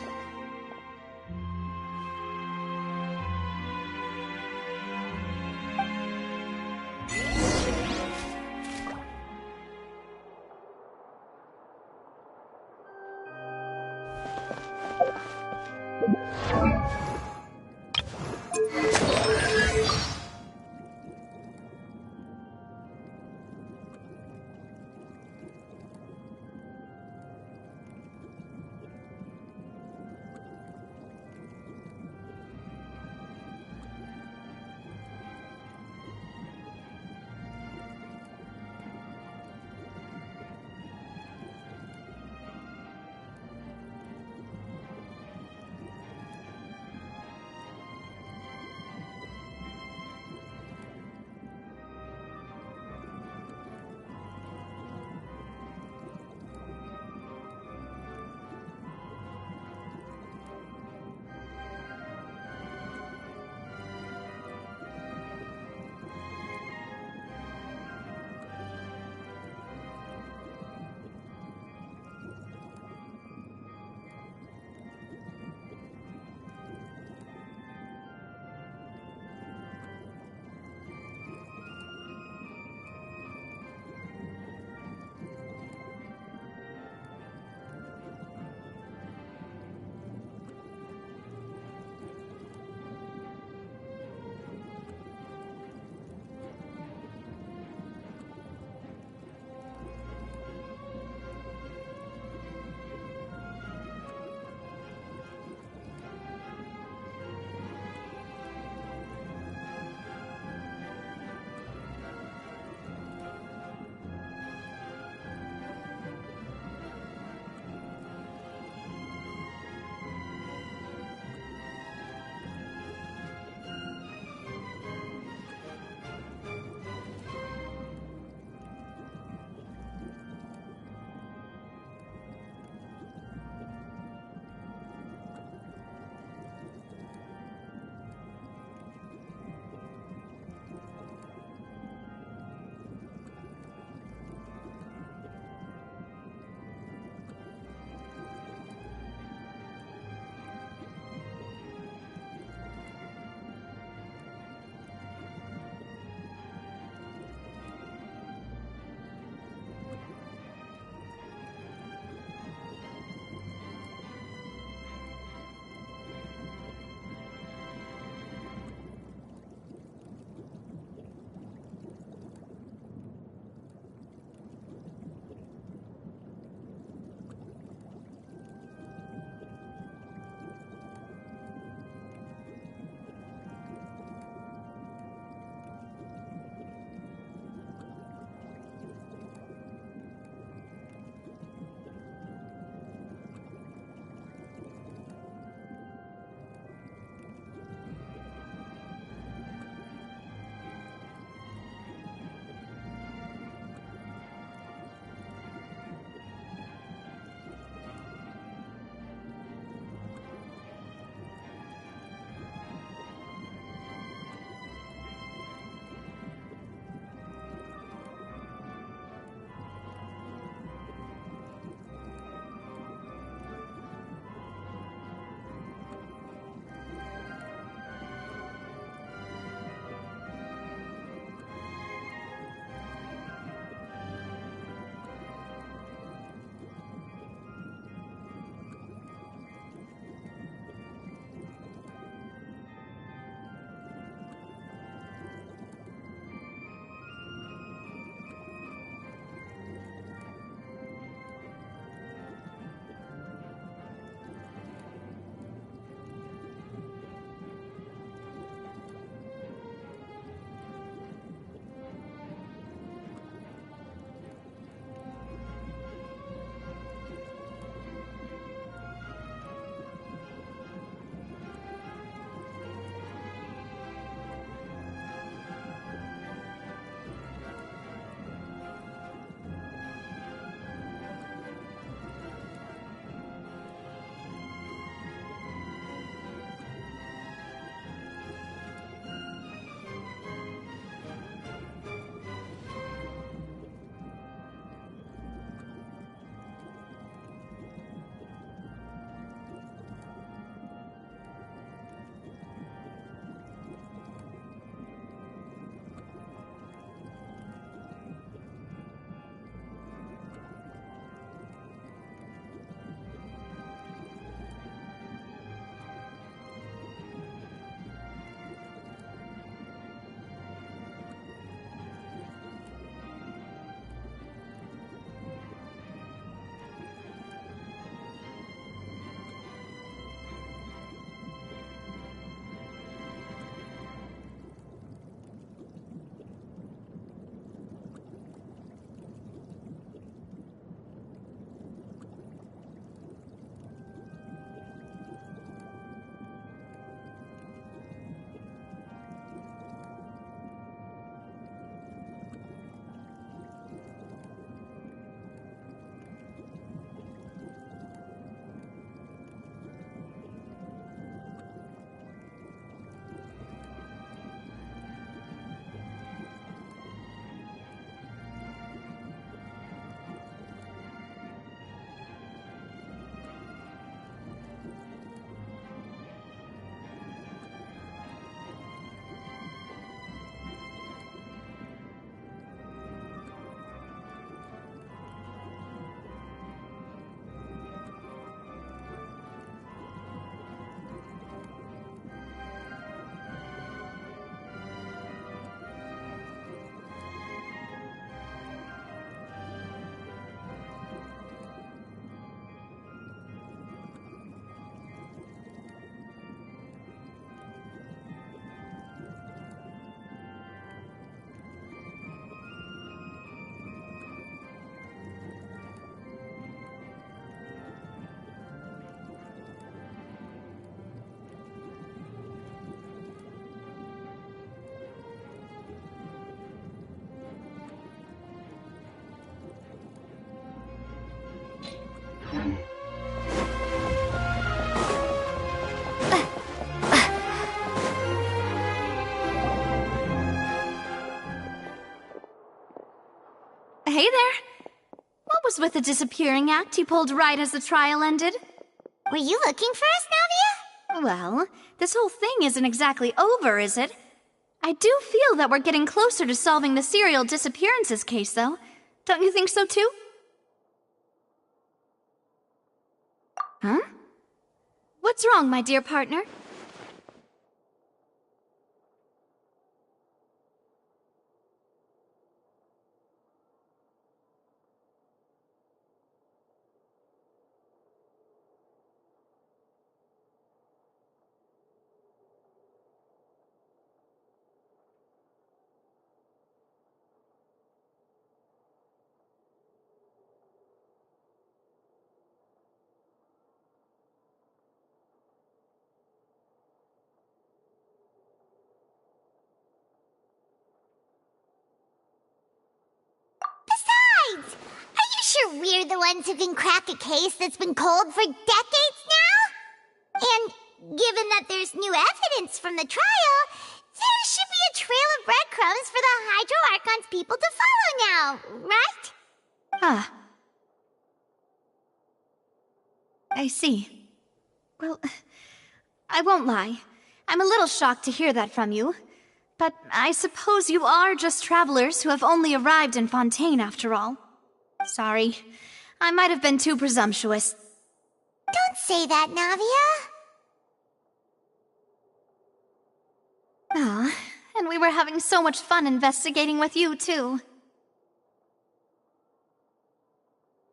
hey there. What was with the disappearing act you pulled right as the trial ended? Were you looking for us, Navia? Well, this whole thing isn't exactly over, is it? I do feel that we're getting closer to solving the serial disappearances case, though. Don't you think so, too? Huh? What's wrong, my dear partner? Besides, are you sure we're the ones who can crack a case that's been cold for decades now? And given that there's new evidence from the trial, there should be a trail of breadcrumbs for the Hydro Archon's people to follow now, right? Ah. I see. Well, I won't lie. I'm a little shocked to hear that from you. But I suppose you are just travelers who have only arrived in Fontaine after all. Sorry. I might have been too presumptuous. Don't say that, Navia. Ah, and we were having so much fun investigating with you, too.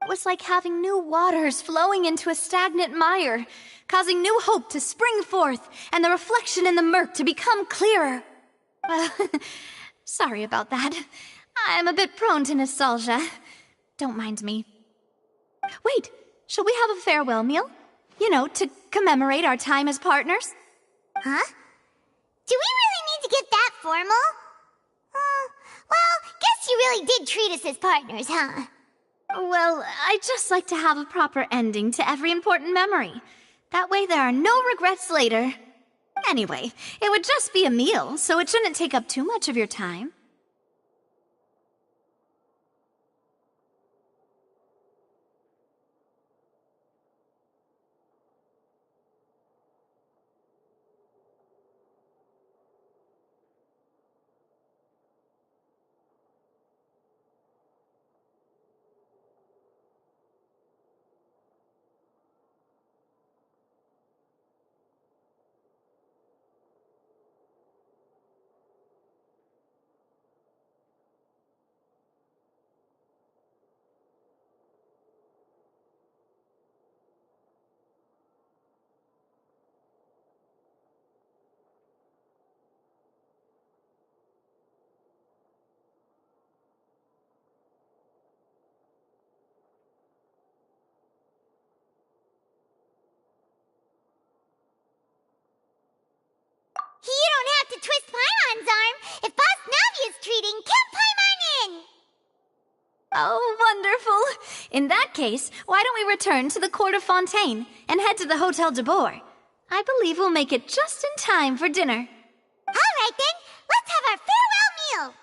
It was like having new waters flowing into a stagnant mire, causing new hope to spring forth, and the reflection in the murk to become clearer. Sorry about that. I'm a bit prone to nostalgia. Don't mind me. Wait, shall we have a farewell meal? You know, to commemorate our time as partners? Huh? Do we really need to get that formal? Well, guess you really did treat us as partners, huh? Well, I'd just like to have a proper ending to every important memory. That way there are no regrets later. Anyway, it would just be a meal, so it shouldn't take up too much of your time. You don't have to twist Paimon's arm. If Boss Navia's treating, count Paimon in! Oh, wonderful! In that case, why don't we return to the Court of Fontaine and head to the Hotel de Boer? I believe we'll make it just in time for dinner. All right then, let's have our farewell meal!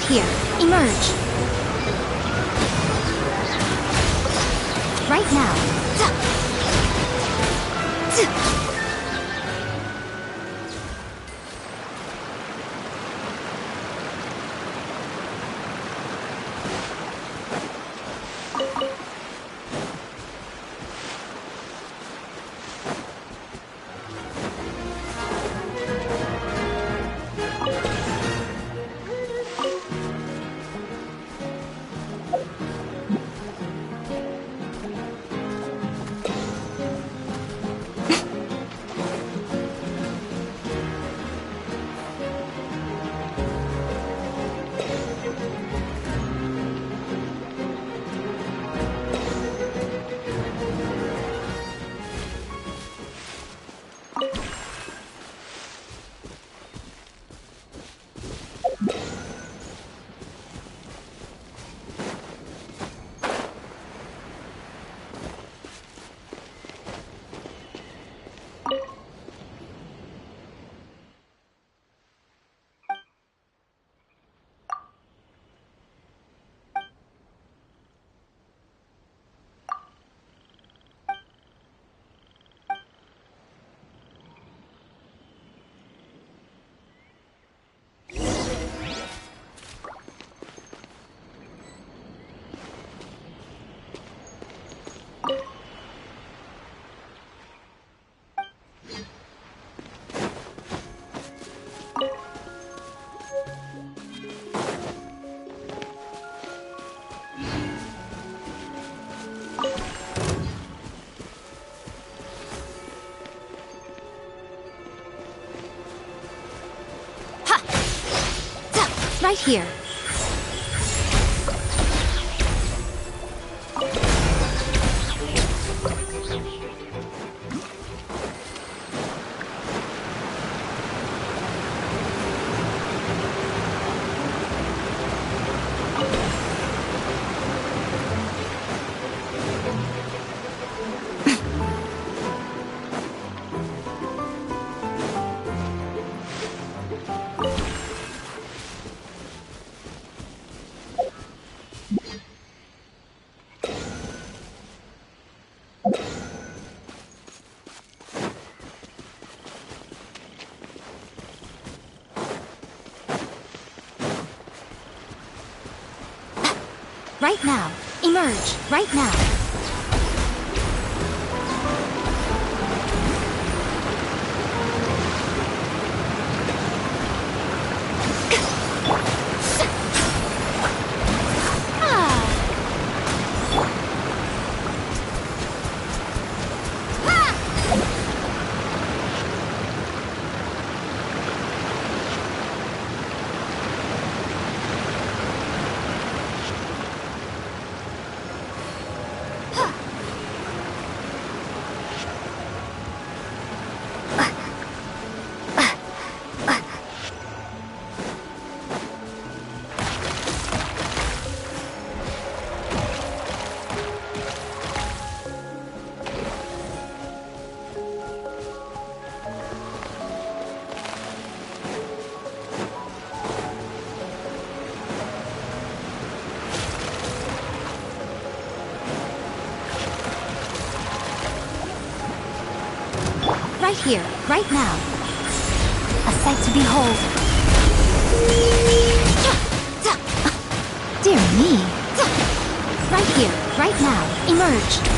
Here, emerge. Right now. Right here. Right now. Emerge. Right now. Right here, right now. A sight to behold. Dear me. Right here, right now. Emerge.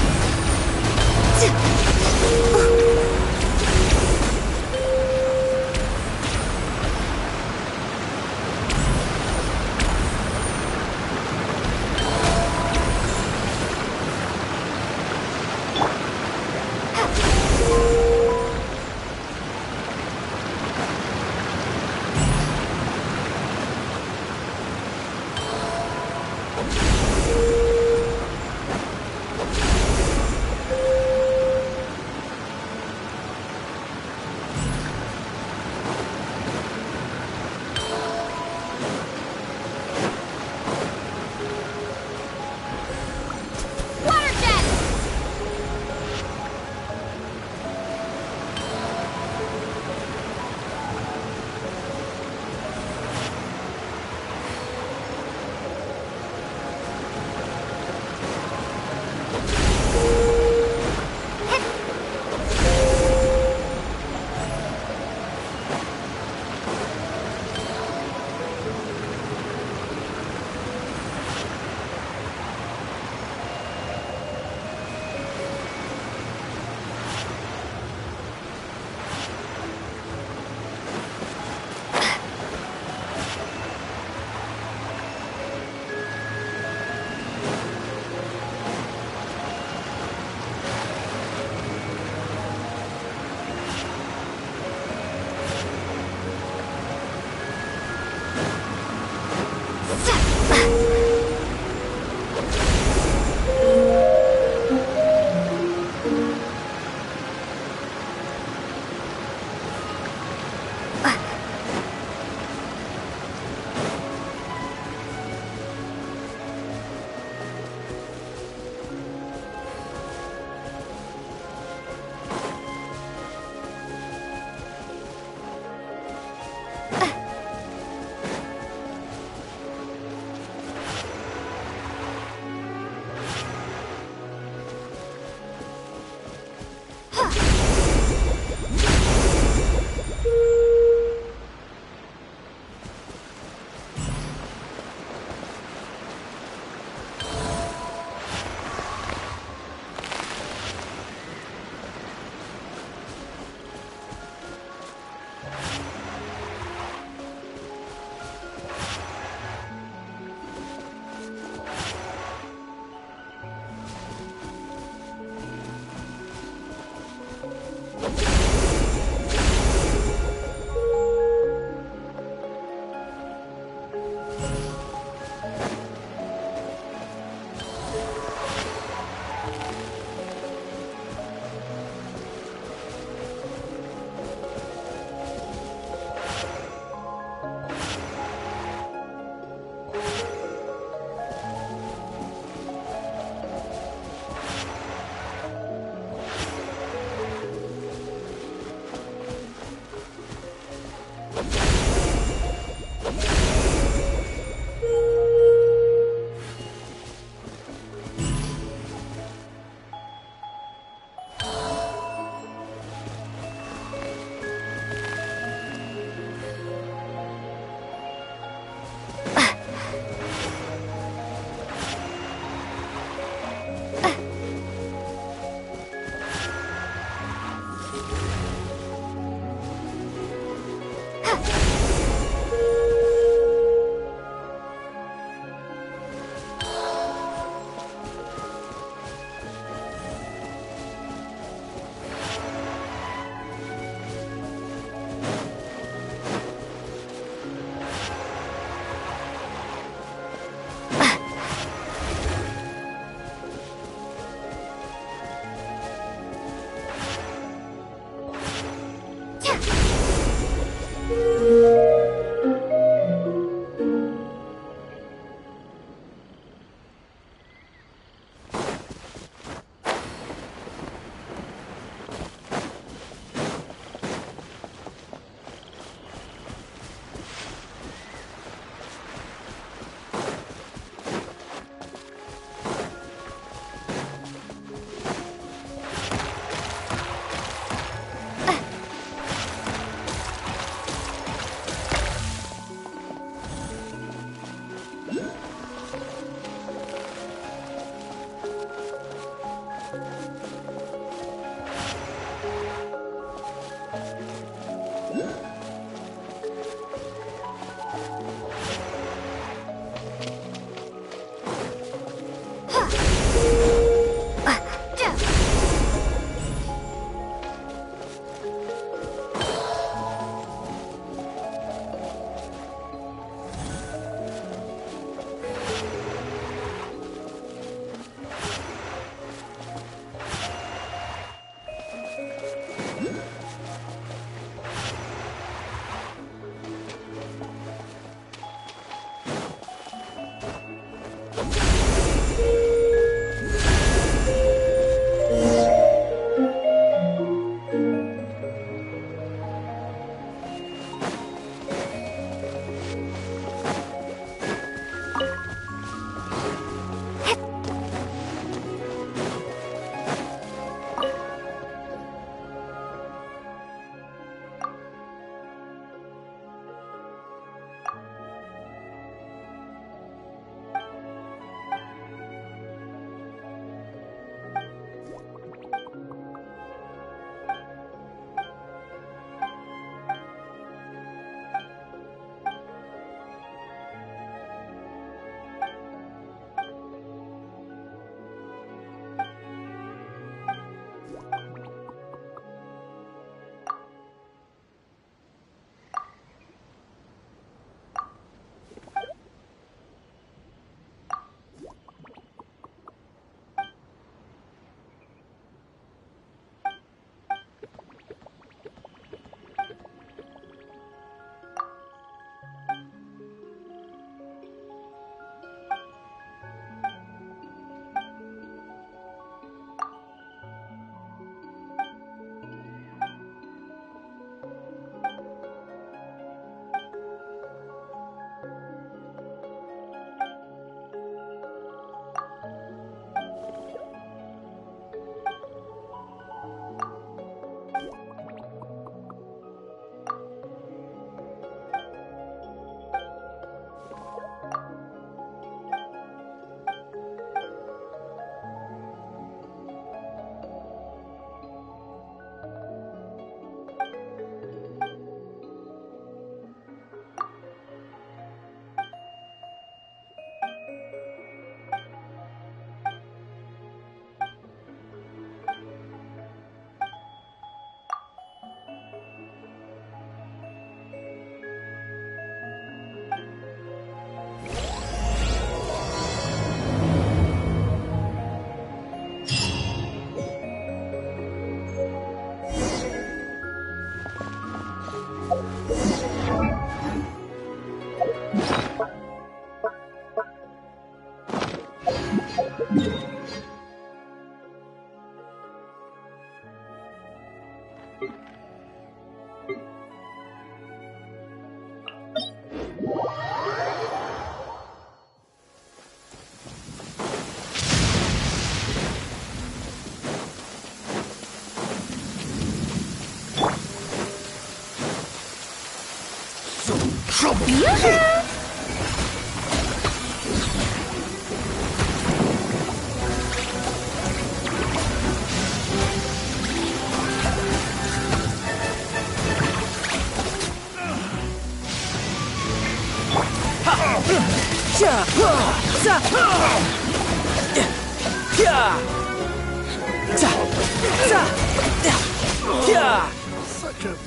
Such a...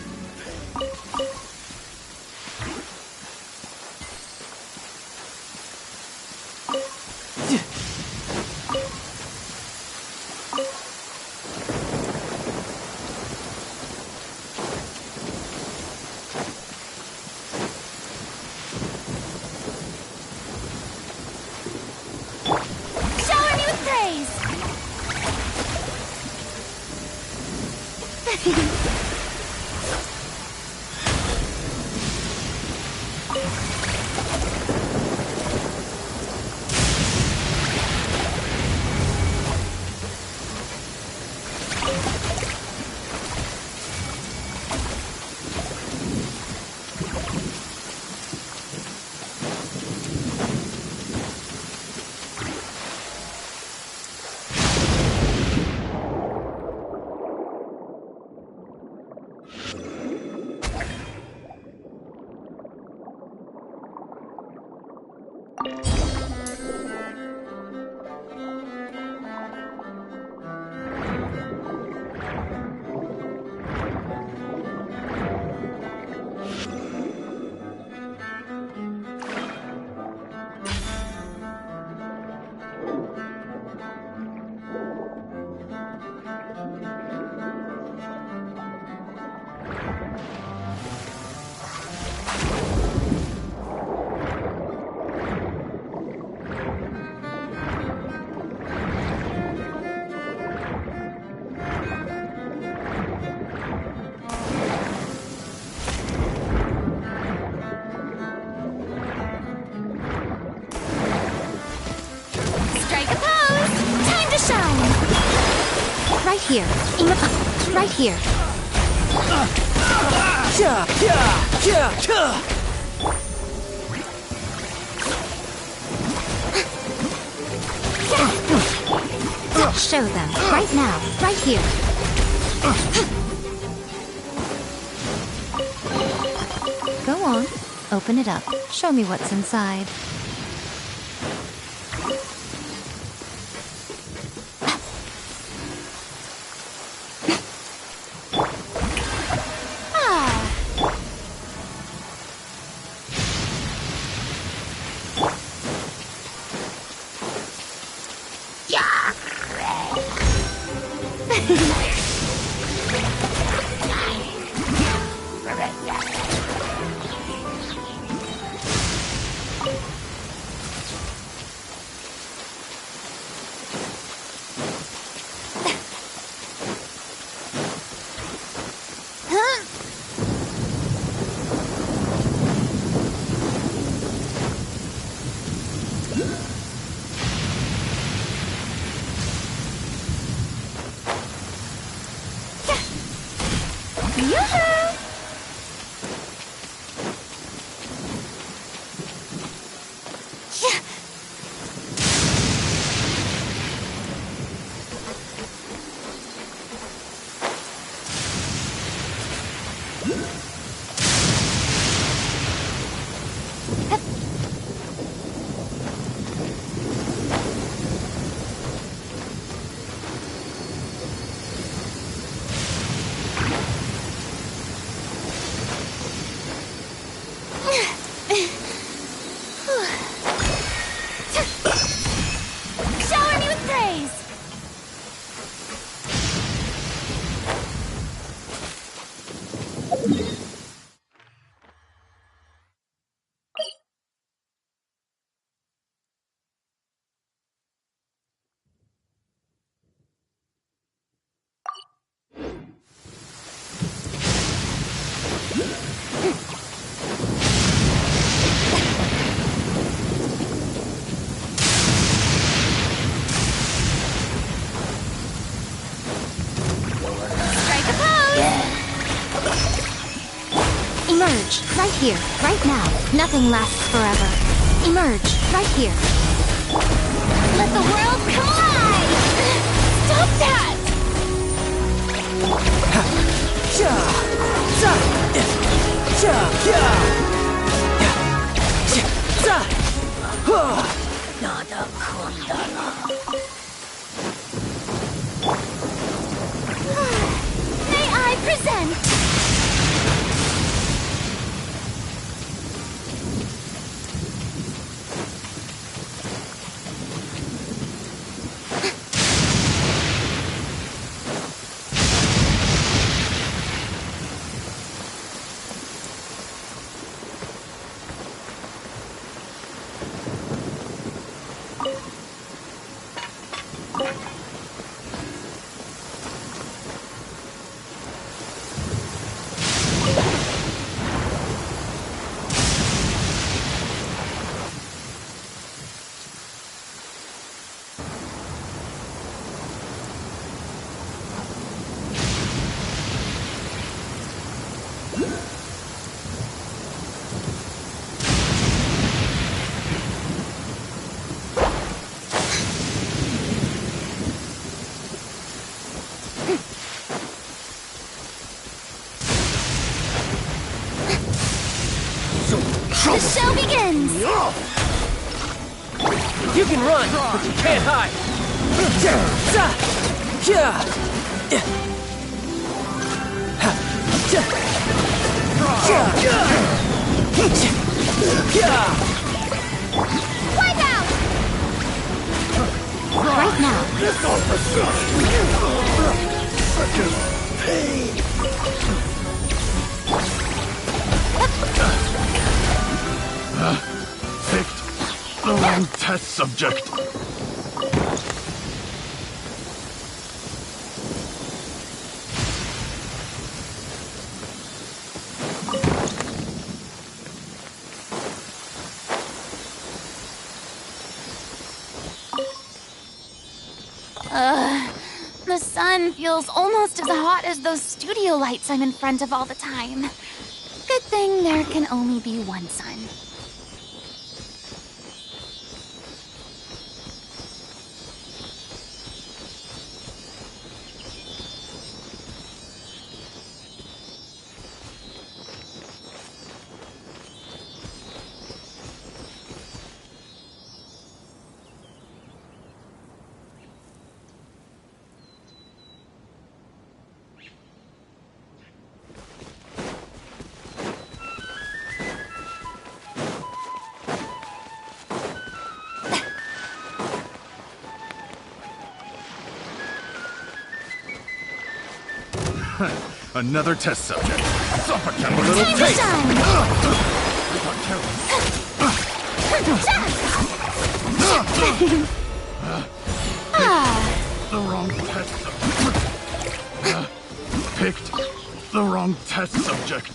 Shower me with praise! right here. Right here. Show them. Right now. Right here. Go on. Open it up. Show me what's inside. Emerge, right here, right now. Nothing lasts forever. Emerge, right here. Let the world collide! Stop that! May I present? The show begins! You can run, but you can't hide! Wipe out! Right now. Such a pain. Picked the wrong test subject. The sun feels almost as hot as those studio lights I'm in front of all the time. Good thing there can only be one sun. Another test subject. Suffer, have a little taste. The wrong test subject. Picked the wrong test subject.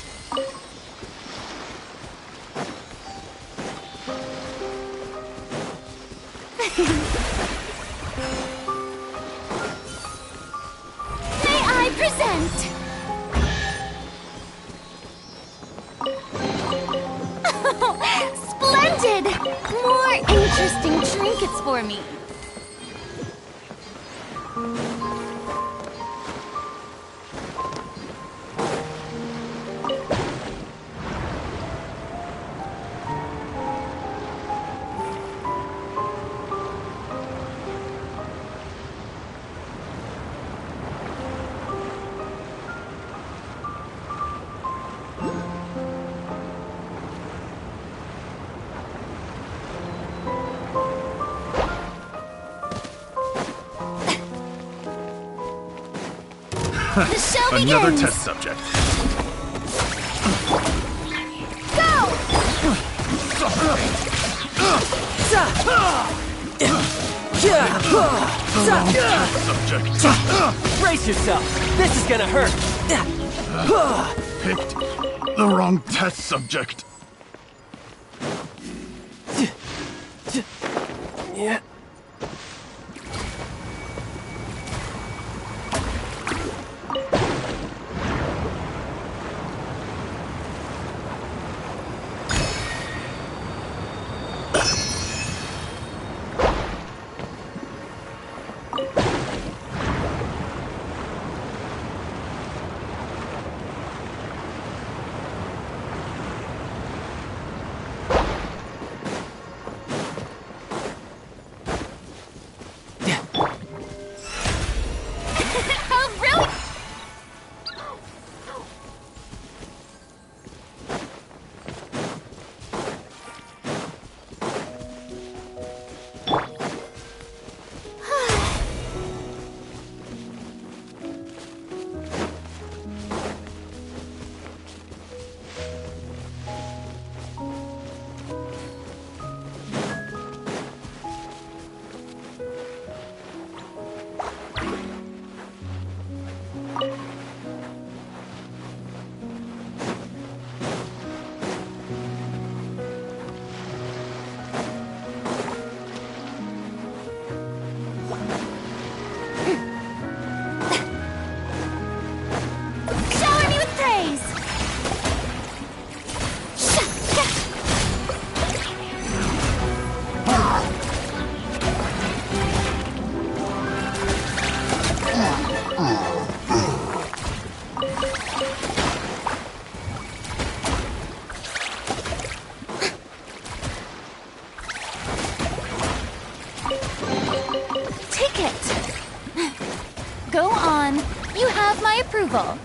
May I present? Splendid! More interesting trinkets for me. The show begins! Another test subject. Go! Subject. Brace yourself! This is gonna hurt! Picked the wrong test subject. Yeah. Oh, really? Shower me with praise! Take it! Go on. You have my approval.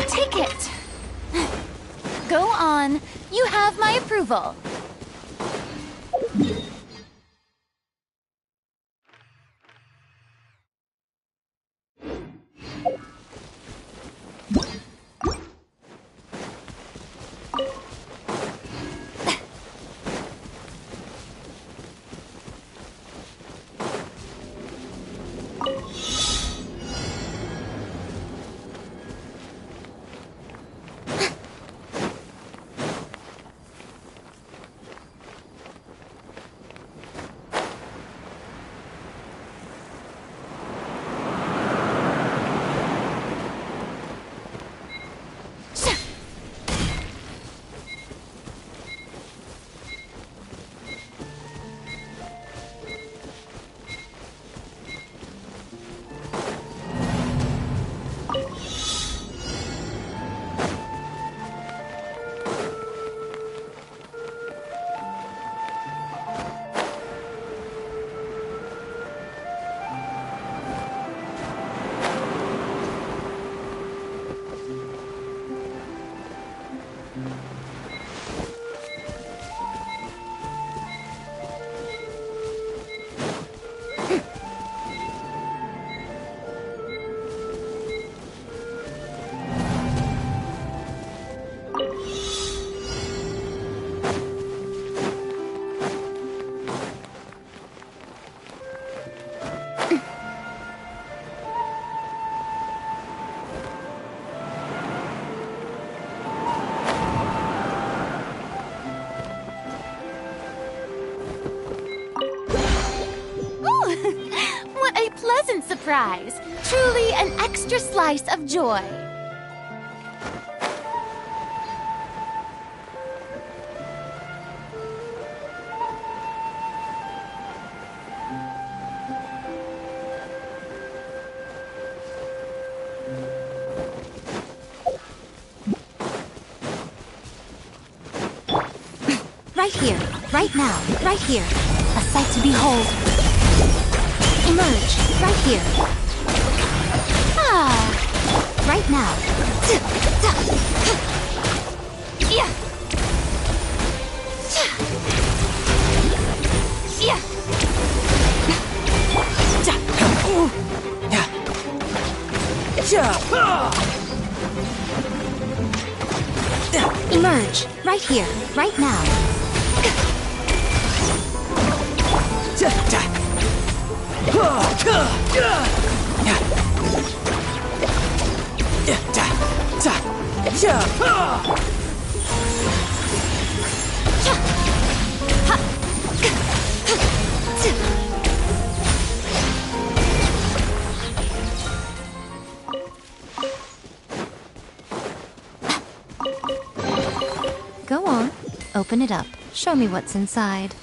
Take it. Go on. You have my approval. A pleasant surprise. Truly an extra slice of joy. Right here, right now, right here. A sight to behold. Emerge, right here. Ah, right now. Yeah. Emerge, right here, right now. Go on, open it up. Show me what's inside.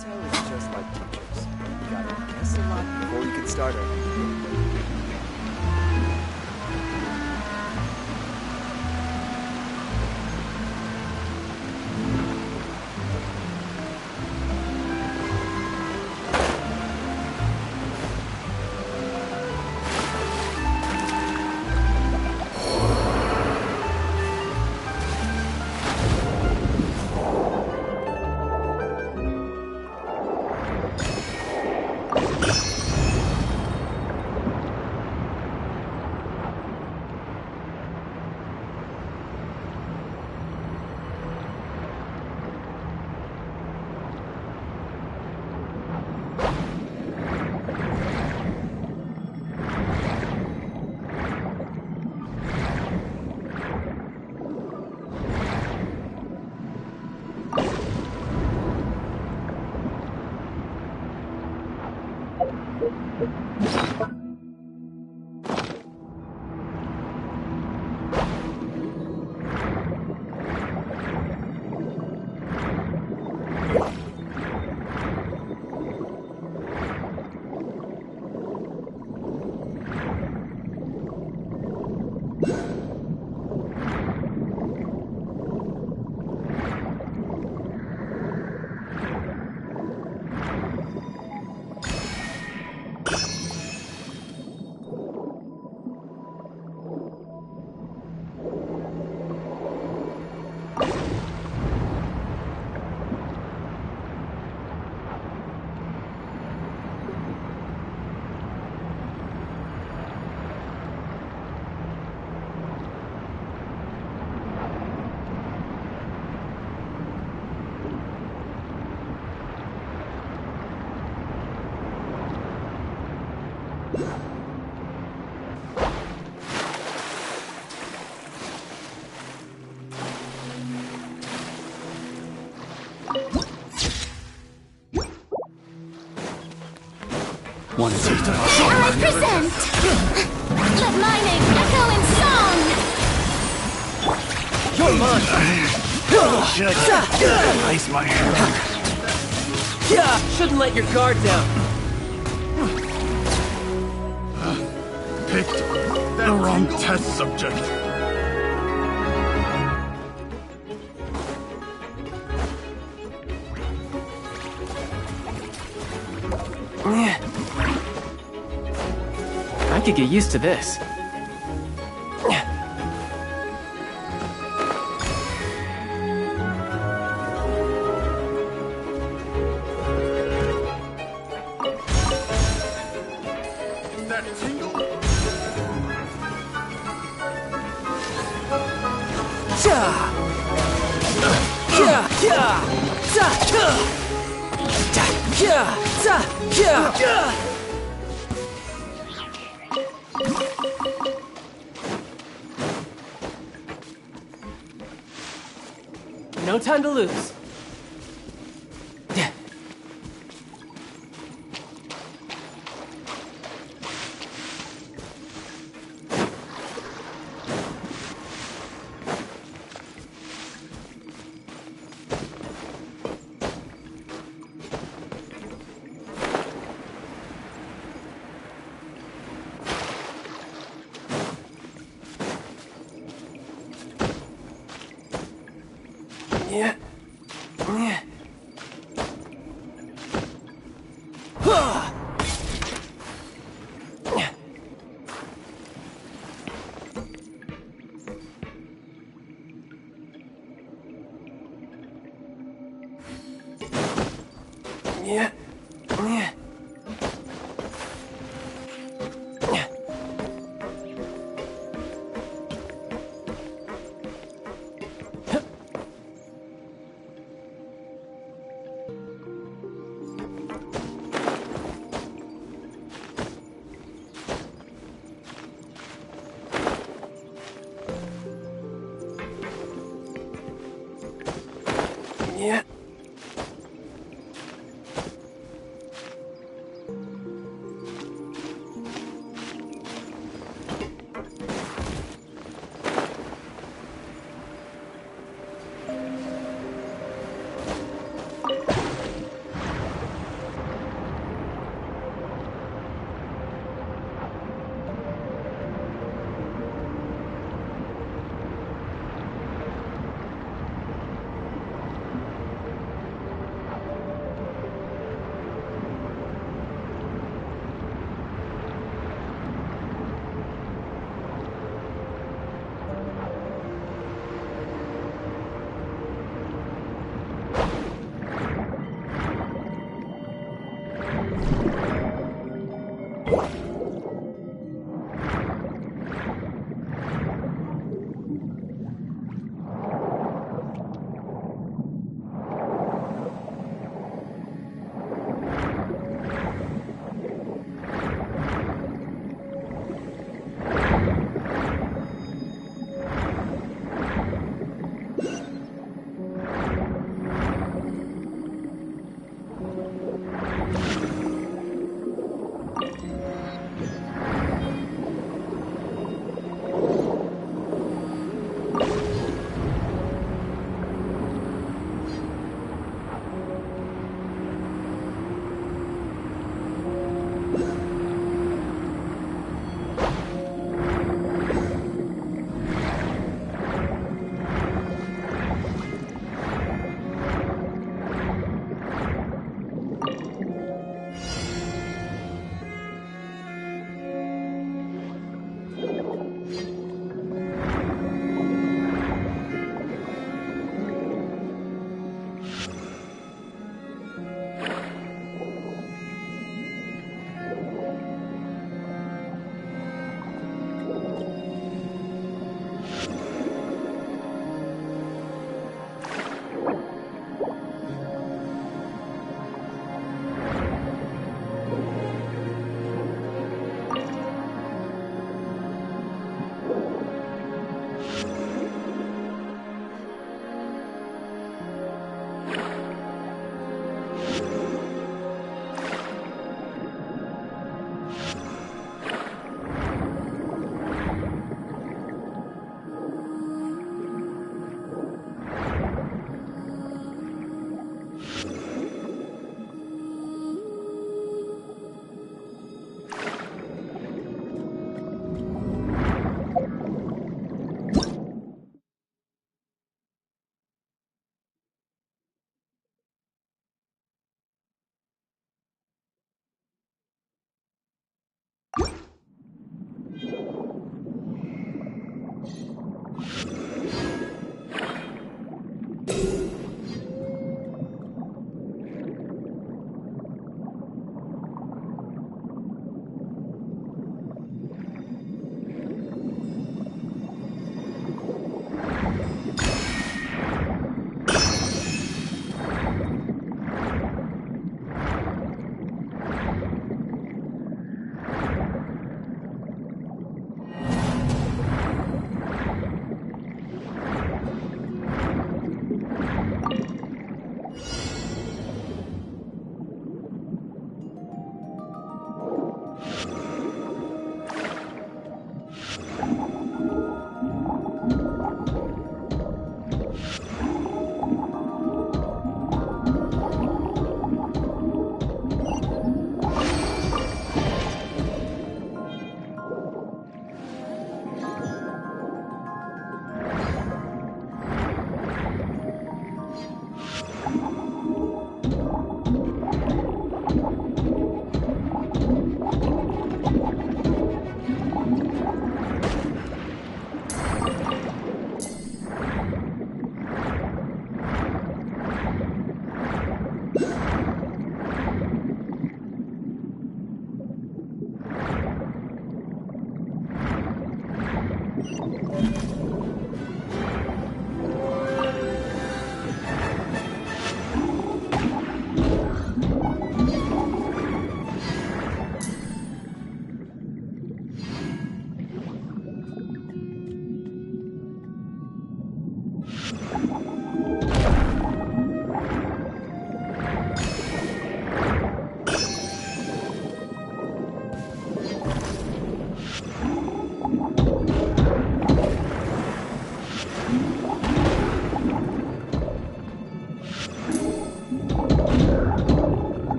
Intel is just like teachers. You gotta guess a lot before you can start it. One taste of I present! Let my name echo in song! You're mine! Shit. Ice my hair. Yeah, shouldn't let your guard down. Picked the wrong test subject. I could get used to this. That tingle? No time to lose. Yeah. Yeah. Yeah. Yeah. Yeah.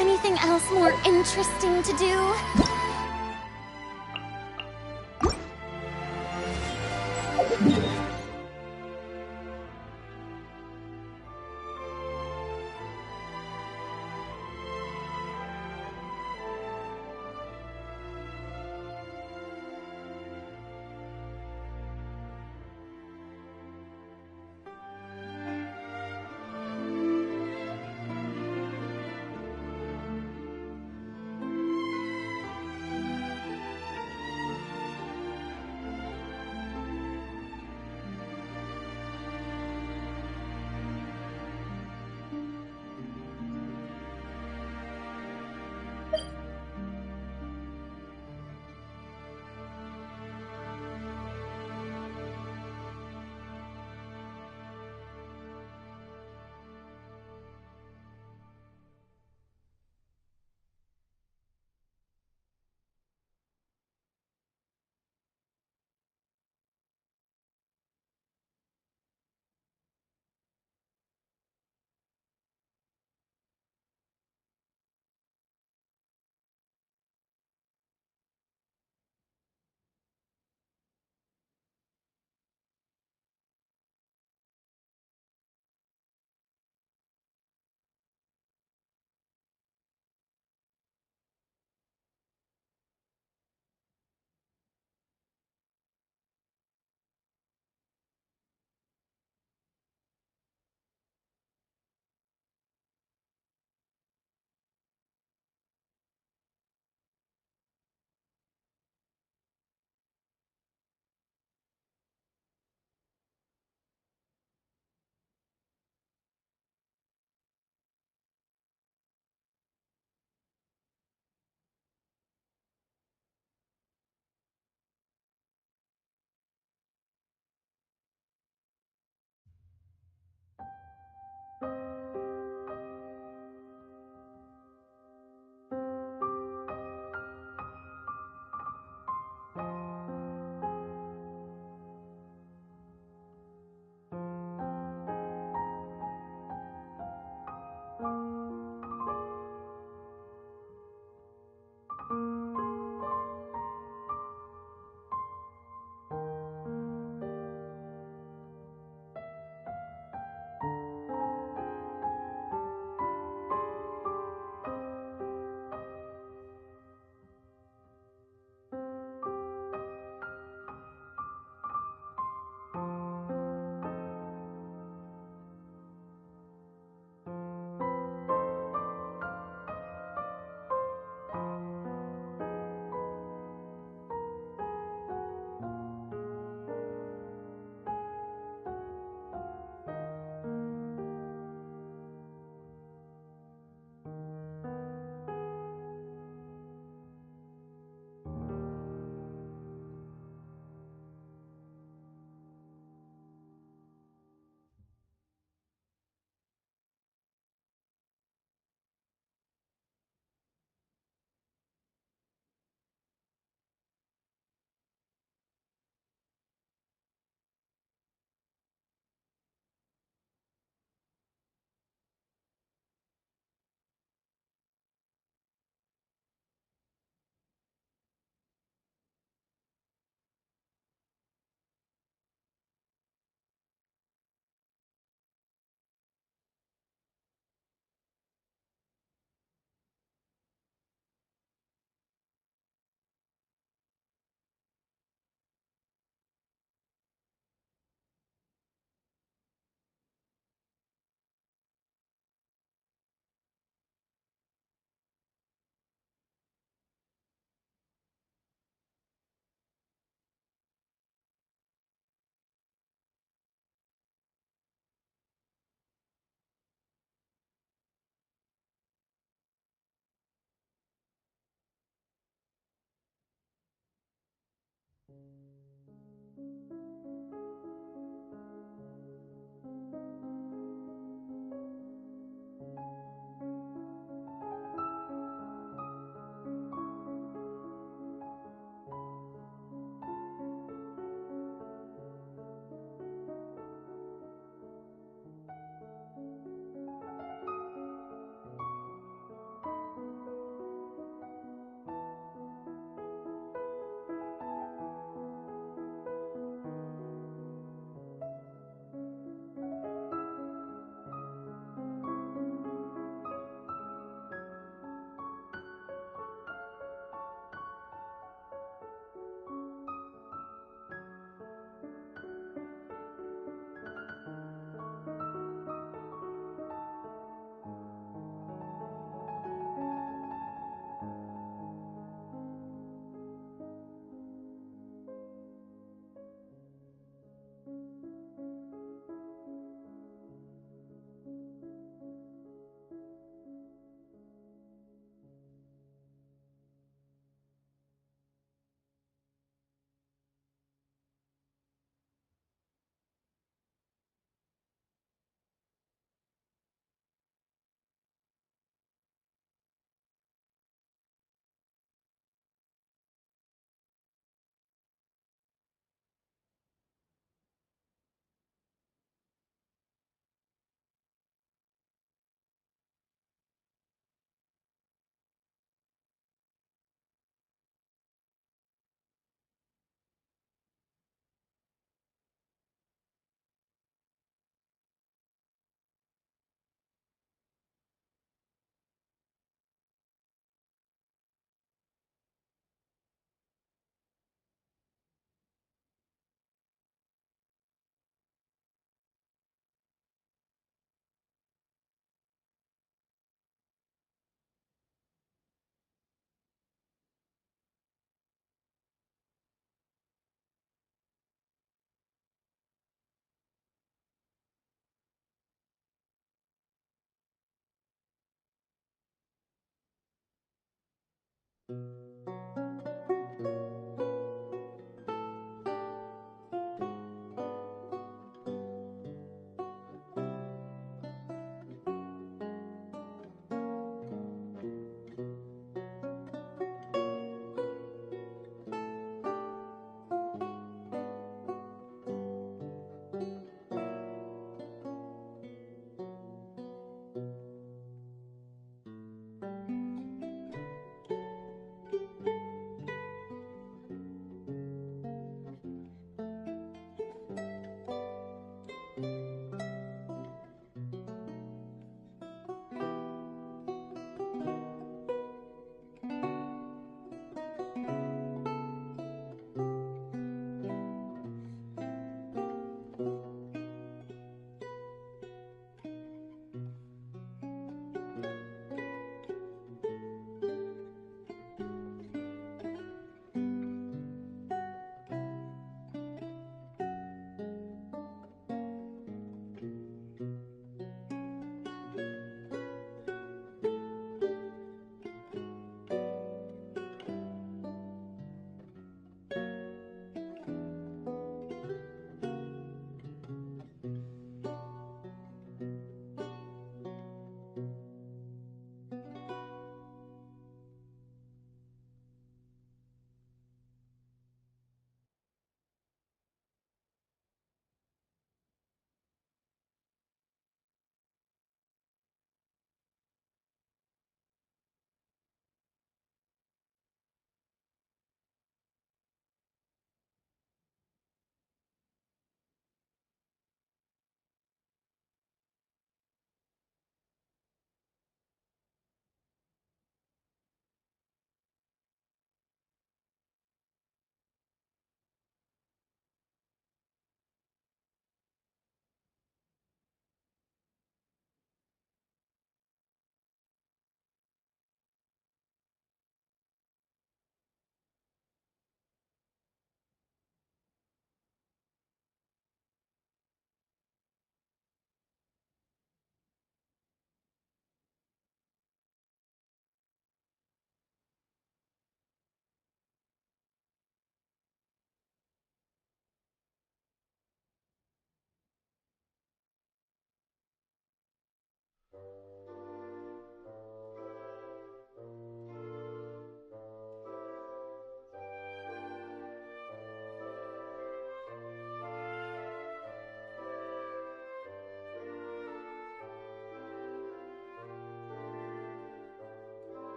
Anything else more interesting to do?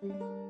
you.